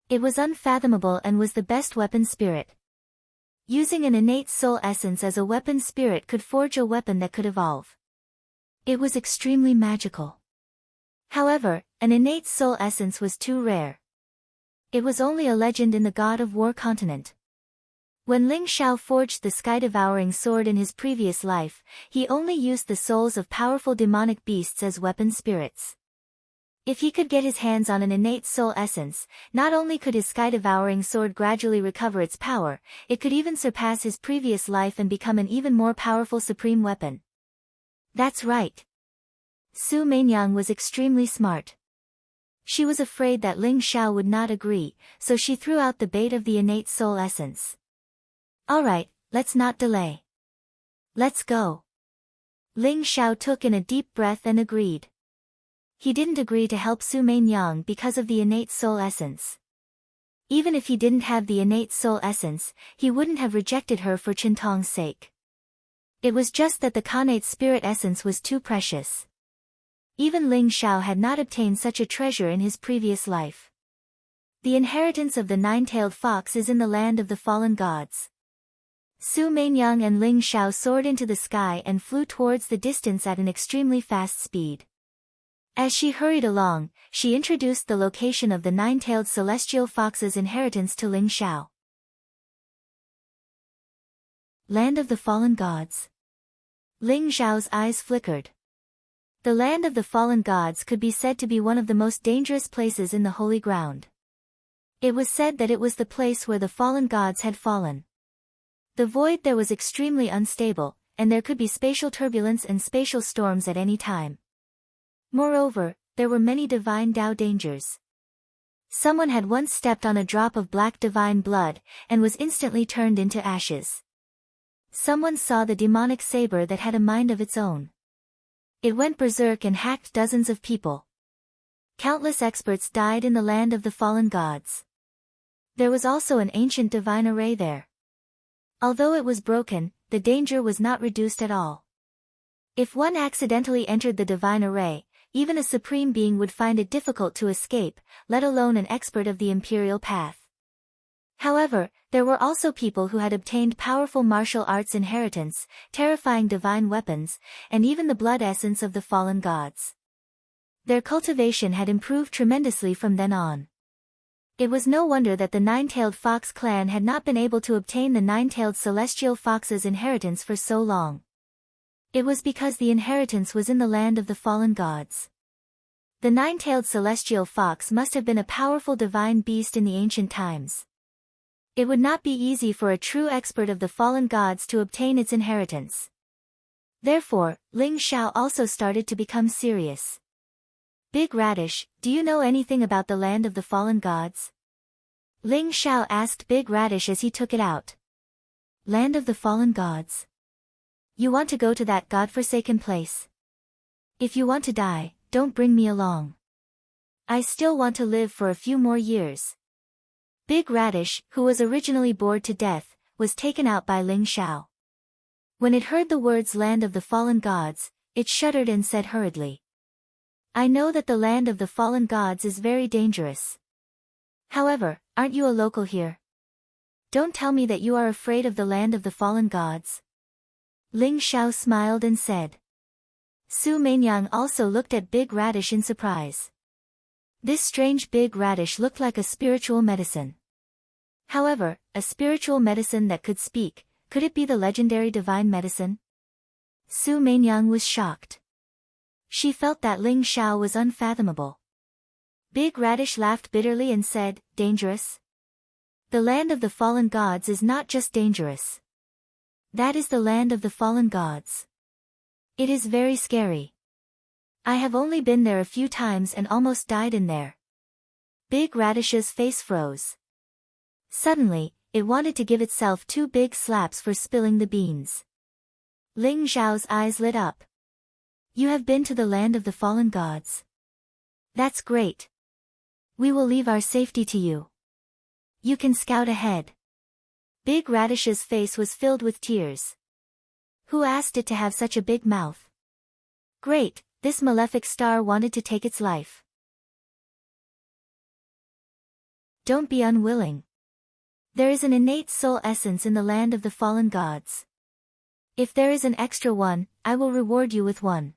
It was unfathomable and was the best weapon spirit. Using an innate soul essence as a weapon spirit could forge a weapon that could evolve. It was extremely magical. However, an innate soul essence was too rare. It was only a legend in the God of War continent. When Ling Xiao forged the sky-devouring sword in his previous life, he only used the souls of powerful demonic beasts as weapon spirits. If he could get his hands on an innate soul essence, not only could his sky-devouring sword gradually recover its power, it could even surpass his previous life and become an even more powerful supreme weapon. That's right. Su Meinyang was extremely smart. She was afraid that Ling Xiao would not agree, so she threw out the bait of the innate soul essence. Alright, let's not delay. Let's go. Ling Xiao took in a deep breath and agreed. He didn't agree to help Su Meinyang because of the innate soul essence. Even if he didn't have the innate soul essence, he wouldn't have rejected her for Qintong's sake. It was just that the connate spirit essence was too precious. Even Ling Xiao had not obtained such a treasure in his previous life. The inheritance of the Nine-Tailed Fox is in the land of the fallen gods. Su Meinyang and Ling Xiao soared into the sky and flew towards the distance at an extremely fast speed. As she hurried along, she introduced the location of the Nine-Tailed Celestial Fox's inheritance to Ling Xiao. Land of the Fallen Gods. Ling Xiao's eyes flickered. The land of the fallen gods could be said to be one of the most dangerous places in the holy ground. It was said that it was the place where the fallen gods had fallen. The void there was extremely unstable, and there could be spatial turbulence and spatial storms at any time. Moreover, there were many divine Dao dangers. Someone had once stepped on a drop of black divine blood, and was instantly turned into ashes. Someone saw the demonic saber that had a mind of its own. It went berserk and hacked dozens of people. Countless experts died in the land of the fallen gods. There was also an ancient divine array there. Although it was broken, the danger was not reduced at all. If one accidentally entered the divine array, even a supreme being would find it difficult to escape, let alone an expert of the imperial path. However, there were also people who had obtained powerful martial arts inheritance, terrifying divine weapons, and even the blood essence of the fallen gods. Their cultivation had improved tremendously from then on. It was no wonder that the Nine-Tailed Fox clan had not been able to obtain the Nine-Tailed Celestial Fox's inheritance for so long. It was because the inheritance was in the land of the fallen gods. The nine-tailed celestial fox must have been a powerful divine beast in the ancient times. It would not be easy for a true expert of the fallen gods to obtain its inheritance. Therefore, Ling Xiao also started to become serious. Big Radish, do you know anything about the land of the fallen gods? Ling Xiao asked Big Radish as he took it out. Land of the fallen gods. You want to go to that godforsaken place? If you want to die, don't bring me along. I still want to live for a few more years. Big Radish, who was originally bored to death, was taken out by Ling Xiao. When it heard the words land of the fallen gods, it shuddered and said hurriedly. I know that the land of the fallen gods is very dangerous. However, aren't you a local here? Don't tell me that you are afraid of the land of the fallen gods. Ling Xiao smiled and said. Su Meinyang also looked at Big Radish in surprise. This strange Big Radish looked like a spiritual medicine. However, a spiritual medicine that could speak, could it be the legendary divine medicine? Su Meinyang was shocked. She felt that Ling Xiao was unfathomable. Big Radish laughed bitterly and said, dangerous? The land of the fallen gods is not just dangerous. That is the land of the fallen gods. It is very scary. I have only been there a few times and almost died in there. Big Radish's face froze. Suddenly, it wanted to give itself 2 big slaps for spilling the beans. Ling Xiao's eyes lit up. You have been to the land of the fallen gods. That's great. We will leave our safety to you. You can scout ahead. Big Radish's face was filled with tears. Who asked it to have such a big mouth? Great, this malefic star wanted to take its life. Don't be unwilling. There is an innate soul essence in the land of the fallen gods. If there is an extra one, I will reward you with one.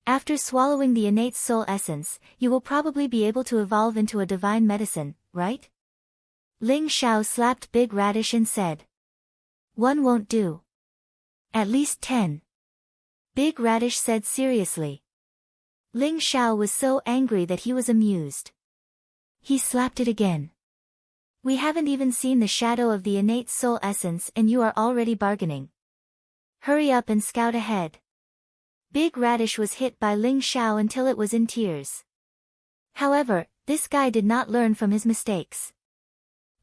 After swallowing the innate soul essence, you will probably be able to evolve into a divine medicine, right? Ling Xiao slapped Big Radish and said. One won't do. At least 10. Big Radish said seriously. Ling Xiao was so angry that he was amused. He slapped it again. We haven't even seen the shadow of the innate soul essence and you are already bargaining. Hurry up and scout ahead. Big Radish was hit by Ling Xiao until it was in tears. However, this guy did not learn from his mistakes.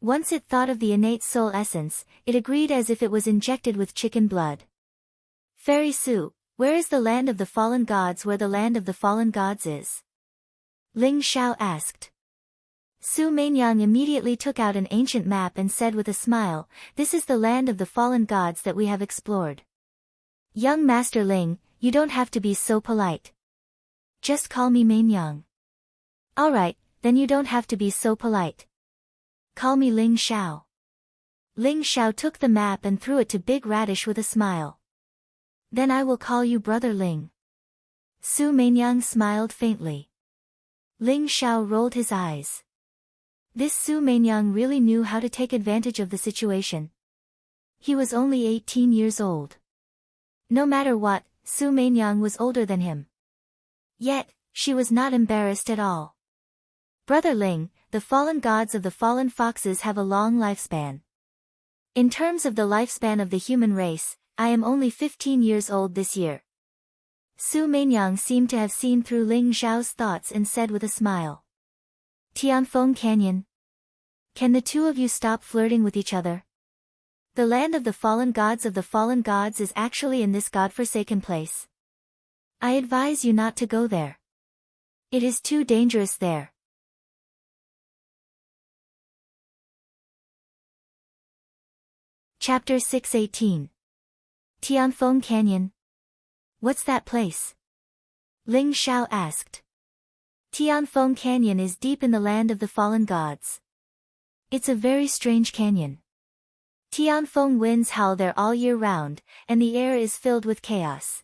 Once it thought of the innate soul essence, it agreed as if it was injected with chicken blood. Fairy Su, where is the land of the fallen gods where the land of the fallen gods is? Ling Xiao asked. Su Meinyang immediately took out an ancient map and said with a smile, this is the land of the fallen gods that we have explored. Young Master Ling, you don't have to be so polite. Just call me Meinyang. Alright, then you don't have to be so polite. Call me Ling Xiao. Ling Xiao took the map and threw it to Big Radish with a smile. Then I will call you Brother Ling. Su Meinyang smiled faintly. Ling Xiao rolled his eyes. This Su Meinyang really knew how to take advantage of the situation. He was only 18 years old. No matter what, Su Meinyang was older than him. Yet, she was not embarrassed at all. Brother Ling, the fallen gods of the fallen foxes have a long lifespan. In terms of the lifespan of the human race, I am only 15 years old this year. Su Meinyang seemed to have seen through Ling Xiao's thoughts and said with a smile. Tianfeng Canyon. Can the two of you stop flirting with each other? The land of the fallen gods is actually in this godforsaken place. I advise you not to go there. It is too dangerous there. Chapter 618. Tianfeng Canyon. What's that place? Ling Xiao asked. Tianfeng Canyon is deep in the land of the fallen gods. It's a very strange canyon. Tianfeng winds howl there all year round, and the air is filled with chaos.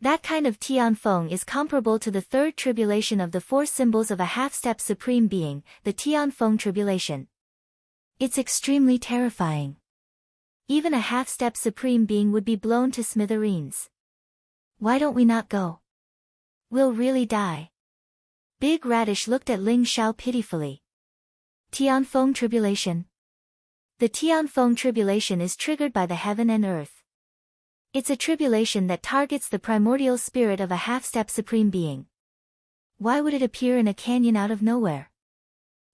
That kind of Tianfeng is comparable to the third tribulation of the 4 symbols of a half-step supreme being, the Tianfeng tribulation. It's extremely terrifying. Even a half-step supreme being would be blown to smithereens. Why don't we not go? We'll really die. Big Radish looked at Ling Xiao pitifully. Tianfeng tribulation. The Tianfeng tribulation is triggered by the heaven and earth. It's a tribulation that targets the primordial spirit of a half-step supreme being. Why would it appear in a canyon out of nowhere?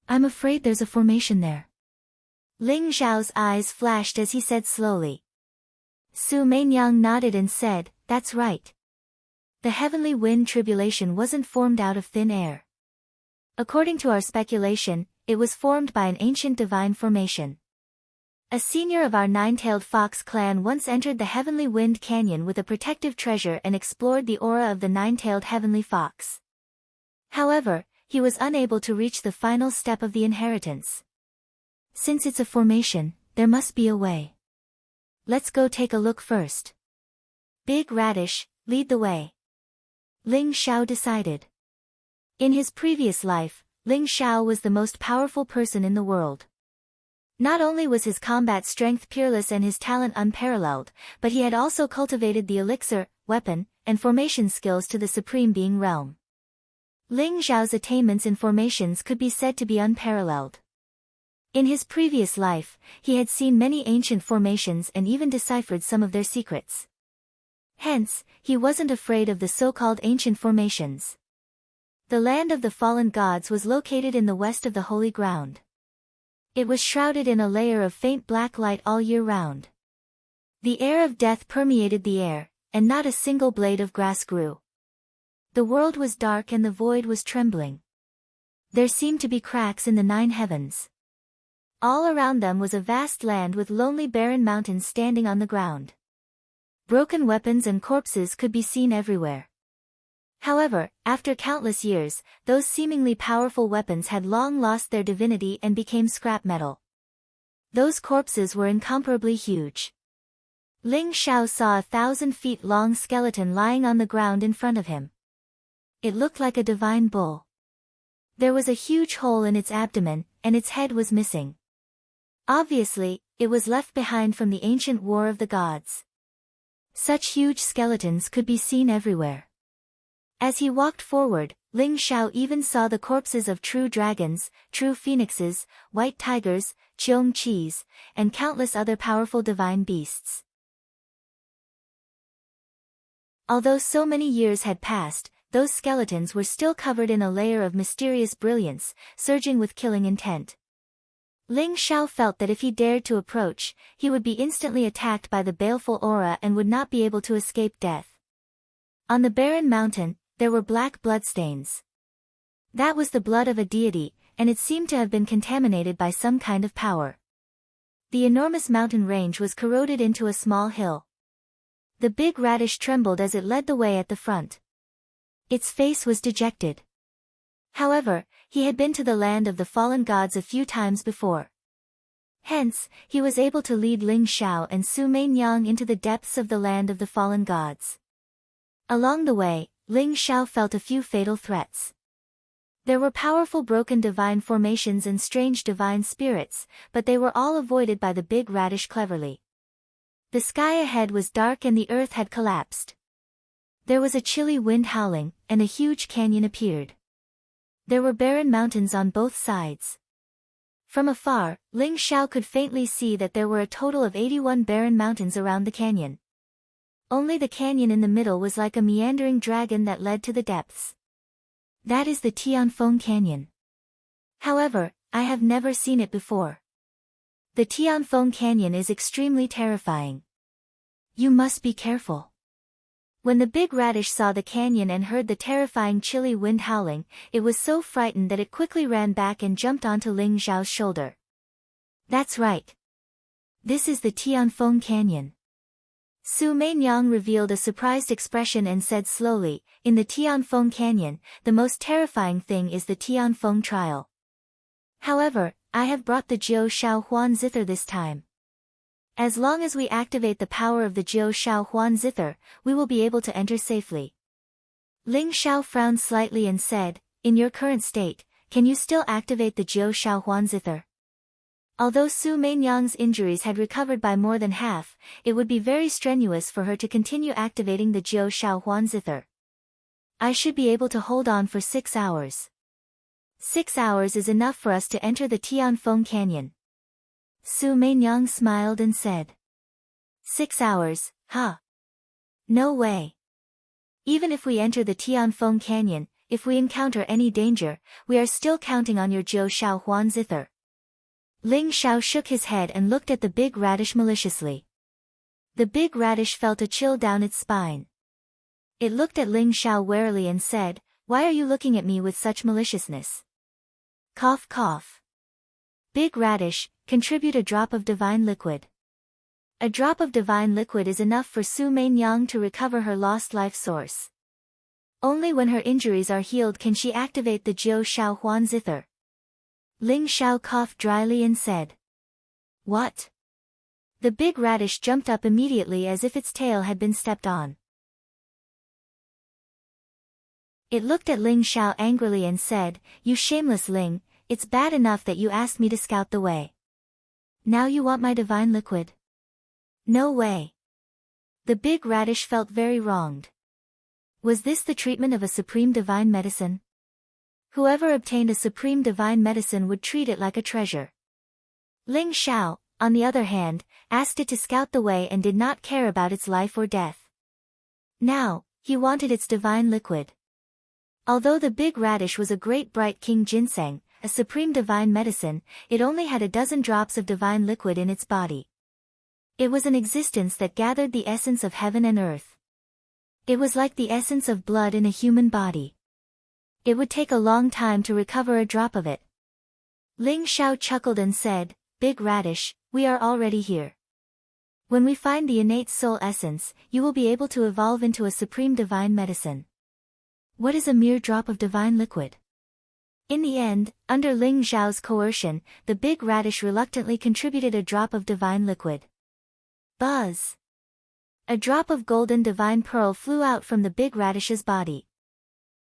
I'm afraid there's a formation there. Ling Xiao's eyes flashed as he said slowly. Su Meinyang nodded and said, that's right. The heavenly wind tribulation wasn't formed out of thin air. According to our speculation, it was formed by an ancient divine formation. A senior of our nine-tailed fox clan once entered the Heavenly Wind Canyon with a protective treasure and explored the aura of the nine-tailed heavenly fox. However, he was unable to reach the final step of the inheritance. Since it's a formation, there must be a way. Let's go take a look first. Big Radish, lead the way. Ling Xiao decided. In his previous life, Ling Xiao was the most powerful person in the world. Not only was his combat strength peerless and his talent unparalleled, but he had also cultivated the elixir, weapon, and formation skills to the supreme being realm. Ling Xiao's attainments in formations could be said to be unparalleled. In his previous life, he had seen many ancient formations and even deciphered some of their secrets. Hence, he wasn't afraid of the so-called ancient formations. The land of the fallen gods was located in the west of the holy ground. It was shrouded in a layer of faint black light all year round. The air of death permeated the air, and not a single blade of grass grew. The world was dark and the void was trembling. There seemed to be cracks in the 9 heavens. All around them was a vast land with lonely barren mountains standing on the ground. Broken weapons and corpses could be seen everywhere. However, after countless years, those seemingly powerful weapons had long lost their divinity and became scrap metal. Those corpses were incomparably huge. Ling Xiao saw 1,000 feet long skeleton lying on the ground in front of him. It looked like a divine bull. There was a huge hole in its abdomen, and its head was missing. Obviously, it was left behind from the ancient war of the gods. Such huge skeletons could be seen everywhere. As he walked forward, Ling Xiao even saw the corpses of true dragons, true phoenixes, white tigers, cheong chees, and countless other powerful divine beasts. Although so many years had passed, those skeletons were still covered in a layer of mysterious brilliance, surging with killing intent. Ling Xiao felt that if he dared to approach, he would be instantly attacked by the baleful aura and would not be able to escape death. On the barren mountain, there were black bloodstains. That was the blood of a deity, and it seemed to have been contaminated by some kind of power. The enormous mountain range was corroded into a small hill. The big radish trembled as it led the way at the front. Its face was dejected. However, he had been to the land of the fallen gods a few times before. Hence, he was able to lead Ling Xiao and Su Meinyang into the depths of the land of the fallen gods. Along the way, Ling Xiao felt a few fatal threats. There were powerful broken divine formations and strange divine spirits, but they were all avoided by the big radish cleverly. The sky ahead was dark and the earth had collapsed. There was a chilly wind howling, and a huge canyon appeared. There were barren mountains on both sides. From afar, Ling Xiao could faintly see that there were a total of 81 barren mountains around the canyon. Only the canyon in the middle was like a meandering dragon that led to the depths. That is the Tianfeng Canyon. However, I have never seen it before. The Tianfeng Canyon is extremely terrifying. You must be careful. When the big radish saw the canyon and heard the terrifying chilly wind howling, it was so frightened that it quickly ran back and jumped onto Ling Xiao's shoulder. That's right. This is the Tianfeng Canyon. Su Meinyang revealed a surprised expression and said slowly, in the Tianfeng Canyon, the most terrifying thing is the Tianfeng trial. However, I have brought the Jiu Shao Huan Zither this time. As long as we activate the power of the Jiu Shao Huan Zither, we will be able to enter safely. Ling Xiao frowned slightly and said, in your current state, can you still activate the Jiu Shao Huan Zither? Although Su Meinyang's injuries had recovered by more than half, it would be very strenuous for her to continue activating the Jiu Shao Huan Zither. I should be able to hold on for 6 hours. 6 hours is enough for us to enter the Tianfeng Canyon. Su Meinyang smiled and said. 6 hours, huh? No way. Even if we enter the Tianfeng Canyon, if we encounter any danger, we are still counting on your Jiu Shao Huan zither. Ling Shao shook his head and looked at the big radish maliciously. The big radish felt a chill down its spine. It looked at Ling Shao warily and said, "Why are you looking at me with such maliciousness?" Cough cough. Big radish, contribute a drop of divine liquid. A drop of divine liquid is enough for Su Meinyang to recover her lost life source. Only when her injuries are healed can she activate the Jiu Shao Huan zither. Ling Shao coughed dryly and said. What? The big radish jumped up immediately as if its tail had been stepped on. It looked at Ling Shao angrily and said, "You shameless Ling, it's bad enough that you asked me to scout the way. Now you want my divine liquid? No way." The big radish felt very wronged. Was this the treatment of a supreme divine medicine? Whoever obtained a supreme divine medicine would treat it like a treasure. Ling Shao, on the other hand, asked it to scout the way and did not care about its life or death. Now, he wanted its divine liquid. Although the big radish was a great bright king ginseng, a supreme divine medicine, it only had a dozen drops of divine liquid in its body. It was an existence that gathered the essence of heaven and earth. It was like the essence of blood in a human body. It would take a long time to recover a drop of it. Ling Shao chuckled and said, "Big radish, we are already here. When we find the innate soul essence, you will be able to evolve into a supreme divine medicine." What is a mere drop of divine liquid? In the end, under Ling Zhao's coercion, the big radish reluctantly contributed a drop of divine liquid. Buzz! A drop of golden divine pearl flew out from the big radish's body.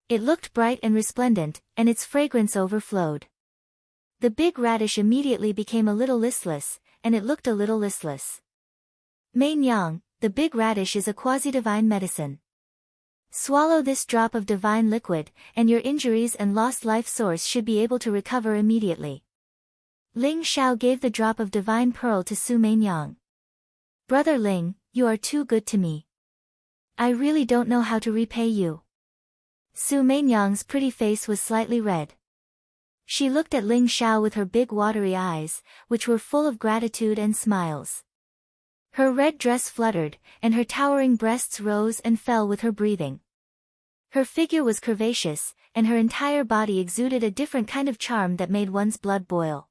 It looked bright and resplendent, and its fragrance overflowed. The big radish immediately became a little listless, and it looked a little listless. Meinyang, the big radish is a quasi-divine medicine. Swallow this drop of divine liquid, and your injuries and lost life source should be able to recover immediately. Ling Shao gave the drop of divine pearl to Su Meinyang. "Brother Ling, you are too good to me. I really don't know how to repay you." Su Meinyang's pretty face was slightly red. She looked at Ling Shao with her big watery eyes, which were full of gratitude and smiles. Her red dress fluttered, and her towering breasts rose and fell with her breathing. Her figure was curvaceous, and her entire body exuded a different kind of charm that made one's blood boil.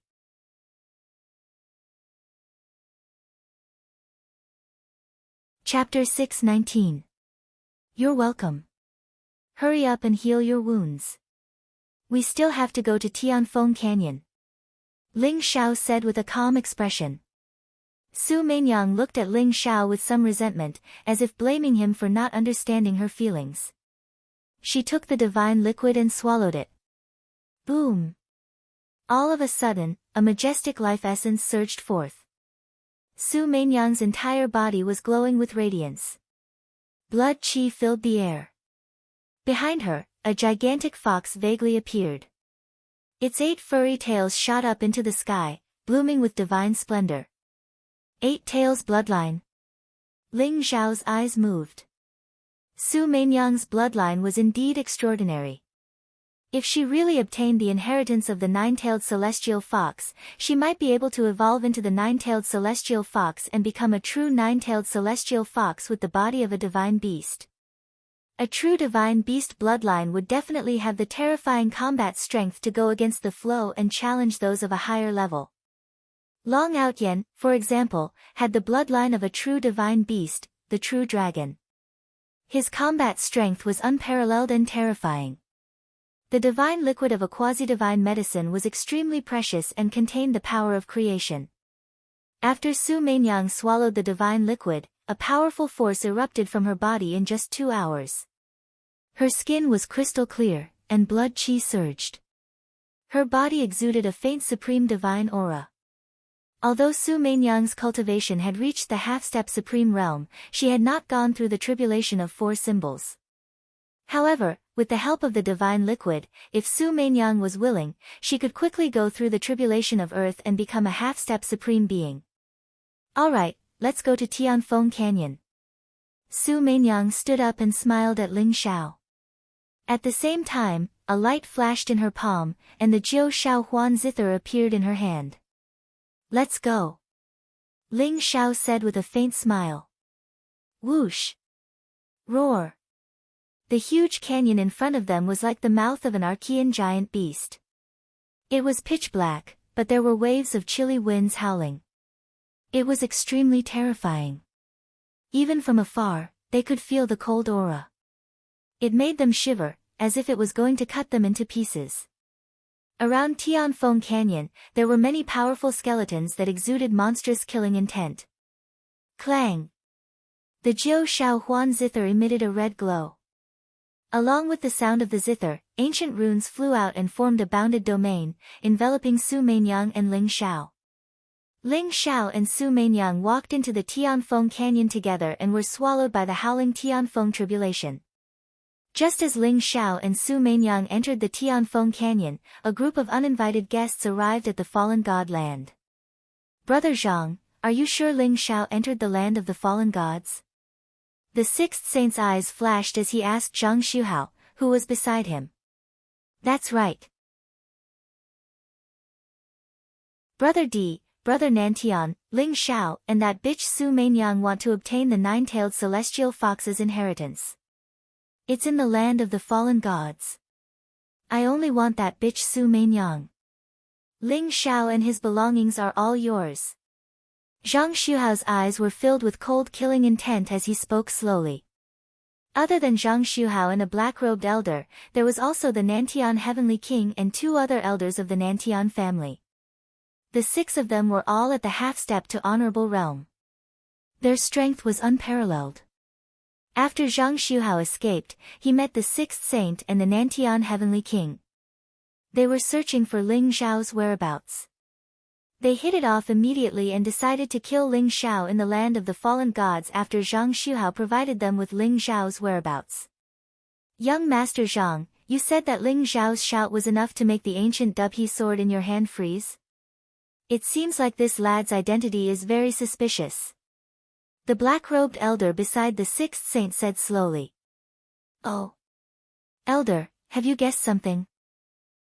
Chapter 619. You're welcome. Hurry up and heal your wounds. We still have to go to Tianfeng Canyon. Ling Shao said with a calm expression. Su Meinyang looked at Ling Shao with some resentment, as if blaming him for not understanding her feelings. She took the divine liquid and swallowed it. Boom! All of a sudden, a majestic life essence surged forth. Su Meinyang's entire body was glowing with radiance. Blood qi filled the air. Behind her, a gigantic fox vaguely appeared. Its 8 furry tails shot up into the sky, blooming with divine splendor. 8 Tails bloodline. Ling Zhao's eyes moved. Su Meinyang's bloodline was indeed extraordinary. If she really obtained the inheritance of the 9-tailed celestial fox, she might be able to evolve into the 9-tailed celestial fox and become a true 9-tailed celestial fox with the body of a divine beast. A true divine beast bloodline would definitely have the terrifying combat strength to go against the flow and challenge those of a higher level. Long Outyen, for example, had the bloodline of a true divine beast, the true dragon. His combat strength was unparalleled and terrifying. The divine liquid of a quasi-divine medicine was extremely precious and contained the power of creation. After Su Meinyang swallowed the divine liquid, a powerful force erupted from her body in just 2 hours. Her skin was crystal clear, and blood qi surged. Her body exuded a faint supreme divine aura. Although Su Meinyang's cultivation had reached the half-step supreme realm, she had not gone through the tribulation of 4 symbols. However, with the help of the divine liquid, if Su Mainyang was willing, she could quickly go through the tribulation of earth and become a half-step supreme being. Alright, let's go to Tianfeng Canyon. Su Mainyang stood up and smiled at Ling Xiao. At the same time, a light flashed in her palm, and the Jiu Shao Huan zither appeared in her hand. Let's go. Ling Xiao said with a faint smile. Whoosh! Roar! The huge canyon in front of them was like the mouth of an Archean giant beast. It was pitch black, but there were waves of chilly winds howling. It was extremely terrifying. Even from afar, they could feel the cold aura. It made them shiver, as if it was going to cut them into pieces. Around Tianfeng Canyon, there were many powerful skeletons that exuded monstrous killing intent. Clang! The Jiu Shao Huan zither emitted a red glow. Along with the sound of the zither, ancient runes flew out and formed a bounded domain, enveloping Su Mainyang and Ling Xiao. Ling Xiao and Su Mainyang walked into the Tianfeng Canyon together and were swallowed by the howling Tianfeng tribulation. Just as Ling Xiao and Su Mainyang entered the Tianfeng Canyon, a group of uninvited guests arrived at the fallen god land. Brother Zhang, are you sure Ling Xiao entered the land of the fallen gods? The sixth saint's eyes flashed as he asked Zhang Shuhao, who was beside him. That's right. Brother Di, Brother Nantian, Ling Xiao, and that bitch Su Mainyang want to obtain the nine-tailed celestial fox's inheritance. It's in the land of the fallen gods. I only want that bitch Su Mainyang. Ling Xiao and his belongings are all yours. Zhang Shuhao's eyes were filled with cold killing intent as he spoke slowly. Other than Zhang Shuhao and a black-robed elder, there was also the Nantian Heavenly King and two other elders of the Nantian family. The six of them were all at the half-step to honorable realm. Their strength was unparalleled. After Zhang Shuhao escaped, he met the sixth saint and the Nantian Heavenly King. They were searching for Ling Xiao's whereabouts. They hit it off immediately and decided to kill Ling Xiao in the land of the fallen gods after Zhang Shuhao provided them with Ling Xiao's whereabouts. Young Master Zhang, you said that Ling Xiao's shout was enough to make the ancient Dubhe sword in your hand freeze? It seems like this lad's identity is very suspicious. The black-robed elder beside the sixth saint said slowly. Oh. Elder, have you guessed something?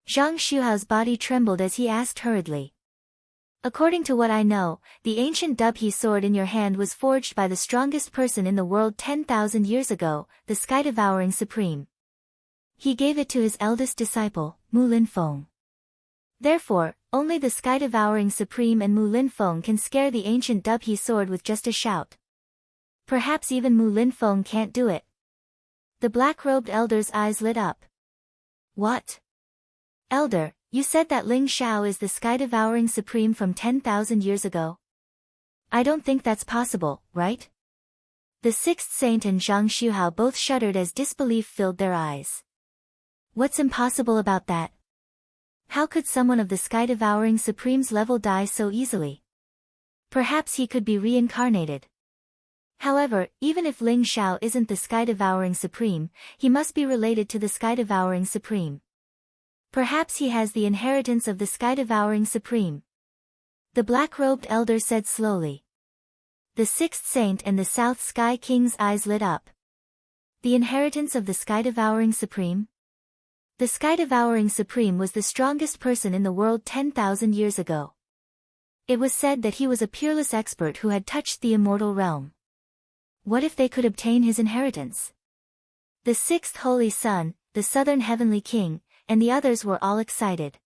Zhang Shuhao's body trembled as he asked hurriedly. According to what I know, the ancient Dubhe sword in your hand was forged by the strongest person in the world 10,000 years ago, the sky-devouring supreme. He gave it to his eldest disciple, Mu Linfeng. Therefore, only the sky-devouring supreme and Mu Linfeng can scare the ancient Dubhe sword with just a shout. Perhaps even Mu Linfeng can't do it. The black-robed elder's eyes lit up. What? Elder, you said that Ling Xiao is the sky-devouring supreme from 10,000 years ago? I don't think that's possible, right? The sixth saint and Zhang Shuhao both shuddered as disbelief filled their eyes. What's impossible about that? How could someone of the sky-devouring supreme's level die so easily? Perhaps he could be reincarnated. However, even if Ling Xiao isn't the sky-devouring supreme, he must be related to the sky-devouring supreme. Perhaps he has the inheritance of the sky-devouring supreme. The black-robed elder said slowly. The sixth saint and the South Sky King's eyes lit up. The inheritance of the sky-devouring supreme? The sky-devouring supreme was the strongest person in the world 10,000 years ago. It was said that he was a peerless expert who had touched the immortal realm. What if they could obtain his inheritance? The sixth holy son, the southern heavenly king, and the others were all excited.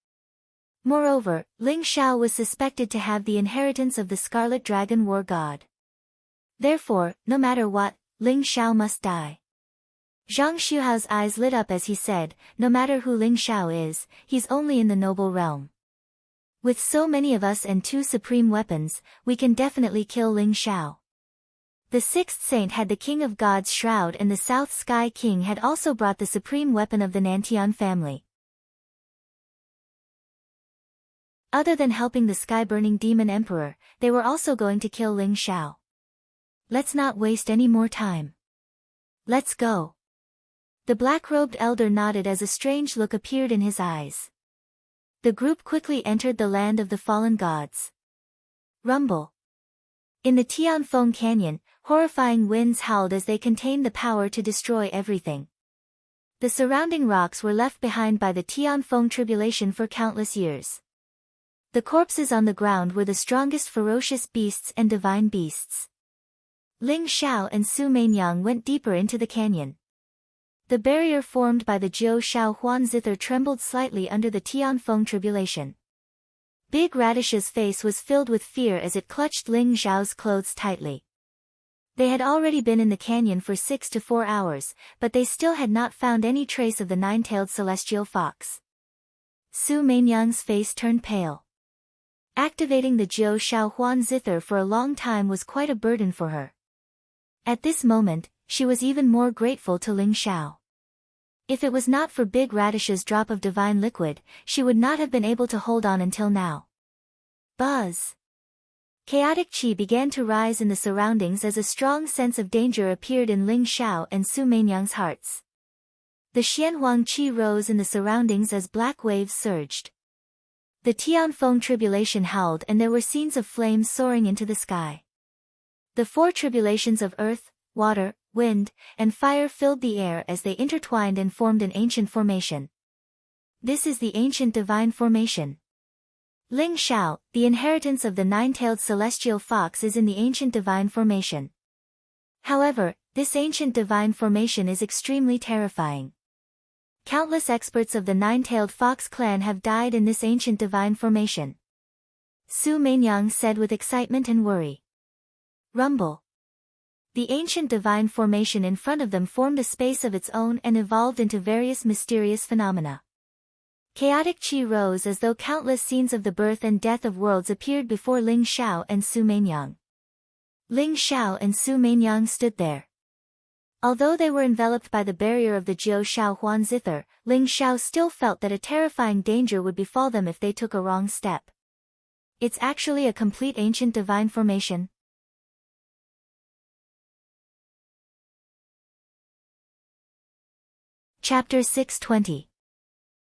Moreover, Ling Xiao was suspected to have the inheritance of the Scarlet Dragon War God. Therefore, no matter what, Ling Xiao must die. Zhang Shuhao's eyes lit up as he said, no matter who Ling Xiao is, he's only in the noble realm. With so many of us and two supreme weapons, we can definitely kill Ling Xiao. The sixth saint had the King of God's shroud and the South Sky King had also brought the supreme weapon of the Nantian family. Other than helping the sky-burning demon emperor, they were also going to kill Ling Xiao. Let's not waste any more time. Let's go. The black-robed elder nodded as a strange look appeared in his eyes. The group quickly entered the land of the fallen gods. Rumble. In the Tianfeng Canyon, horrifying winds howled as they contained the power to destroy everything. The surrounding rocks were left behind by the Tianfeng tribulation for countless years. The corpses on the ground were the strongest ferocious beasts and divine beasts. Ling Xiao and Su Meinyang went deeper into the canyon. The barrier formed by the Jiu Shao Huan Zither trembled slightly under the Tianfeng tribulation. Big Radish's face was filled with fear as it clutched Ling Xiao's clothes tightly. They had already been in the canyon for 6 to 4 hours, but they still had not found any trace of the nine-tailed celestial fox. Su Meinyang's face turned pale. Activating the Jiu Shao Huan Zither for a long time was quite a burden for her. At this moment, she was even more grateful to Ling Xiao. If it was not for Big Radish's drop of divine liquid, she would not have been able to hold on until now. Buzz! Chaotic qi began to rise in the surroundings as a strong sense of danger appeared in Ling Xiao and Su Meinyang's hearts. The Xianhuang qi rose in the surroundings as black waves surged. The Tianfeng tribulation howled and there were scenes of flames soaring into the sky. The 4 tribulations of earth, water, wind, and fire filled the air as they intertwined and formed an ancient formation. This is the ancient divine formation. Ling Xiao, the inheritance of the nine-tailed celestial fox, is in the ancient divine formation. However, this ancient divine formation is extremely terrifying. Countless experts of the nine-tailed fox clan have died in this ancient divine formation. Su Meinyang said with excitement and worry. Rumble. The ancient divine formation in front of them formed a space of its own and evolved into various mysterious phenomena. Chaotic qi rose as though countless scenes of the birth and death of worlds appeared before Ling Xiao and Su Meinyang. Ling Xiao and Su Meinyang stood there. Although they were enveloped by the barrier of the Jiu Shao Huan Zither, Ling Xiao still felt that a terrifying danger would befall them if they took a wrong step. It's actually a complete ancient divine formation. Chapter 620.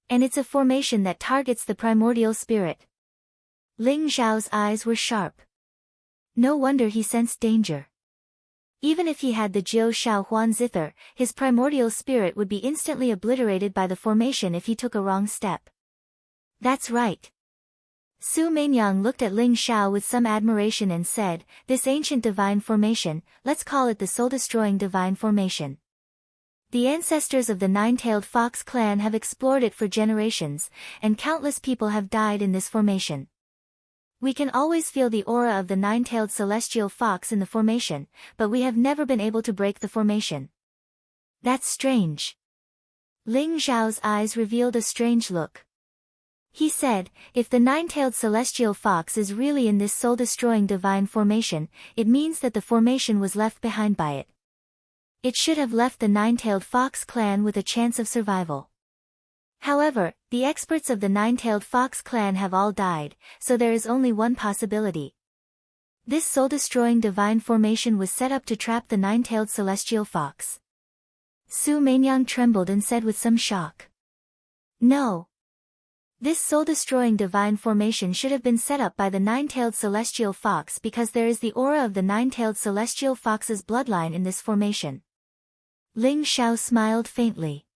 And it's a formation that targets the primordial spirit. Ling Xiao's eyes were sharp. No wonder he sensed danger. Even if he had the Jiu Shao Huan Zither, his primordial spirit would be instantly obliterated by the formation if he took a wrong step. That's right. Su Meinyang looked at Ling Xiao with some admiration and said, this ancient divine formation, let's call it the soul-destroying divine formation. The ancestors of the nine-tailed fox clan have explored it for generations, and countless people have died in this formation. We can always feel the aura of the nine-tailed celestial fox in the formation, but we have never been able to break the formation. That's strange. Ling Xiao's eyes revealed a strange look. He said, if the nine-tailed celestial fox is really in this soul-destroying divine formation, it means that the formation was left behind by it. It should have left the nine-tailed fox clan with a chance of survival. However, the experts of the nine-tailed fox clan have all died, so there is only one possibility. This soul-destroying divine formation was set up to trap the nine-tailed celestial fox. Su Meinyang trembled and said with some shock. No. This soul-destroying divine formation should have been set up by the nine-tailed celestial fox because there is the aura of the nine-tailed celestial fox's bloodline in this formation. Ling Xiao smiled faintly.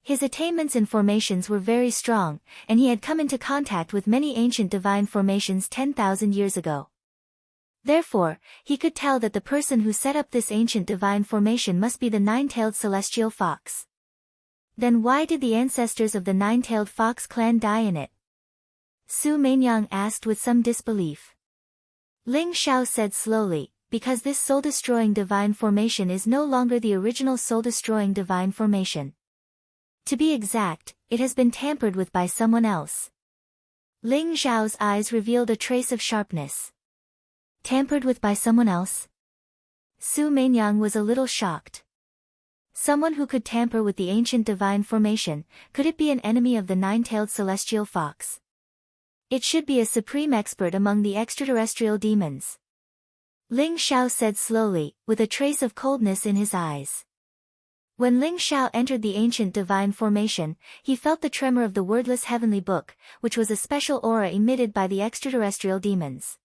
His attainments in formations were very strong, and he had come into contact with many ancient divine formations 10,000 years ago. Therefore, he could tell that the person who set up this ancient divine formation must be the nine-tailed celestial fox. Then why did the ancestors of the nine-tailed fox clan die in it? Su Meinyang asked with some disbelief. Ling Xiao said slowly, because this soul-destroying divine formation is no longer the original soul-destroying divine formation. To be exact, it has been tampered with by someone else. Ling Xiao's eyes revealed a trace of sharpness. Tampered with by someone else? Su Meinyang was a little shocked. Someone who could tamper with the ancient divine formation, could it be an enemy of the nine-tailed celestial fox? It should be a supreme expert among the extraterrestrial demons. Ling Xiao said slowly, with a trace of coldness in his eyes. When Ling Xiao entered the ancient divine formation, he felt the tremor of the wordless heavenly book, which was a special aura emitted by the extraterrestrial demons.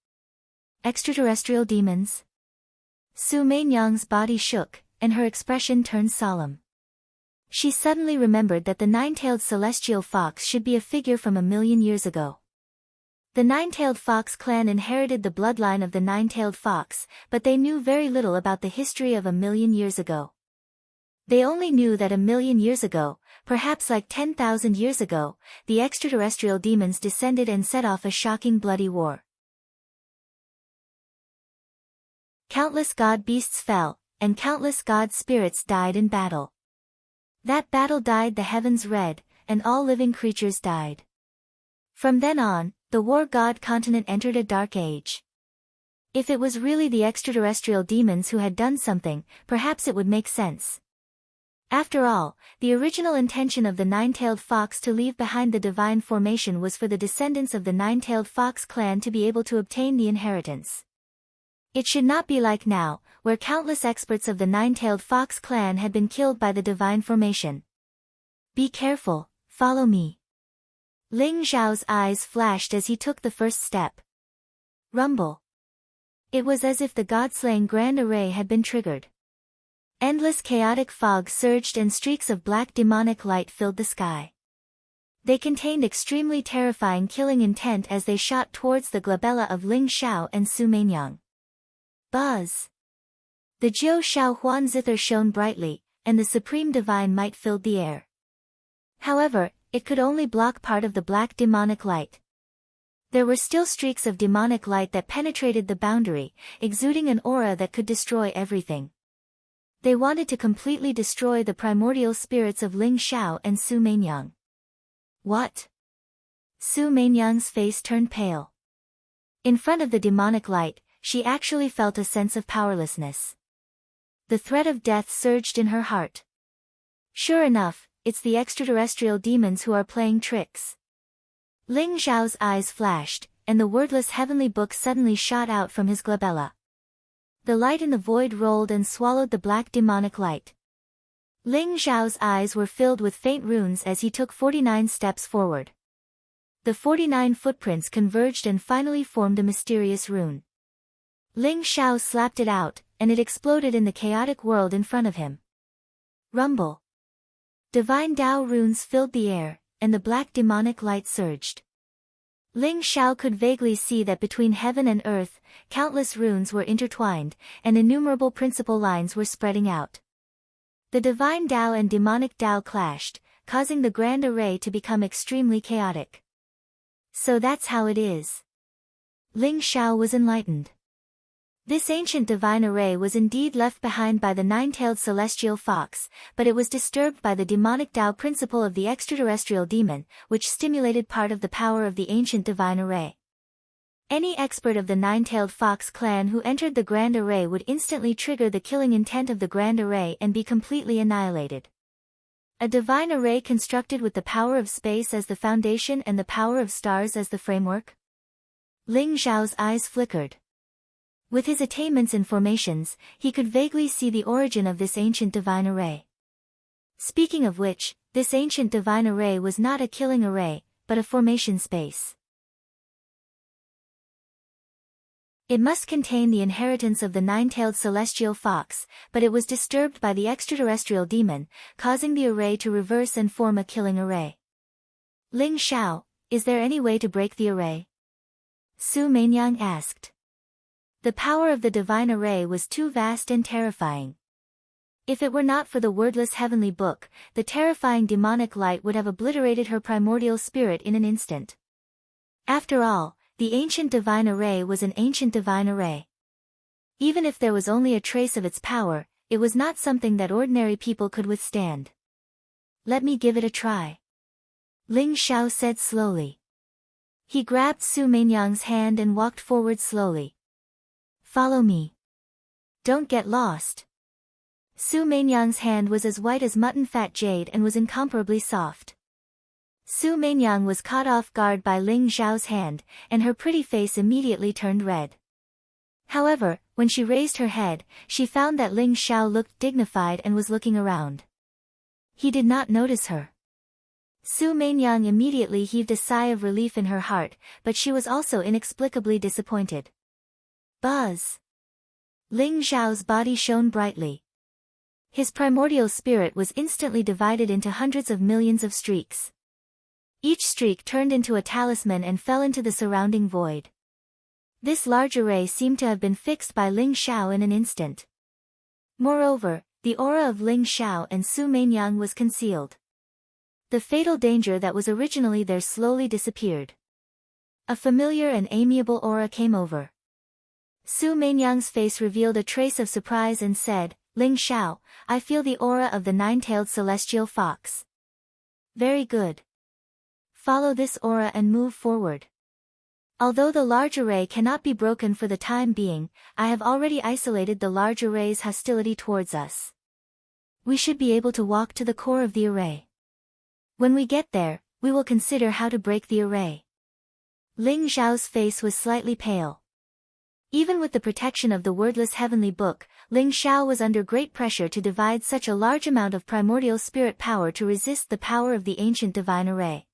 Extraterrestrial demons? Su Meinyang's body shook, and her expression turned solemn. She suddenly remembered that the nine-tailed celestial fox should be a figure from 1,000,000 years ago. The nine-tailed fox clan inherited the bloodline of the nine-tailed fox, but they knew very little about the history of 1,000,000 years ago. They only knew that 1,000,000 years ago, perhaps like 10,000 years ago, the extraterrestrial demons descended and set off a shocking bloody war. Countless god beasts fell, and countless god spirits died in battle. That battle dyed the heavens red, and all living creatures died. From then on, the war god continent entered a dark age. If it was really the extraterrestrial demons who had done something, perhaps it would make sense. After all, the original intention of the nine-tailed fox to leave behind the divine formation was for the descendants of the nine-tailed fox clan to be able to obtain the inheritance. It should not be like now, where countless experts of the nine-tailed fox clan had been killed by the divine formation. Be careful, follow me. Ling Xiao's eyes flashed as he took the first step. Rumble. It was as if the god-slaying grand array had been triggered. Endless chaotic fog surged and streaks of black demonic light filled the sky. They contained extremely terrifying killing intent as they shot towards the glabella of Ling Xiao and Su Meinyang. Buzz! The Jiu Shao Huan zither shone brightly, and the supreme divine might filled the air. However, it could only block part of the black demonic light. There were still streaks of demonic light that penetrated the boundary, exuding an aura that could destroy everything. They wanted to completely destroy the primordial spirits of Ling Xiao and Su Meinyang. What? Su Meinyang's face turned pale. In front of the demonic light, she actually felt a sense of powerlessness. The threat of death surged in her heart. Sure enough, it's the extraterrestrial demons who are playing tricks. Ling Xiao's eyes flashed, and the wordless heavenly book suddenly shot out from his glabella. The light in the void rolled and swallowed the black demonic light. Ling Xiao's eyes were filled with faint runes as he took 49 steps forward. The 49 footprints converged and finally formed a mysterious rune. Ling Xiao slapped it out, and it exploded in the chaotic world in front of him. Rumble. Divine Tao runes filled the air, and the black demonic light surged. Ling Xiao could vaguely see that between heaven and earth, countless runes were intertwined, and innumerable principal lines were spreading out. The divine Tao and demonic Tao clashed, causing the grand array to become extremely chaotic. So that's how it is. Ling Xiao was enlightened. This ancient divine array was indeed left behind by the nine-tailed celestial fox, but it was disturbed by the demonic Tao principle of the extraterrestrial demon, which stimulated part of the power of the ancient divine array. Any expert of the nine-tailed fox clan who entered the grand array would instantly trigger the killing intent of the grand array and be completely annihilated. A divine array constructed with the power of space as the foundation and the power of stars as the framework? Ling Xiao's eyes flickered. With his attainments in formations, he could vaguely see the origin of this ancient divine array. Speaking of which, this ancient divine array was not a killing array, but a formation space. It must contain the inheritance of the nine-tailed celestial fox, but it was disturbed by the extraterrestrial demon, causing the array to reverse and form a killing array. Ling Xiao, is there any way to break the array? Su Meinyang asked. The power of the divine array was too vast and terrifying. If it were not for the wordless heavenly book, the terrifying demonic light would have obliterated her primordial spirit in an instant. After all, the ancient divine array was an ancient divine array. Even if there was only a trace of its power, it was not something that ordinary people could withstand. Let me give it a try. Ling Xiao said slowly. He grabbed Su Meinyang's hand and walked forward slowly. Follow me. Don't get lost. Su Meinyang's hand was as white as mutton fat jade and was incomparably soft. Su Meinyang was caught off guard by Ling Xiao's hand, and her pretty face immediately turned red. However, when she raised her head, she found that Ling Xiao looked dignified and was looking around. He did not notice her. Su Mainyang immediately heaved a sigh of relief in her heart, but she was also inexplicably disappointed. Buzz! Ling Xiao's body shone brightly. His primordial spirit was instantly divided into hundreds of millions of streaks. Each streak turned into a talisman and fell into the surrounding void. This large array seemed to have been fixed by Ling Xiao in an instant. Moreover, the aura of Ling Xiao and Su Mainyang was concealed. The fatal danger that was originally there slowly disappeared. A familiar and amiable aura came over. Su Mainyang's face revealed a trace of surprise and said, "Ling Xiao, I feel the aura of the nine-tailed celestial fox." "Very good. Follow this aura and move forward. Although the large array cannot be broken for the time being, I have already isolated the large array's hostility towards us. We should be able to walk to the core of the array. When we get there, we will consider how to break the array." Ling Xiao's face was slightly pale. Even with the protection of the wordless heavenly book, Ling Xiao was under great pressure to divide such a large amount of primordial spirit power to resist the power of the ancient divine array.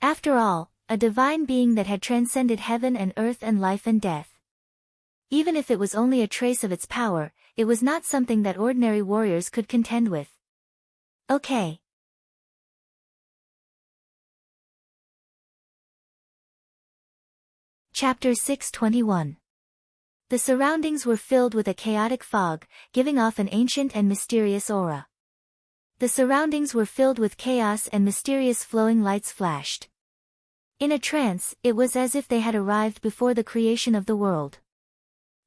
After all, a divine being that had transcended heaven and earth and life and death. Even if it was only a trace of its power, it was not something that ordinary warriors could contend with. Okay. Chapter 621. The surroundings were filled with a chaotic fog, giving off an ancient and mysterious aura. The surroundings were filled with chaos and mysterious flowing lights flashed. In a trance, it was as if they had arrived before the creation of the world.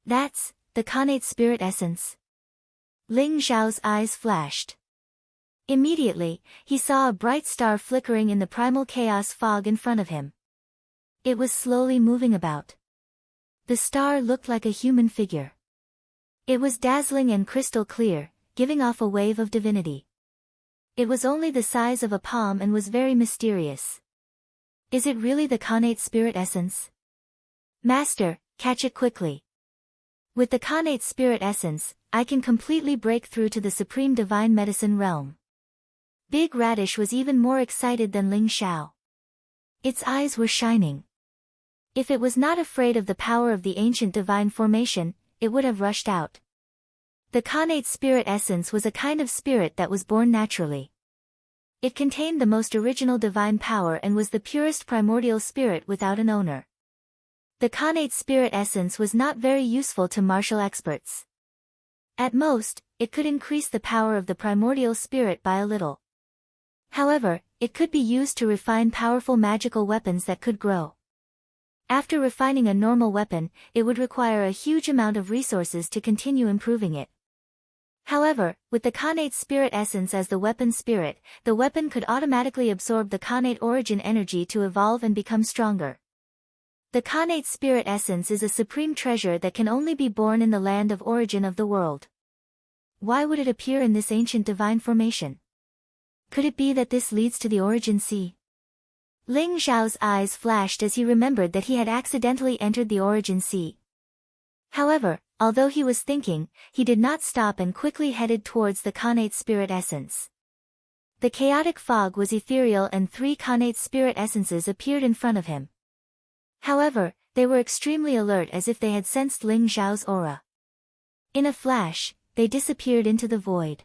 That's the Khanate spirit essence. Ling Xiao's eyes flashed. Immediately, he saw a bright star flickering in the primal chaos fog in front of him. It was slowly moving about. The star looked like a human figure. It was dazzling and crystal clear, giving off a wave of divinity. It was only the size of a palm and was very mysterious. Is it really the Khanate spirit essence? Master, catch it quickly. With the Khanate spirit essence, I can completely break through to the supreme divine medicine realm. Big Radish was even more excited than Ling Xiao. Its eyes were shining. If it was not afraid of the power of the ancient divine formation, it would have rushed out. The Khanate spirit essence was a kind of spirit that was born naturally. It contained the most original divine power and was the purest primordial spirit without an owner. The Khanate spirit essence was not very useful to martial experts. At most, it could increase the power of the primordial spirit by a little. However, it could be used to refine powerful magical weapons that could grow. After refining a normal weapon, it would require a huge amount of resources to continue improving it. However, with the Khanate spirit essence as the weapon spirit, the weapon could automatically absorb the Khanate origin energy to evolve and become stronger. The Khanate spirit essence is a supreme treasure that can only be born in the land of origin of the world. Why would it appear in this ancient divine formation? Could it be that this leads to the origin sea? Ling Xiao's eyes flashed as he remembered that he had accidentally entered the origin sea. However, although he was thinking, he did not stop and quickly headed towards the Khanate spirit essence. The chaotic fog was ethereal and 3 Khanate spirit essences appeared in front of him. However, they were extremely alert as if they had sensed Ling Xiao's aura. In a flash, they disappeared into the void.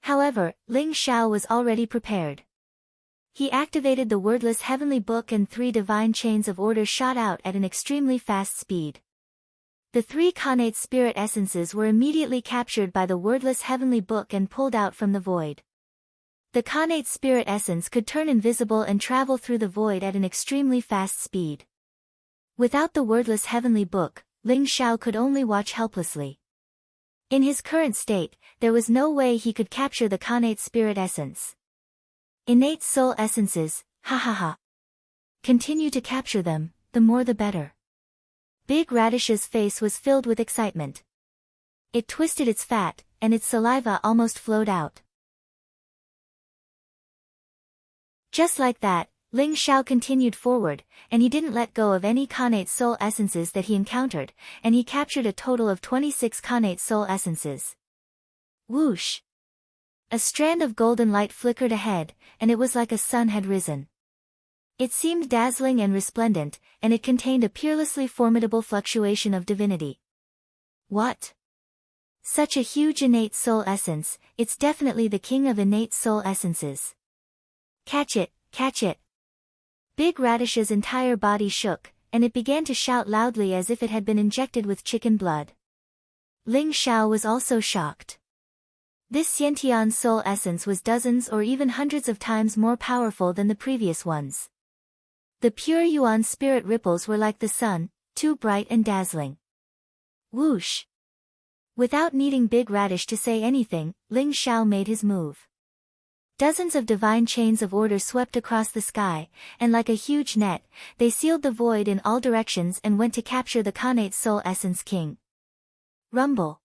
However, Ling Xiao was already prepared. He activated the wordless heavenly book and 3 divine chains of order shot out at an extremely fast speed. The 3 Khanate spirit essences were immediately captured by the wordless heavenly book and pulled out from the void. The Khanate spirit essence could turn invisible and travel through the void at an extremely fast speed. Without the wordless heavenly book, Ling Xiao could only watch helplessly. In his current state, there was no way he could capture the Khanate spirit essence. Innate soul essences, ha ha ha. Continue to capture them, the more the better. Big Radish's face was filled with excitement. It twisted its fat, and its saliva almost flowed out. Just like that, Ling Xiao continued forward, and he didn't let go of any Khanate soul essences that he encountered, and he captured a total of 26 Khanate soul essences. Whoosh! A strand of golden light flickered ahead, and it was like a sun had risen. It seemed dazzling and resplendent, and it contained a peerlessly formidable fluctuation of divinity. What? Such a huge innate soul essence, it's definitely the king of innate soul essences. Catch it, catch it. Big Radish's entire body shook, and it began to shout loudly as if it had been injected with chicken blood. Ling Xiao was also shocked. This Xiantian soul essence was dozens or even hundreds of times more powerful than the previous ones. The pure Yuan spirit ripples were like the sun, too bright and dazzling. Whoosh! Without needing Big Radish to say anything, Ling Xiao made his move. Dozens of divine chains of order swept across the sky, and like a huge net, they sealed the void in all directions and went to capture the Khanate Soul Essence King. Rumble.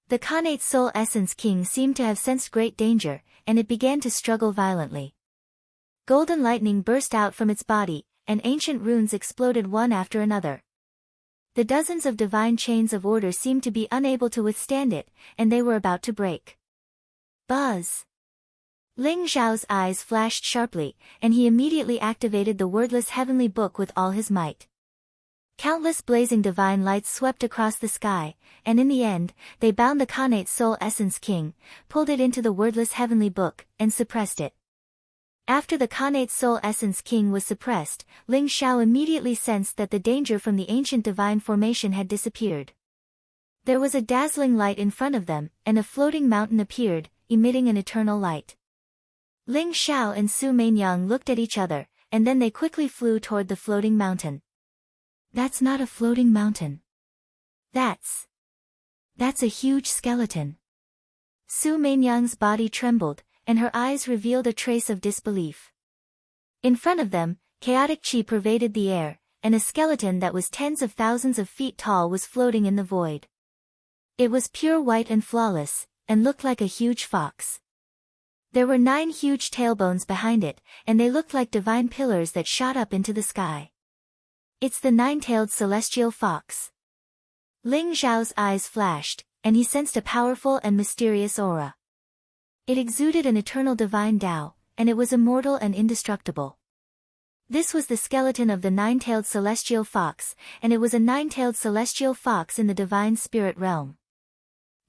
The Khanate Soul Essence King seemed to have sensed great danger, and it began to struggle violently. Golden lightning burst out from its body, and ancient runes exploded one after another. The dozens of divine chains of order seemed to be unable to withstand it, and they were about to break. Buzz! Ling Xiao's eyes flashed sharply, and he immediately activated the wordless heavenly book with all his might. Countless blazing divine lights swept across the sky, and in the end, they bound the Khanate Soul Essence King, pulled it into the wordless heavenly book, and suppressed it. After the Khanate Soul Essence King was suppressed, Ling Xiao immediately sensed that the danger from the ancient divine formation had disappeared. There was a dazzling light in front of them, and a floating mountain appeared, emitting an eternal light. Ling Xiao and Su Meinyang looked at each other, and then they quickly flew toward the floating mountain. That's not a floating mountain. That's a huge skeleton. Su Meinyang's body trembled, and her eyes revealed a trace of disbelief. In front of them, chaotic qi pervaded the air, and a skeleton that was tens of thousands of feet tall was floating in the void. It was pure white and flawless, and looked like a huge fox. There were 9 huge tailbones behind it, and they looked like divine pillars that shot up into the sky. It's the 9-tailed celestial fox. Ling Xiao's eyes flashed, and he sensed a powerful and mysterious aura. It exuded an eternal divine Tao, and it was immortal and indestructible. This was the skeleton of the 9-tailed celestial fox, and it was a 9-tailed celestial fox in the divine spirit realm.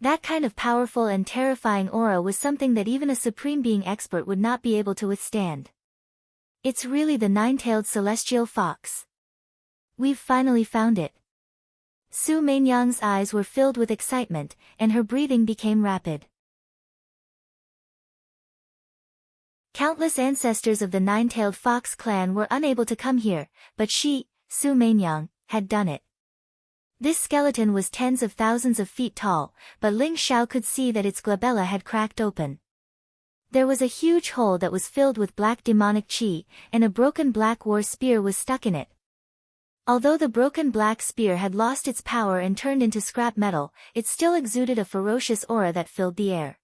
That kind of powerful and terrifying aura was something that even a supreme being expert would not be able to withstand. It's really the 9-tailed celestial fox. We've finally found it. Su Meinyang's eyes were filled with excitement, and her breathing became rapid. Countless ancestors of the 9-tailed fox clan were unable to come here, but she, Su Meinyang, had done it. This skeleton was tens of thousands of feet tall, but Ling Xiao could see that its glabella had cracked open. There was a huge hole that was filled with black demonic qi, and a broken black war spear was stuck in it. Although the broken black spear had lost its power and turned into scrap metal, it still exuded a ferocious aura that filled the air.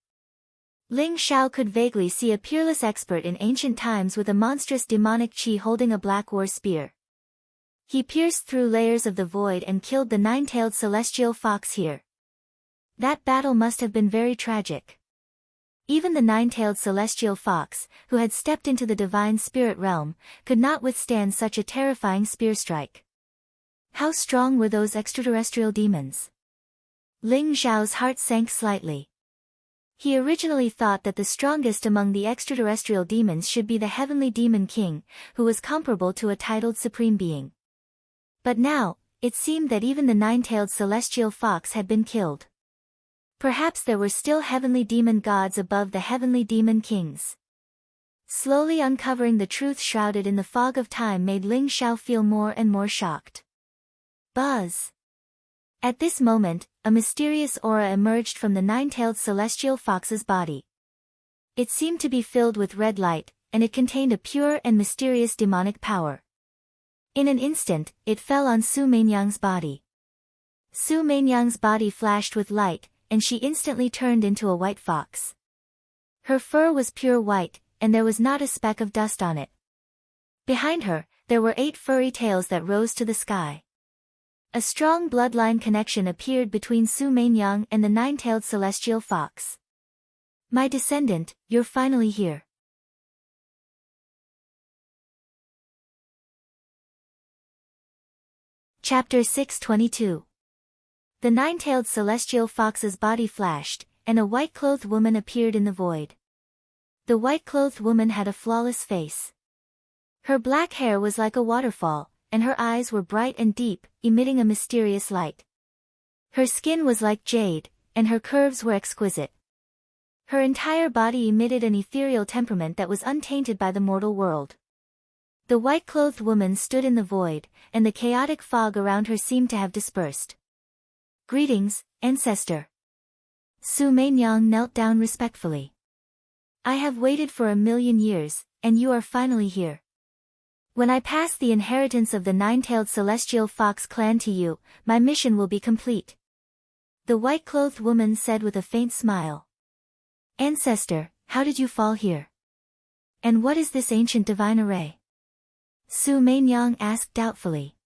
Ling Xiao could vaguely see a peerless expert in ancient times with a monstrous demonic qi holding a black war spear. He pierced through layers of the void and killed the 9-tailed celestial fox here. That battle must have been very tragic. Even the 9-tailed celestial fox, who had stepped into the divine spirit realm, could not withstand such a terrifying spear strike. How strong were those extraterrestrial demons? Ling Xiao's heart sank slightly. He originally thought that the strongest among the extraterrestrial demons should be the Heavenly Demon King, who was comparable to a titled Supreme Being. But now, it seemed that even the 9-tailed celestial fox had been killed. Perhaps there were still heavenly demon gods above the heavenly demon kings. Slowly uncovering the truth shrouded in the fog of time made Ling Xiao feel more and more shocked. Buzz! At this moment, a mysterious aura emerged from the 9-tailed celestial fox's body. It seemed to be filled with red light, and it contained a pure and mysterious demonic power. In an instant, it fell on Su Meinyang's body. Su Meinyang's body flashed with light, and she instantly turned into a white fox. Her fur was pure white, and there was not a speck of dust on it. Behind her, there were 8 furry tails that rose to the sky. A strong bloodline connection appeared between Su Meinyang and the 9-tailed celestial fox. My descendant, you're finally here. Chapter 622. The nine-tailed celestial fox's body flashed, and a white-clothed woman appeared in the void. The white-clothed woman had a flawless face. Her black hair was like a waterfall, and her eyes were bright and deep, emitting a mysterious light. Her skin was like jade, and her curves were exquisite. Her entire body emitted an ethereal temperament that was untainted by the mortal world. The white-clothed woman stood in the void, and the chaotic fog around her seemed to have dispersed. Greetings, ancestor. Su Mainyang knelt down respectfully. I have waited for 1,000,000 years, and you are finally here. When I pass the inheritance of the nine-tailed celestial fox clan to you, my mission will be complete. The white-clothed woman said with a faint smile. Ancestor, how did you fall here? And what is this ancient divine array? Su Mainyang asked doubtfully.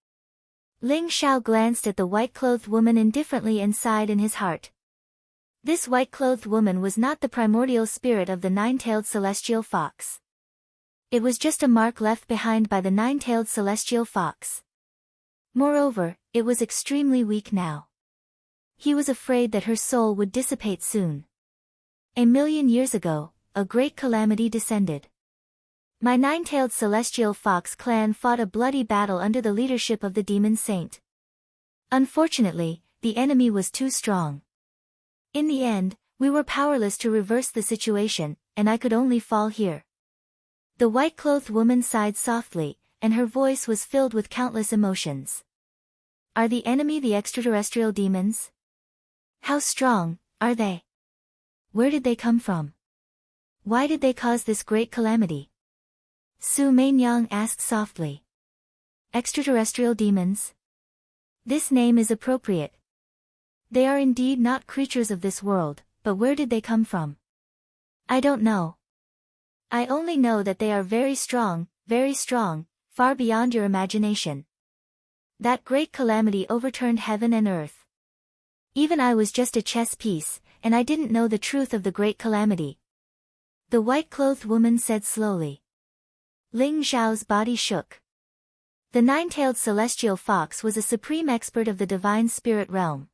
Ling Xiao glanced at the white-clothed woman indifferently and sighed in his heart. This white-clothed woman was not the primordial spirit of the nine-tailed celestial fox. It was just a mark left behind by the nine-tailed celestial fox. Moreover, it was extremely weak now. He was afraid that her soul would dissipate soon. 1,000,000 years ago, a great calamity descended. My nine-tailed celestial fox clan fought a bloody battle under the leadership of the demon saint. Unfortunately, the enemy was too strong. In the end, we were powerless to reverse the situation, and I could only fall here. The white-clothed woman sighed softly, and her voice was filled with countless emotions. Are the enemy the extraterrestrial demons? How strong are they? Where did they come from? Why did they cause this great calamity? Su Mainyang asked softly. Extraterrestrial demons? This name is appropriate. They are indeed not creatures of this world, but where did they come from? I don't know. I only know that they are very strong, far beyond your imagination. That great calamity overturned heaven and earth. Even I was just a chess piece, and I didn't know the truth of the great calamity. The white-clothed woman said slowly. Ling Xiao's body shook. The nine-tailed celestial fox was a supreme expert of the divine spirit realm.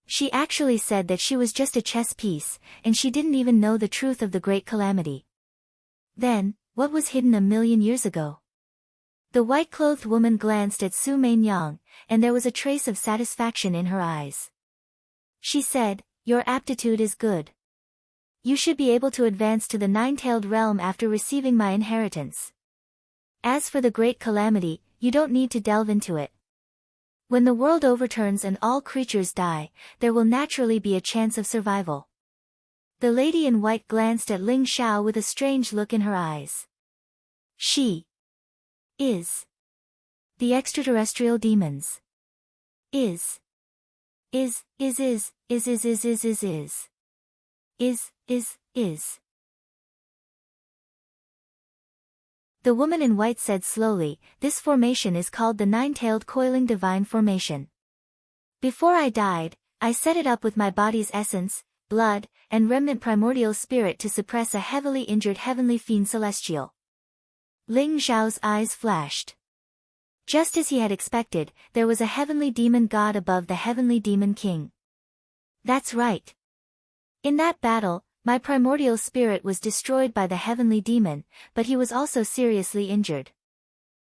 She actually said that she was just a chess piece, and she didn't even know the truth of the great calamity. Then, what was hidden 1,000,000 years ago? The white-clothed woman glanced at Su Mainyang, and there was a trace of satisfaction in her eyes. She said, Your aptitude is good. You should be able to advance to the nine-tailed realm after receiving my inheritance. As for the great calamity, you don't need to delve into it. When the world overturns and all creatures die, there will naturally be a chance of survival. The lady in white glanced at Ling Xiao with a strange look in her eyes. She is the extraterrestrial demons. Is. The woman in white said slowly, this formation is called the nine-tailed coiling divine formation. Before I died, I set it up with my body's essence, blood, and remnant primordial spirit to suppress a heavily injured heavenly fiend celestial. Ling Xiao's eyes flashed. Just as he had expected, there was a heavenly demon god above the heavenly demon king. That's right. In that battle, my primordial spirit was destroyed by the heavenly demon, but he was also seriously injured.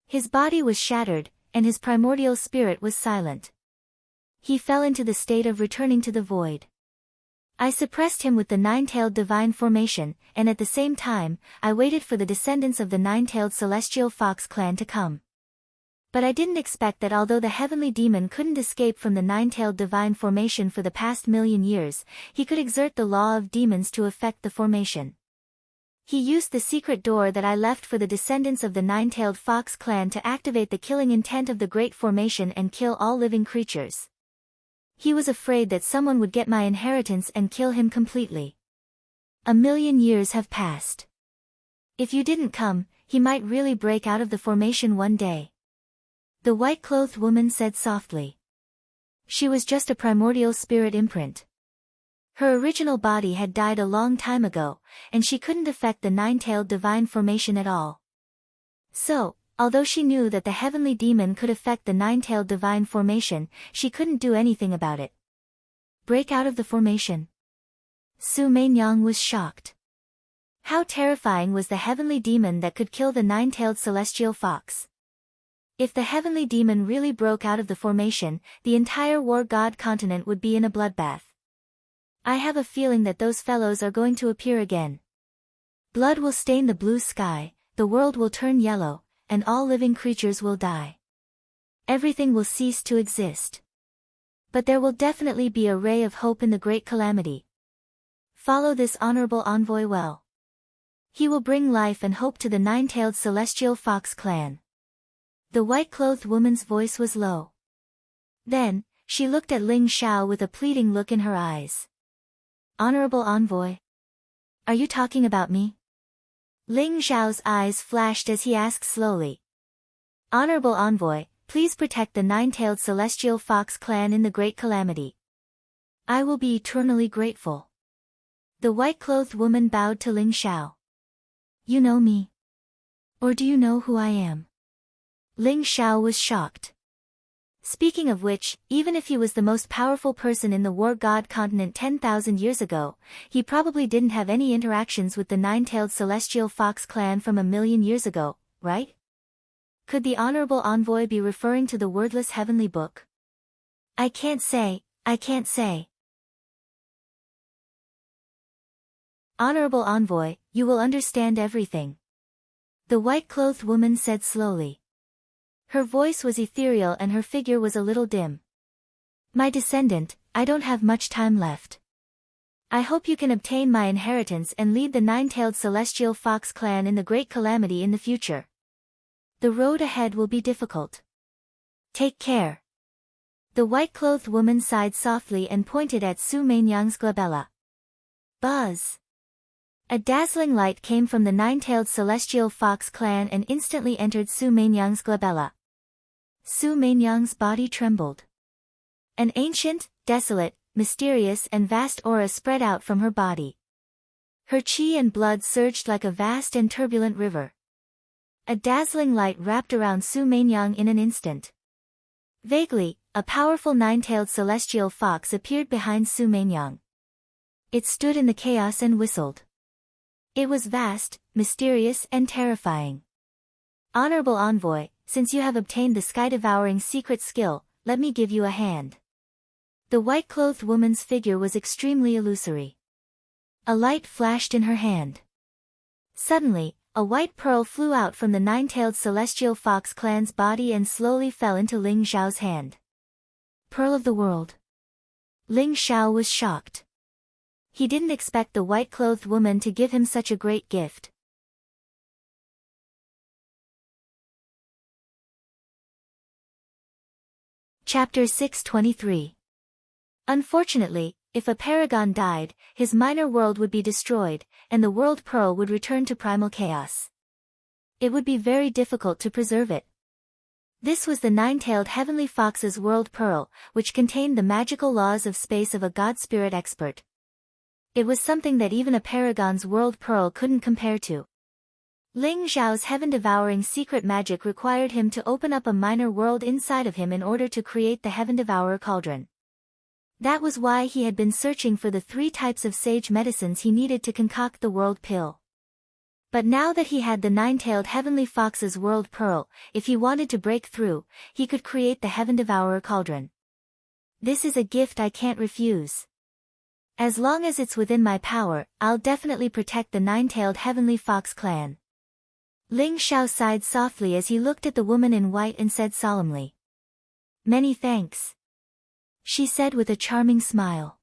His body was shattered, and his primordial spirit was silent. He fell into the state of returning to the void. I suppressed him with the nine-tailed divine formation, and at the same time, I waited for the descendants of the nine-tailed celestial fox clan to come. But I didn't expect that although the heavenly demon couldn't escape from the nine-tailed divine formation for the past 1,000,000 years, he could exert the law of demons to affect the formation. He used the secret door that I left for the descendants of the nine-tailed fox clan to activate the killing intent of the great formation and kill all living creatures. He was afraid that someone would get my inheritance and kill him completely. 1,000,000 years have passed. If you didn't come, he might really break out of the formation one day. The white-clothed woman said softly. She was just a primordial spirit imprint. Her original body had died a long time ago, and she couldn't affect the nine-tailed divine formation at all. So, although she knew that the heavenly demon could affect the nine-tailed divine formation, she couldn't do anything about it. Break out of the formation. Su Meinyang was shocked. How terrifying was the heavenly demon that could kill the nine-tailed celestial fox? If the heavenly demon really broke out of the formation, the entire war god continent would be in a bloodbath. I have a feeling that those fellows are going to appear again. Blood will stain the blue sky, the world will turn yellow, and all living creatures will die. Everything will cease to exist. But there will definitely be a ray of hope in the great calamity. Follow this honorable envoy well. He will bring life and hope to the nine-tailed celestial fox clan. The white-clothed woman's voice was low. Then, she looked at Ling Xiao with a pleading look in her eyes. Honorable envoy. Are you talking about me? Ling Xiao's eyes flashed as he asked slowly. Honorable envoy, please protect the nine-tailed celestial fox clan in the great calamity. I will be eternally grateful. The white-clothed woman bowed to Ling Xiao. You know me? Or do you know who I am? Ling Xiao was shocked. Speaking of which, even if he was the most powerful person in the war god continent 10,000 years ago, he probably didn't have any interactions with the nine-tailed celestial fox clan from 1,000,000 years ago, right? Could the honorable envoy be referring to the wordless heavenly book? I can't say. Honorable envoy, you will understand everything. The white-clothed woman said slowly. Her voice was ethereal and her figure was a little dim. My descendant, I don't have much time left. I hope you can obtain my inheritance and lead the nine-tailed celestial fox clan in the great calamity in the future. The road ahead will be difficult. Take care. The white-clothed woman sighed softly and pointed at Su Meinyang's glabella. Buzz! A dazzling light came from the nine-tailed celestial fox clan and instantly entered Su Meinyang's glabella. Su Meinyang's body trembled. An ancient, desolate, mysterious and vast aura spread out from her body. Her chi and blood surged like a vast and turbulent river. A dazzling light wrapped around Su Meinyang in an instant. Vaguely, a powerful nine-tailed celestial fox appeared behind Su Meinyang. It stood in the chaos and whistled. It was vast, mysterious and terrifying. Honorable envoy, since you have obtained the sky-devouring secret skill, let me give you a hand. The white-clothed woman's figure was extremely illusory. A light flashed in her hand. Suddenly, a white pearl flew out from the nine-tailed celestial fox clan's body and slowly fell into Ling Xiao's hand. Pearl of the world. Ling Xiao was shocked. He didn't expect the white-clothed woman to give him such a great gift. Chapter 623. Unfortunately, if a paragon died, his minor world would be destroyed, and the world pearl would return to primal chaos. It would be very difficult to preserve it. This was the nine-tailed heavenly fox's world pearl, which contained the magical laws of space of a god-spirit expert. It was something that even a paragon's world pearl couldn't compare to. Ling Xiao's heaven-devouring secret magic required him to open up a minor world inside of him in order to create the heaven-devourer cauldron. That was why he had been searching for the 3 types of sage medicines he needed to concoct the world pill. But now that he had the nine-tailed heavenly fox's world pearl, if he wanted to break through, he could create the heaven-devourer cauldron. This is a gift I can't refuse. As long as it's within my power, I'll definitely protect the nine-tailed heavenly fox clan. Ling Xiao sighed softly as he looked at the woman in white and said solemnly. Many thanks. She said with a charming smile.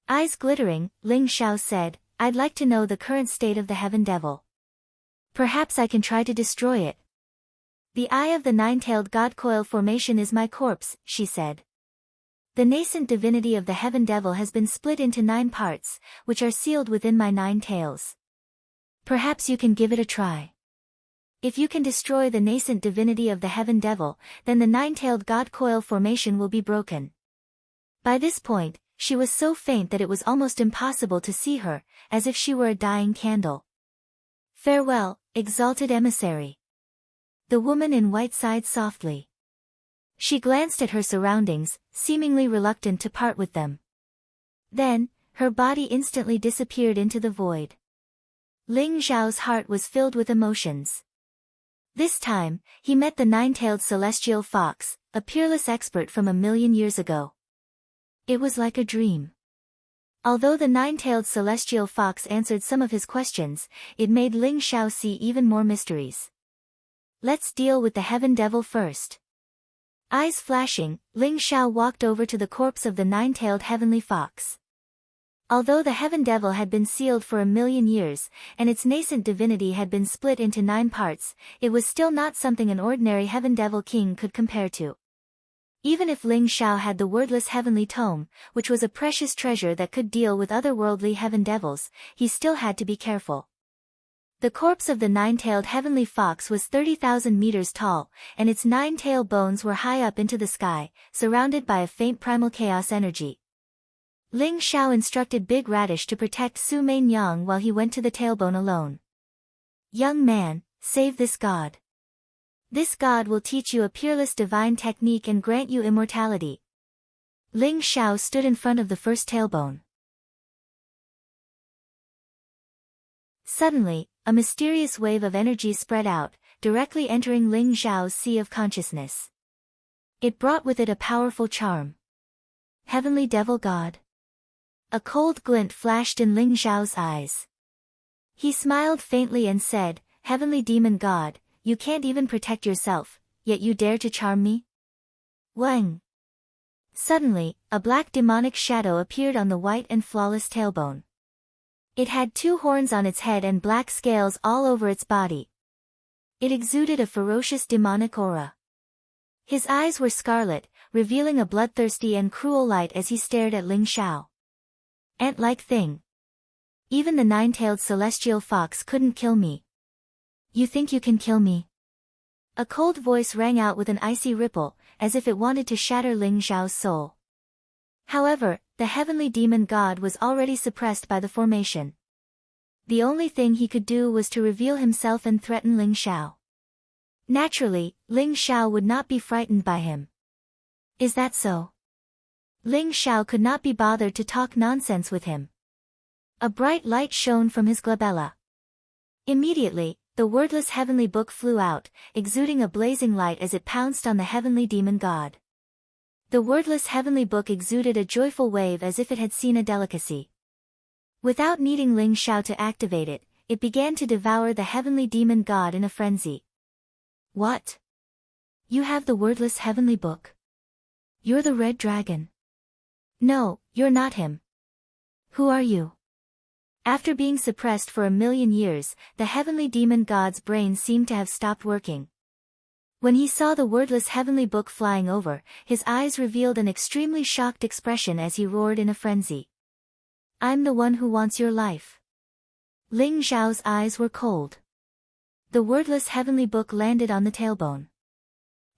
Eyes glittering, Ling Xiao said, I'd like to know the current state of the heaven devil. Perhaps I can try to destroy it. The eye of the nine-tailed god coil formation is my corpse, she said. The nascent divinity of the heaven devil has been split into 9 parts, which are sealed within my 9 tails. Perhaps you can give it a try. If you can destroy the nascent divinity of the heaven devil, then the nine-tailed god coil formation will be broken. By this point, she was so faint that it was almost impossible to see her, as if she were a dying candle. "Farewell, exalted emissary." The woman in white sighed softly. She glanced at her surroundings, seemingly reluctant to part with them. Then, her body instantly disappeared into the void. Ling Zhao's heart was filled with emotions. This time, he met the nine-tailed celestial fox, a peerless expert from 1,000,000 years ago. It was like a dream. Although the nine-tailed celestial fox answered some of his questions, it made Ling Zhao see even more mysteries. "Let's deal with the heaven devil first." Eyes flashing, Ling Zhao walked over to the corpse of the nine-tailed heavenly fox. Although the heaven devil had been sealed for 1,000,000 years, and its nascent divinity had been split into 9 parts, it was still not something an ordinary heaven devil king could compare to. Even if Ling Zhao had the wordless heavenly tome, which was a precious treasure that could deal with otherworldly heaven devils, he still had to be careful. The corpse of the nine-tailed heavenly fox was 30,000 meters tall, and its 9 tail bones were high up into the sky, surrounded by a faint primal chaos energy. Ling Zhao instructed Big Radish to protect Su Mainyang while he went to the tailbone alone. "Young man, save this god. This god will teach you a peerless divine technique and grant you immortality." Ling Zhao stood in front of the first tailbone. Suddenly, a mysterious wave of energy spread out, directly entering Ling Zhao's sea of consciousness. It brought with it a powerful charm. "Heavenly Devil God." A cold glint flashed in Ling Zhao's eyes. He smiled faintly and said, "Heavenly Demon God, you can't even protect yourself, yet you dare to charm me?" Wang. Suddenly, a black demonic shadow appeared on the white and flawless tailbone. It had 2 horns on its head and black scales all over its body. It exuded a ferocious demonic aura. His eyes were scarlet, revealing a bloodthirsty and cruel light as he stared at Ling Zhao. "Ant-like thing. Even the 9-tailed celestial fox couldn't kill me. You think you can kill me?" A cold voice rang out with an icy ripple, as if it wanted to shatter Ling Zhao's soul. However, the heavenly demon god was already suppressed by the formation. The only thing he could do was to reveal himself and threaten Ling Zhao. Naturally, Ling Zhao would not be frightened by him. "Is that so?" Ling Zhao could not be bothered to talk nonsense with him. A bright light shone from his glabella. Immediately, the wordless heavenly book flew out, exuding a blazing light as it pounced on the heavenly demon god. The wordless heavenly book exuded a joyful wave as if it had seen a delicacy. Without needing Ling Zhao to activate it, it began to devour the heavenly demon god in a frenzy. "What? You have the wordless heavenly book? You're the red dragon." "No, you're not him. Who are you?" After being suppressed for 1,000,000 years, the heavenly demon god's brain seemed to have stopped working. When he saw the wordless heavenly book flying over, his eyes revealed an extremely shocked expression as he roared in a frenzy. "I'm the one who wants your life." Ling Zhao's eyes were cold. The wordless heavenly book landed on the tailbone.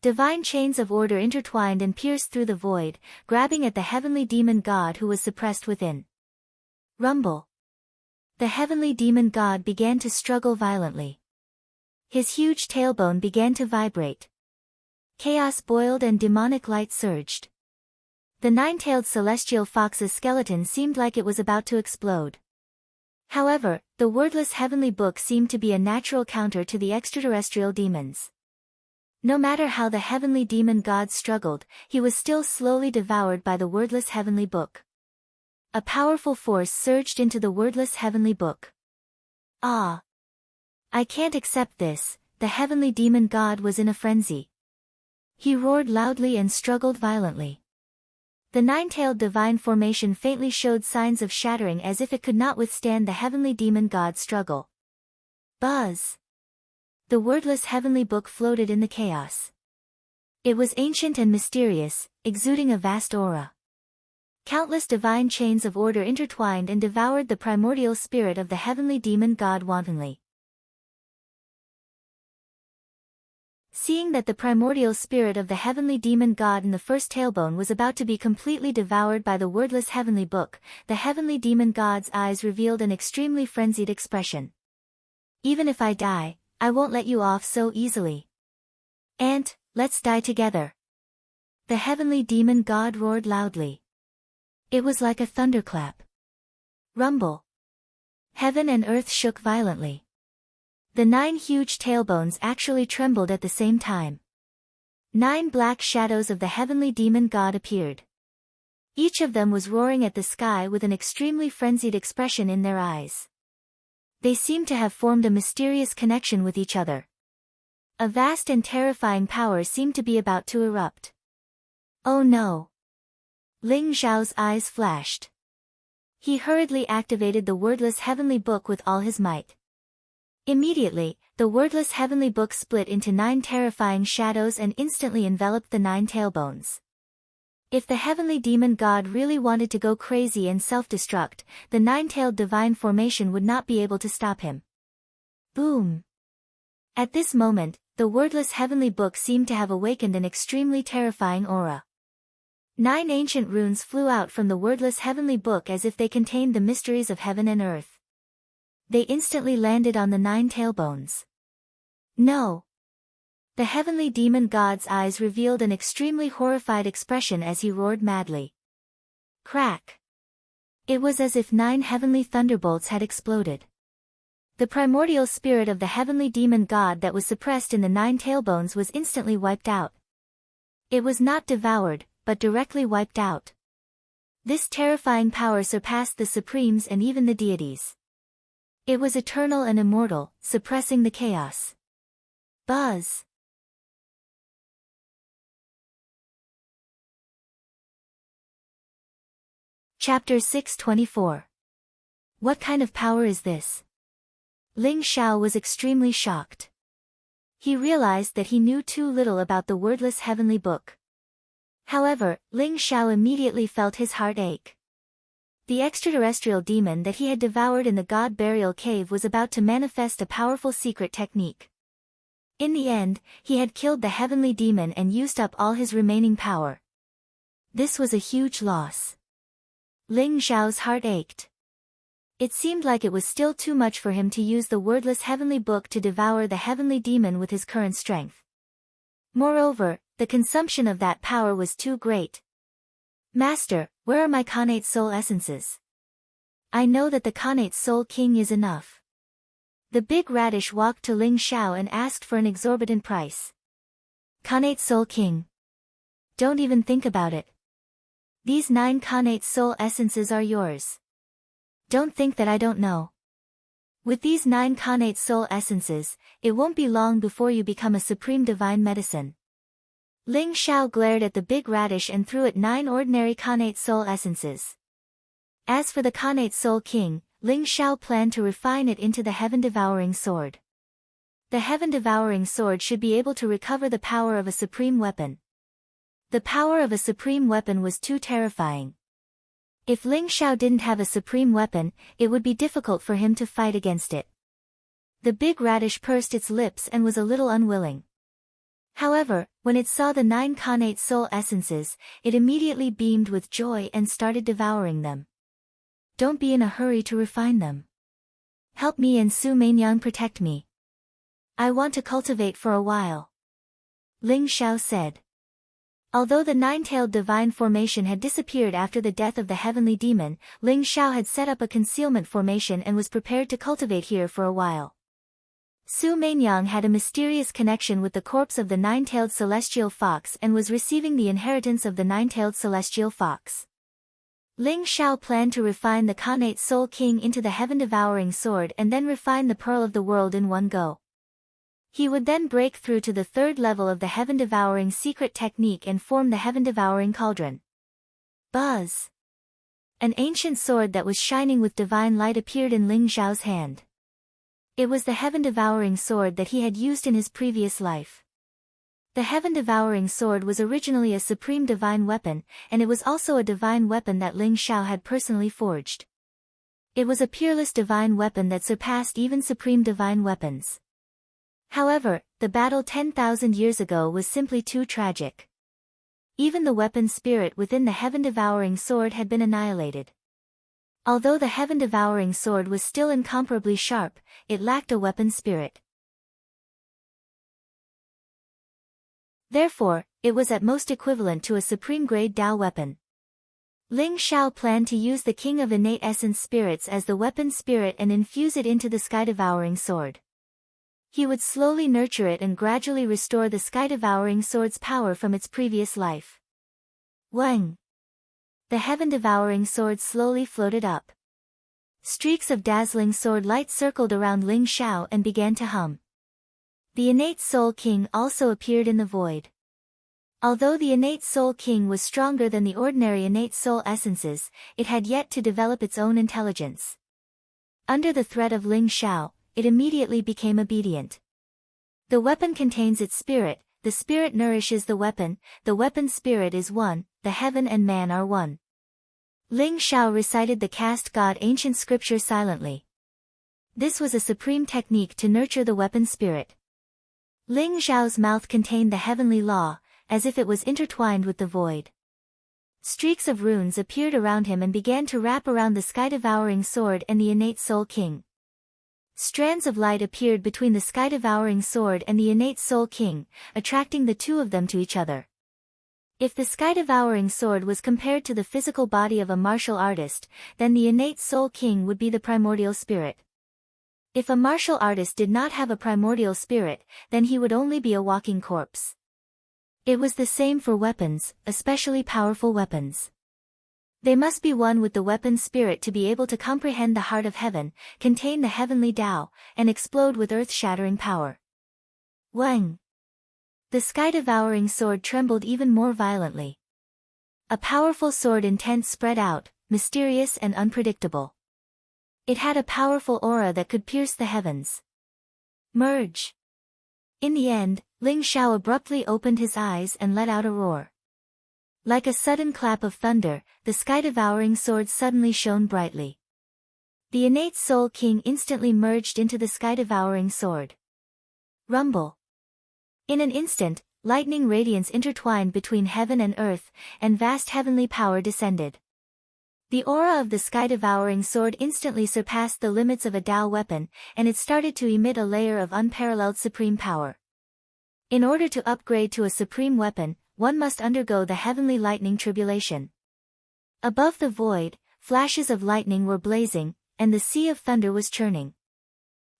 Divine chains of order intertwined and pierced through the void, grabbing at the heavenly demon god who was suppressed within. Rumble. The heavenly demon god began to struggle violently. His huge tailbone began to vibrate. Chaos boiled and demonic light surged. The 9-tailed celestial fox's skeleton seemed like it was about to explode. However, the wordless heavenly book seemed to be a natural counter to the extraterrestrial demons. No matter how the heavenly demon god struggled, he was still slowly devoured by the wordless heavenly book. A powerful force surged into the wordless heavenly book. "Ah! I can't accept this." The heavenly demon god was in a frenzy. He roared loudly and struggled violently. The 9-tailed divine formation faintly showed signs of shattering as if it could not withstand the heavenly demon god's struggle. Buzz! The wordless heavenly book floated in the chaos. It was ancient and mysterious, exuding a vast aura. Countless divine chains of order intertwined and devoured the primordial spirit of the heavenly demon god wantonly. Seeing that the primordial spirit of the heavenly demon god in the first tailbone was about to be completely devoured by the wordless heavenly book, the heavenly demon god's eyes revealed an extremely frenzied expression. Even if I die, I won't let you off so easily. Ant, let's die together. The heavenly demon god roared loudly. It was like a thunderclap. Rumble. Heaven and earth shook violently. The 9 huge tailbones actually trembled at the same time. 9 black shadows of the heavenly demon god appeared. Each of them was roaring at the sky with an extremely frenzied expression in their eyes. They seemed to have formed a mysterious connection with each other. A vast and terrifying power seemed to be about to erupt. Oh no! Ling Zhao's eyes flashed. He hurriedly activated the wordless heavenly book with all his might. Immediately, the wordless heavenly book split into 9 terrifying shadows and instantly enveloped the 9 tailbones. If the heavenly demon god really wanted to go crazy and self-destruct, the 9-tailed divine formation would not be able to stop him. Boom! At this moment, the wordless heavenly book seemed to have awakened an extremely terrifying aura. 9 ancient runes flew out from the wordless heavenly book as if they contained the mysteries of heaven and earth. They instantly landed on the 9 tailbones. No! The heavenly demon god's eyes revealed an extremely horrified expression as he roared madly. Crack! It was as if 9 heavenly thunderbolts had exploded. The primordial spirit of the heavenly demon god that was suppressed in the 9 tailbones was instantly wiped out. It was not devoured, but directly wiped out. This terrifying power surpassed the supremes and even the deities. It was eternal and immortal, suppressing the chaos. Buzz! Chapter 624. What kind of power is this? Ling Zhao was extremely shocked. He realized that he knew too little about the wordless heavenly book. However, Ling Zhao immediately felt his heart ache. The extraterrestrial demon that he had devoured in the God Burial Cave was about to manifest a powerful secret technique. In the end, he had killed the heavenly demon and used up all his remaining power. This was a huge loss. Ling Zhao's heart ached. It seemed like it was still too much for him to use the wordless heavenly book to devour the heavenly demon with his current strength. Moreover, the consumption of that power was too great. Master, where are my Khanate soul essences? I know that the Khanate soul king is enough. The big radish walked to Ling Zhao and asked for an exorbitant price. Khanate soul king. Don't even think about it. These 9 Khanate soul essences are yours. Don't think that I don't know. With these 9 Khanate soul essences, it won't be long before you become a supreme divine medicine. Ling Zhao glared at the big radish and threw it 9 ordinary Khanate soul essences. As for the Khanate soul king, Ling Zhao planned to refine it into the heaven-devouring sword. The heaven-devouring sword should be able to recover the power of a supreme weapon. The power of a supreme weapon was too terrifying. If Ling Zhao didn't have a supreme weapon, it would be difficult for him to fight against it. The big radish pursed its lips and was a little unwilling. However, when it saw the 9 Khanate soul essences, it immediately beamed with joy and started devouring them. Don't be in a hurry to refine them. Help me and Su Mainyang protect me. I want to cultivate for a while. Ling Zhao said. Although the 9-tailed divine formation had disappeared after the death of the heavenly demon, Ling Zhao had set up a concealment formation and was prepared to cultivate here for a while. Su Mainyang had a mysterious connection with the corpse of the 9-tailed celestial fox and was receiving the inheritance of the 9-tailed celestial fox. Ling Zhao planned to refine the Khanate Soul King into the heaven-devouring sword and then refine the Pearl of the World in one go. He would then break through to the 3rd level of the heaven-devouring secret technique and form the heaven-devouring cauldron. Buzz! An ancient sword that was shining with divine light appeared in Ling Zhao's hand. It was the heaven-devouring sword that he had used in his previous life. The heaven-devouring sword was originally a supreme divine weapon, and it was also a divine weapon that Ling Zhao had personally forged. It was a peerless divine weapon that surpassed even supreme divine weapons. However, the battle 10,000 years ago was simply too tragic. Even the weapon spirit within the heaven-devouring sword had been annihilated. Although the heaven-devouring sword was still incomparably sharp, it lacked a weapon spirit. Therefore, it was at most equivalent to a supreme-grade Tao weapon. Ling Xiao planned to use the King of Innate Essence Spirits as the weapon spirit and infuse it into the sky-devouring sword. He would slowly nurture it and gradually restore the sky-devouring sword's power from its previous life. Wang! The heaven-devouring sword slowly floated up. Streaks of dazzling sword light circled around Ling Xiao and began to hum. The Innate Soul King also appeared in the void. Although the Innate Soul King was stronger than the ordinary Innate Soul Essences, it had yet to develop its own intelligence. Under the threat of Ling Xiao, it immediately became obedient. The weapon contains its spirit, the spirit nourishes the weapon spirit is one, the heaven and man are one. Ling Xiao recited the caste god ancient scripture silently. This was a supreme technique to nurture the weapon spirit. Ling Xiao's mouth contained the heavenly law, as if it was intertwined with the void. Streaks of runes appeared around him and began to wrap around the sky-devouring sword and the Innate Soul King. Strands of light appeared between the sky-devouring sword and the Innate Soul King, attracting the two of them to each other. If the sky-devouring sword was compared to the physical body of a martial artist, then the Innate Soul King would be the primordial spirit. If a martial artist did not have a primordial spirit, then he would only be a walking corpse. It was the same for weapons, especially powerful weapons. They must be one with the weapon spirit to be able to comprehend the heart of heaven, contain the heavenly Tao, and explode with earth-shattering power. Wang! The sky-devouring sword trembled even more violently. A powerful sword intent spread out, mysterious and unpredictable. It had a powerful aura that could pierce the heavens. Merge! In the end, Ling Xiao abruptly opened his eyes and let out a roar. Like a sudden clap of thunder, the sky-devouring sword suddenly shone brightly. The Innate Soul King instantly merged into the sky-devouring sword. Rumble! In an instant, lightning radiance intertwined between heaven and earth, and vast heavenly power descended. The aura of the sky-devouring sword instantly surpassed the limits of a Tao weapon, and it started to emit a layer of unparalleled supreme power. In order to upgrade to a supreme weapon, one must undergo the heavenly lightning tribulation. Above the void, flashes of lightning were blazing, and the sea of thunder was churning.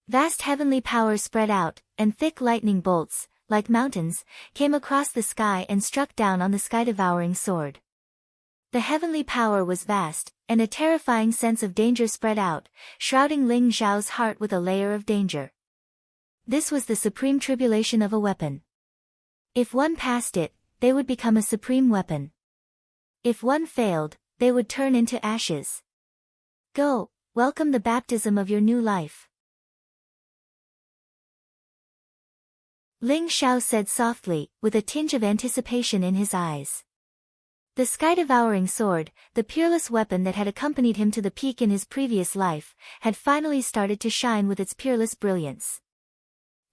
Vast heavenly power spread out, and thick lightning bolts, like mountains, came across the sky and struck down on the sky-devouring sword. The heavenly power was vast, and a terrifying sense of danger spread out, shrouding Ling Xiao's heart with a layer of danger. This was the supreme tribulation of a weapon. If one passed it, they would become a supreme weapon. If one failed, they would turn into ashes. Go, welcome the baptism of your new life. Ling Xiao said softly, with a tinge of anticipation in his eyes. The sky-devouring sword, the peerless weapon that had accompanied him to the peak in his previous life, had finally started to shine with its peerless brilliance.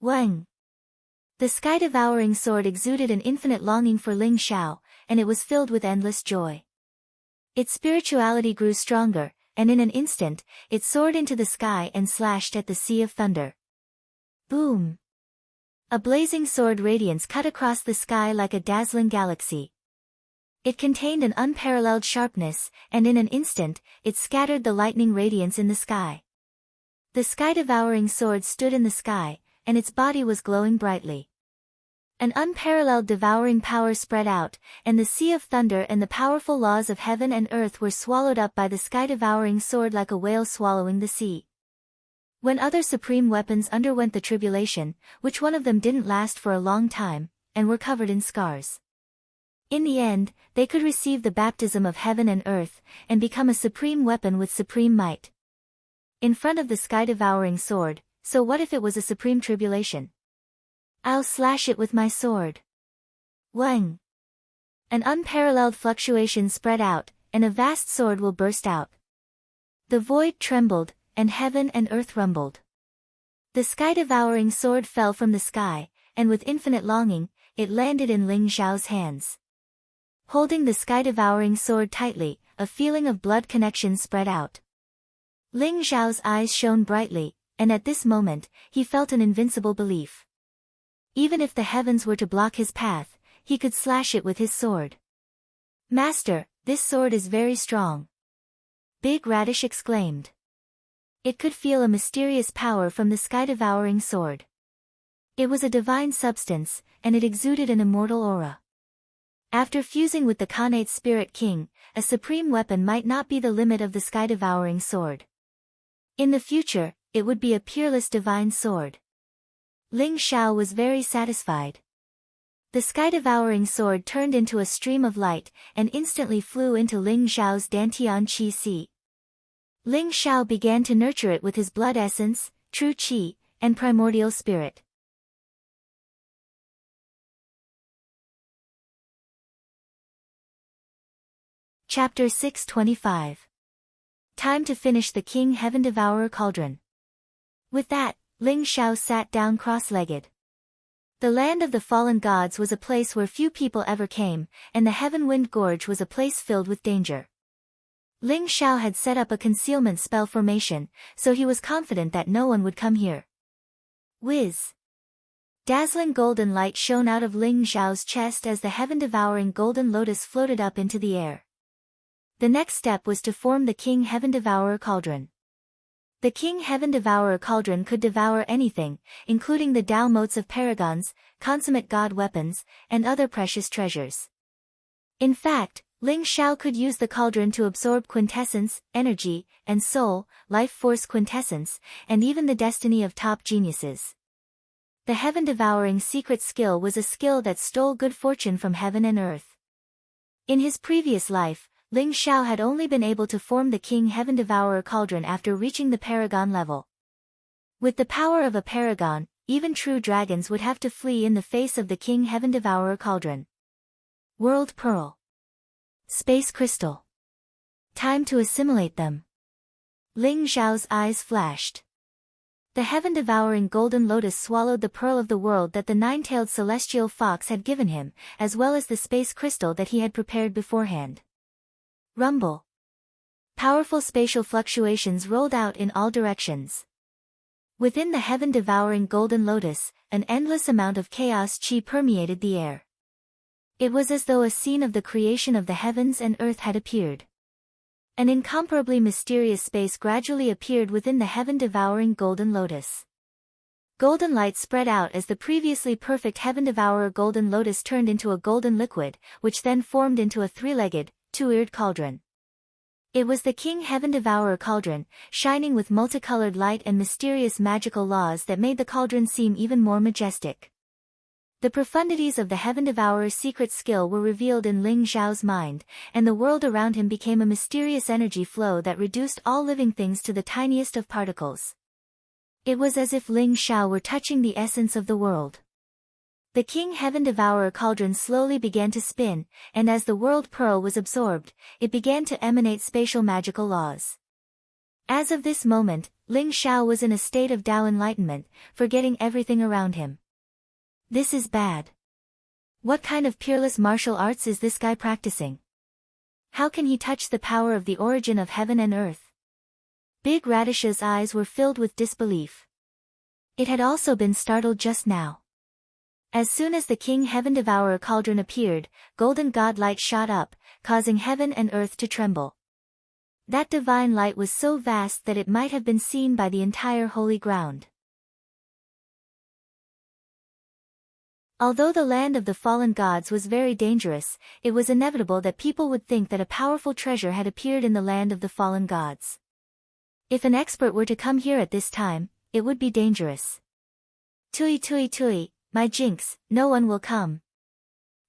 Wang! The sky-devouring sword exuded an infinite longing for Ling Xiao, and it was filled with endless joy. Its spirituality grew stronger, and in an instant, it soared into the sky and slashed at the sea of thunder. Boom! A blazing sword radiance cut across the sky like a dazzling galaxy. It contained an unparalleled sharpness, and in an instant, it scattered the lightning radiance in the sky. The sky-devouring sword stood in the sky, and its body was glowing brightly. An unparalleled devouring power spread out, and the sea of thunder and the powerful laws of heaven and earth were swallowed up by the sky-devouring sword like a whale swallowing the sea. When other supreme weapons underwent the tribulation, which one of them didn't last for a long time, and were covered in scars. In the end, they could receive the baptism of heaven and earth, and become a supreme weapon with supreme might. In front of the sky-devouring sword, so what if it was a supreme tribulation? I'll slash it with my sword. Wang! An unparalleled fluctuation spread out, and a vast sword will burst out. The void trembled, and heaven and earth rumbled. The sky-devouring sword fell from the sky, and with infinite longing, it landed in Ling Xiao's hands. Holding the sky-devouring sword tightly, a feeling of blood connection spread out. Ling Xiao's eyes shone brightly, and at this moment, he felt an invincible belief. Even if the heavens were to block his path, he could slash it with his sword. "Master, this sword is very strong," Big Radish exclaimed. It could feel a mysterious power from the sky-devouring sword. It was a divine substance, and it exuded an immortal aura. After fusing with the Khanate Spirit King, a supreme weapon might not be the limit of the sky-devouring sword. In the future, it would be a peerless divine sword. Ling Xiao was very satisfied. The sky-devouring sword turned into a stream of light, and instantly flew into Ling Xiao's Dantian Qi Si. Ling Xiao began to nurture it with his blood essence, true qi, and primordial spirit. Chapter 625. Time to finish the King Heaven Devourer Cauldron. With that, Ling Xiao sat down cross-legged. The land of the fallen gods was a place where few people ever came, and the Heaven Wind Gorge was a place filled with danger. Ling Xiao had set up a concealment spell formation, so he was confident that no one would come here. Whiz! Dazzling golden light shone out of Ling Xiao's chest as the heaven-devouring golden lotus floated up into the air. The next step was to form the King Heaven Devourer Cauldron. The King Heaven Devourer Cauldron could devour anything, including the Tao motes of paragons, consummate god weapons, and other precious treasures. In fact, Ling Xiao could use the cauldron to absorb quintessence, energy, and soul, life force quintessence, and even the destiny of top geniuses. The heaven-devouring secret skill was a skill that stole good fortune from heaven and earth. In his previous life, Ling Xiao had only been able to form the King Heaven Devourer Cauldron after reaching the paragon level. With the power of a paragon, even true dragons would have to flee in the face of the King Heaven Devourer Cauldron. World Pearl. Space Crystal. Time to assimilate them. Ling Xiao's eyes flashed. The heaven-devouring golden lotus swallowed the pearl of the world that the nine-tailed celestial fox had given him, as well as the space crystal that he had prepared beforehand. Rumble. Powerful spatial fluctuations rolled out in all directions. Within the heaven-devouring golden lotus, an endless amount of chaos chi permeated the air. It was as though a scene of the creation of the heavens and earth had appeared. An incomparably mysterious space gradually appeared within the heaven-devouring golden lotus. Golden light spread out as the previously perfect heaven-devourer golden lotus turned into a golden liquid, which then formed into a three-legged, two-eared cauldron. It was the King Heaven Devourer Cauldron, shining with multicolored light and mysterious magical laws that made the cauldron seem even more majestic. The profundities of the Heaven Devourer's secret skill were revealed in Ling Xiao's mind, and the world around him became a mysterious energy flow that reduced all living things to the tiniest of particles. It was as if Ling Xiao were touching the essence of the world. The King Heaven Devourer Cauldron slowly began to spin, and as the world pearl was absorbed, it began to emanate spatial magical laws. As of this moment, Ling Xiao was in a state of Tao enlightenment, forgetting everything around him. This is bad. What kind of peerless martial arts is this guy practicing? How can he touch the power of the origin of heaven and earth? Big Radish's eyes were filled with disbelief. It had also been startled just now. As soon as the King Heaven Devourer Cauldron appeared, golden god light shot up, causing heaven and earth to tremble. That divine light was so vast that it might have been seen by the entire holy ground. Although the land of the fallen gods was very dangerous, it was inevitable that people would think that a powerful treasure had appeared in the land of the fallen gods. If an expert were to come here at this time, it would be dangerous. Tui tui tui, my jinx, no one will come.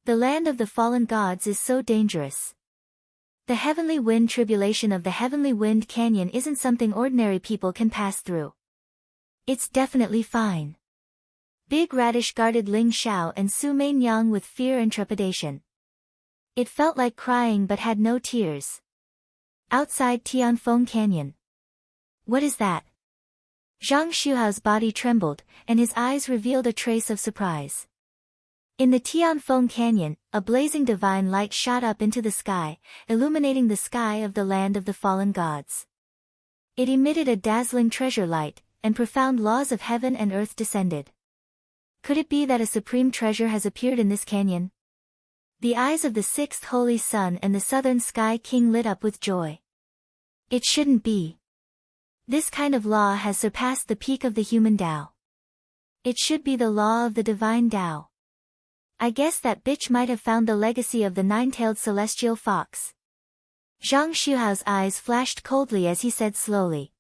The land of the fallen gods is so dangerous. The heavenly wind tribulation of the heavenly wind canyon isn't something ordinary people can pass through. It's definitely fine. Big Radish guarded Ling Xiao and Su Mainyang with fear and trepidation. It felt like crying but had no tears. Outside Tianfeng Canyon. What is that? Zhang Xuhao's body trembled, and his eyes revealed a trace of surprise. In the Tianfeng Canyon, a blazing divine light shot up into the sky, illuminating the sky of the land of the fallen gods. It emitted a dazzling treasure light, and profound laws of heaven and earth descended. Could it be that a supreme treasure has appeared in this canyon? The eyes of the sixth holy sun and the southern sky king lit up with joy. It shouldn't be. This kind of law has surpassed the peak of the human Tao. It should be the law of the divine Tao. I guess that bitch might have found the legacy of the nine-tailed celestial fox. Zhang Xuhao's eyes flashed coldly as he said slowly.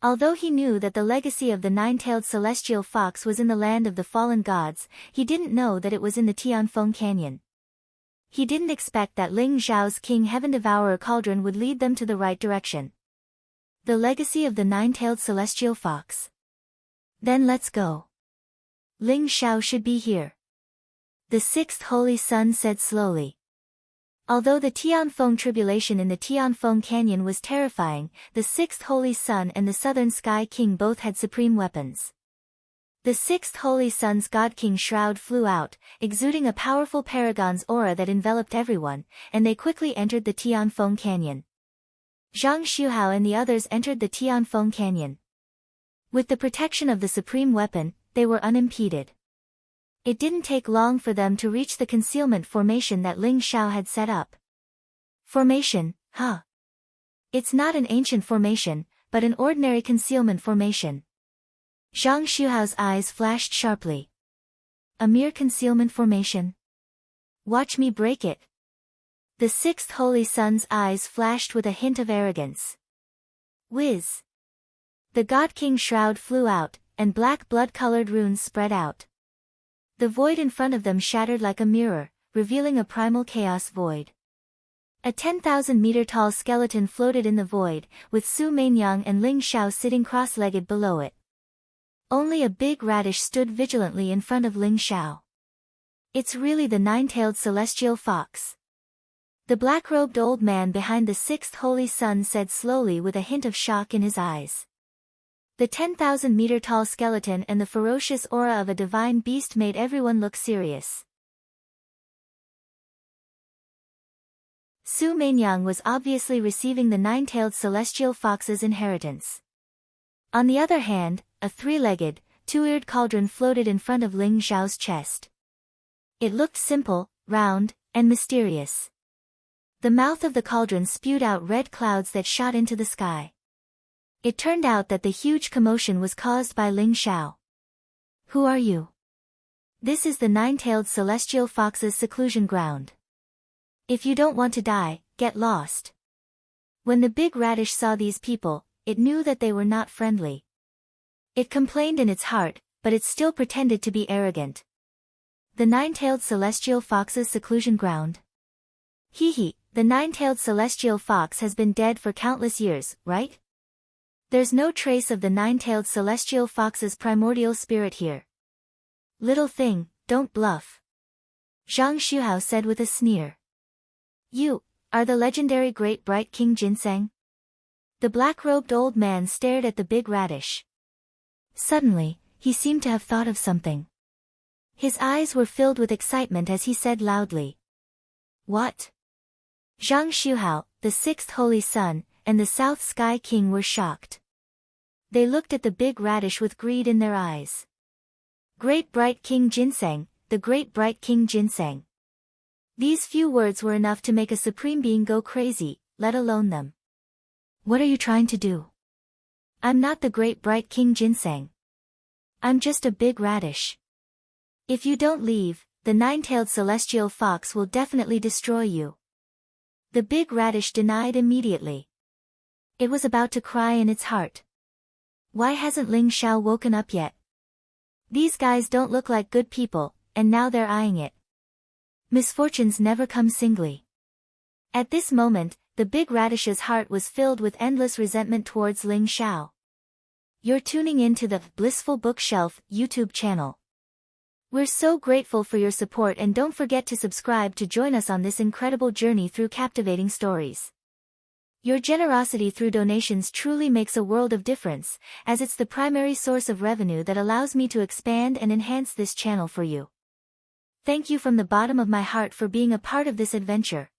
Although he knew that the legacy of the nine-tailed celestial fox was in the land of the fallen gods, he didn't know that it was in the Tianfeng Canyon. He didn't expect that Ling Zhao's King Heaven Devourer cauldron would lead them to the right direction. The legacy of the nine-tailed celestial fox. Then let's go. Ling Zhao should be here. The sixth holy sun said slowly. Although the Tianfeng tribulation in the Tianfeng Canyon was terrifying, the sixth holy sun and the southern sky king both had supreme weapons. The sixth holy sun's god king shroud flew out, exuding a powerful paragon's aura that enveloped everyone, and they quickly entered the Tianfeng Canyon. Zhang Xuhao and the others entered the Tianfeng Canyon. With the protection of the supreme weapon, they were unimpeded. It didn't take long for them to reach the concealment formation that Ling Zhao had set up. Formation, huh? It's not an ancient formation, but an ordinary concealment formation. Zhang Xuhao's eyes flashed sharply. A mere concealment formation? Watch me break it. The sixth holy sun's eyes flashed with a hint of arrogance. Whiz! The God King shroud flew out, and black blood-colored runes spread out. The void in front of them shattered like a mirror, revealing a primal chaos void. A 10,000-meter-tall skeleton floated in the void, with Su Mainyang and Ling Zhao sitting cross-legged below it. Only a big radish stood vigilantly in front of Ling Zhao. It's really the nine-tailed celestial fox. The black-robed old man behind the sixth holy sun said slowly with a hint of shock in his eyes. The 10,000-meter-tall skeleton and the ferocious aura of a divine beast made everyone look serious. Su Mainyang was obviously receiving the nine-tailed celestial fox's inheritance. On the other hand, a three-legged, two-eared cauldron floated in front of Ling Zhao's chest. It looked simple, round, and mysterious. The mouth of the cauldron spewed out red clouds that shot into the sky. It turned out that the huge commotion was caused by Ling Zhao. Who are you? This is the nine-tailed celestial fox's seclusion ground. If you don't want to die, get lost. When the big radish saw these people, it knew that they were not friendly. It complained in its heart, but it still pretended to be arrogant. The nine-tailed celestial fox's seclusion ground? Hee, the nine-tailed celestial fox has been dead for countless years, right? There's no trace of the nine-tailed celestial fox's primordial spirit here. Little thing, don't bluff. Zhang Xuhao said with a sneer. You are the legendary great bright King Ginseng? The black-robed old man stared at the big radish. Suddenly, he seemed to have thought of something. His eyes were filled with excitement as he said loudly. What? Zhang Xuhao, the sixth holy sun, and the South Sky King were shocked. They looked at the big radish with greed in their eyes. Great bright King Ginseng, the great bright King Ginseng. These few words were enough to make a supreme being go crazy, let alone them. What are you trying to do? I'm not the great bright King Ginseng. I'm just a big radish. If you don't leave, the nine-tailed celestial fox will definitely destroy you. The big radish denied immediately. It was about to cry in its heart. Why hasn't Ling Zhao woken up yet? These guys don't look like good people, and now they're eyeing it. Misfortunes never come singly. At this moment, the big radish's heart was filled with endless resentment towards Ling Zhao. You're tuning in to the Blissful Bookshelf YouTube channel. We're so grateful for your support, and don't forget to subscribe to join us on this incredible journey through captivating stories. Your generosity through donations truly makes a world of difference, as it's the primary source of revenue that allows me to expand and enhance this channel for you. Thank you from the bottom of my heart for being a part of this adventure.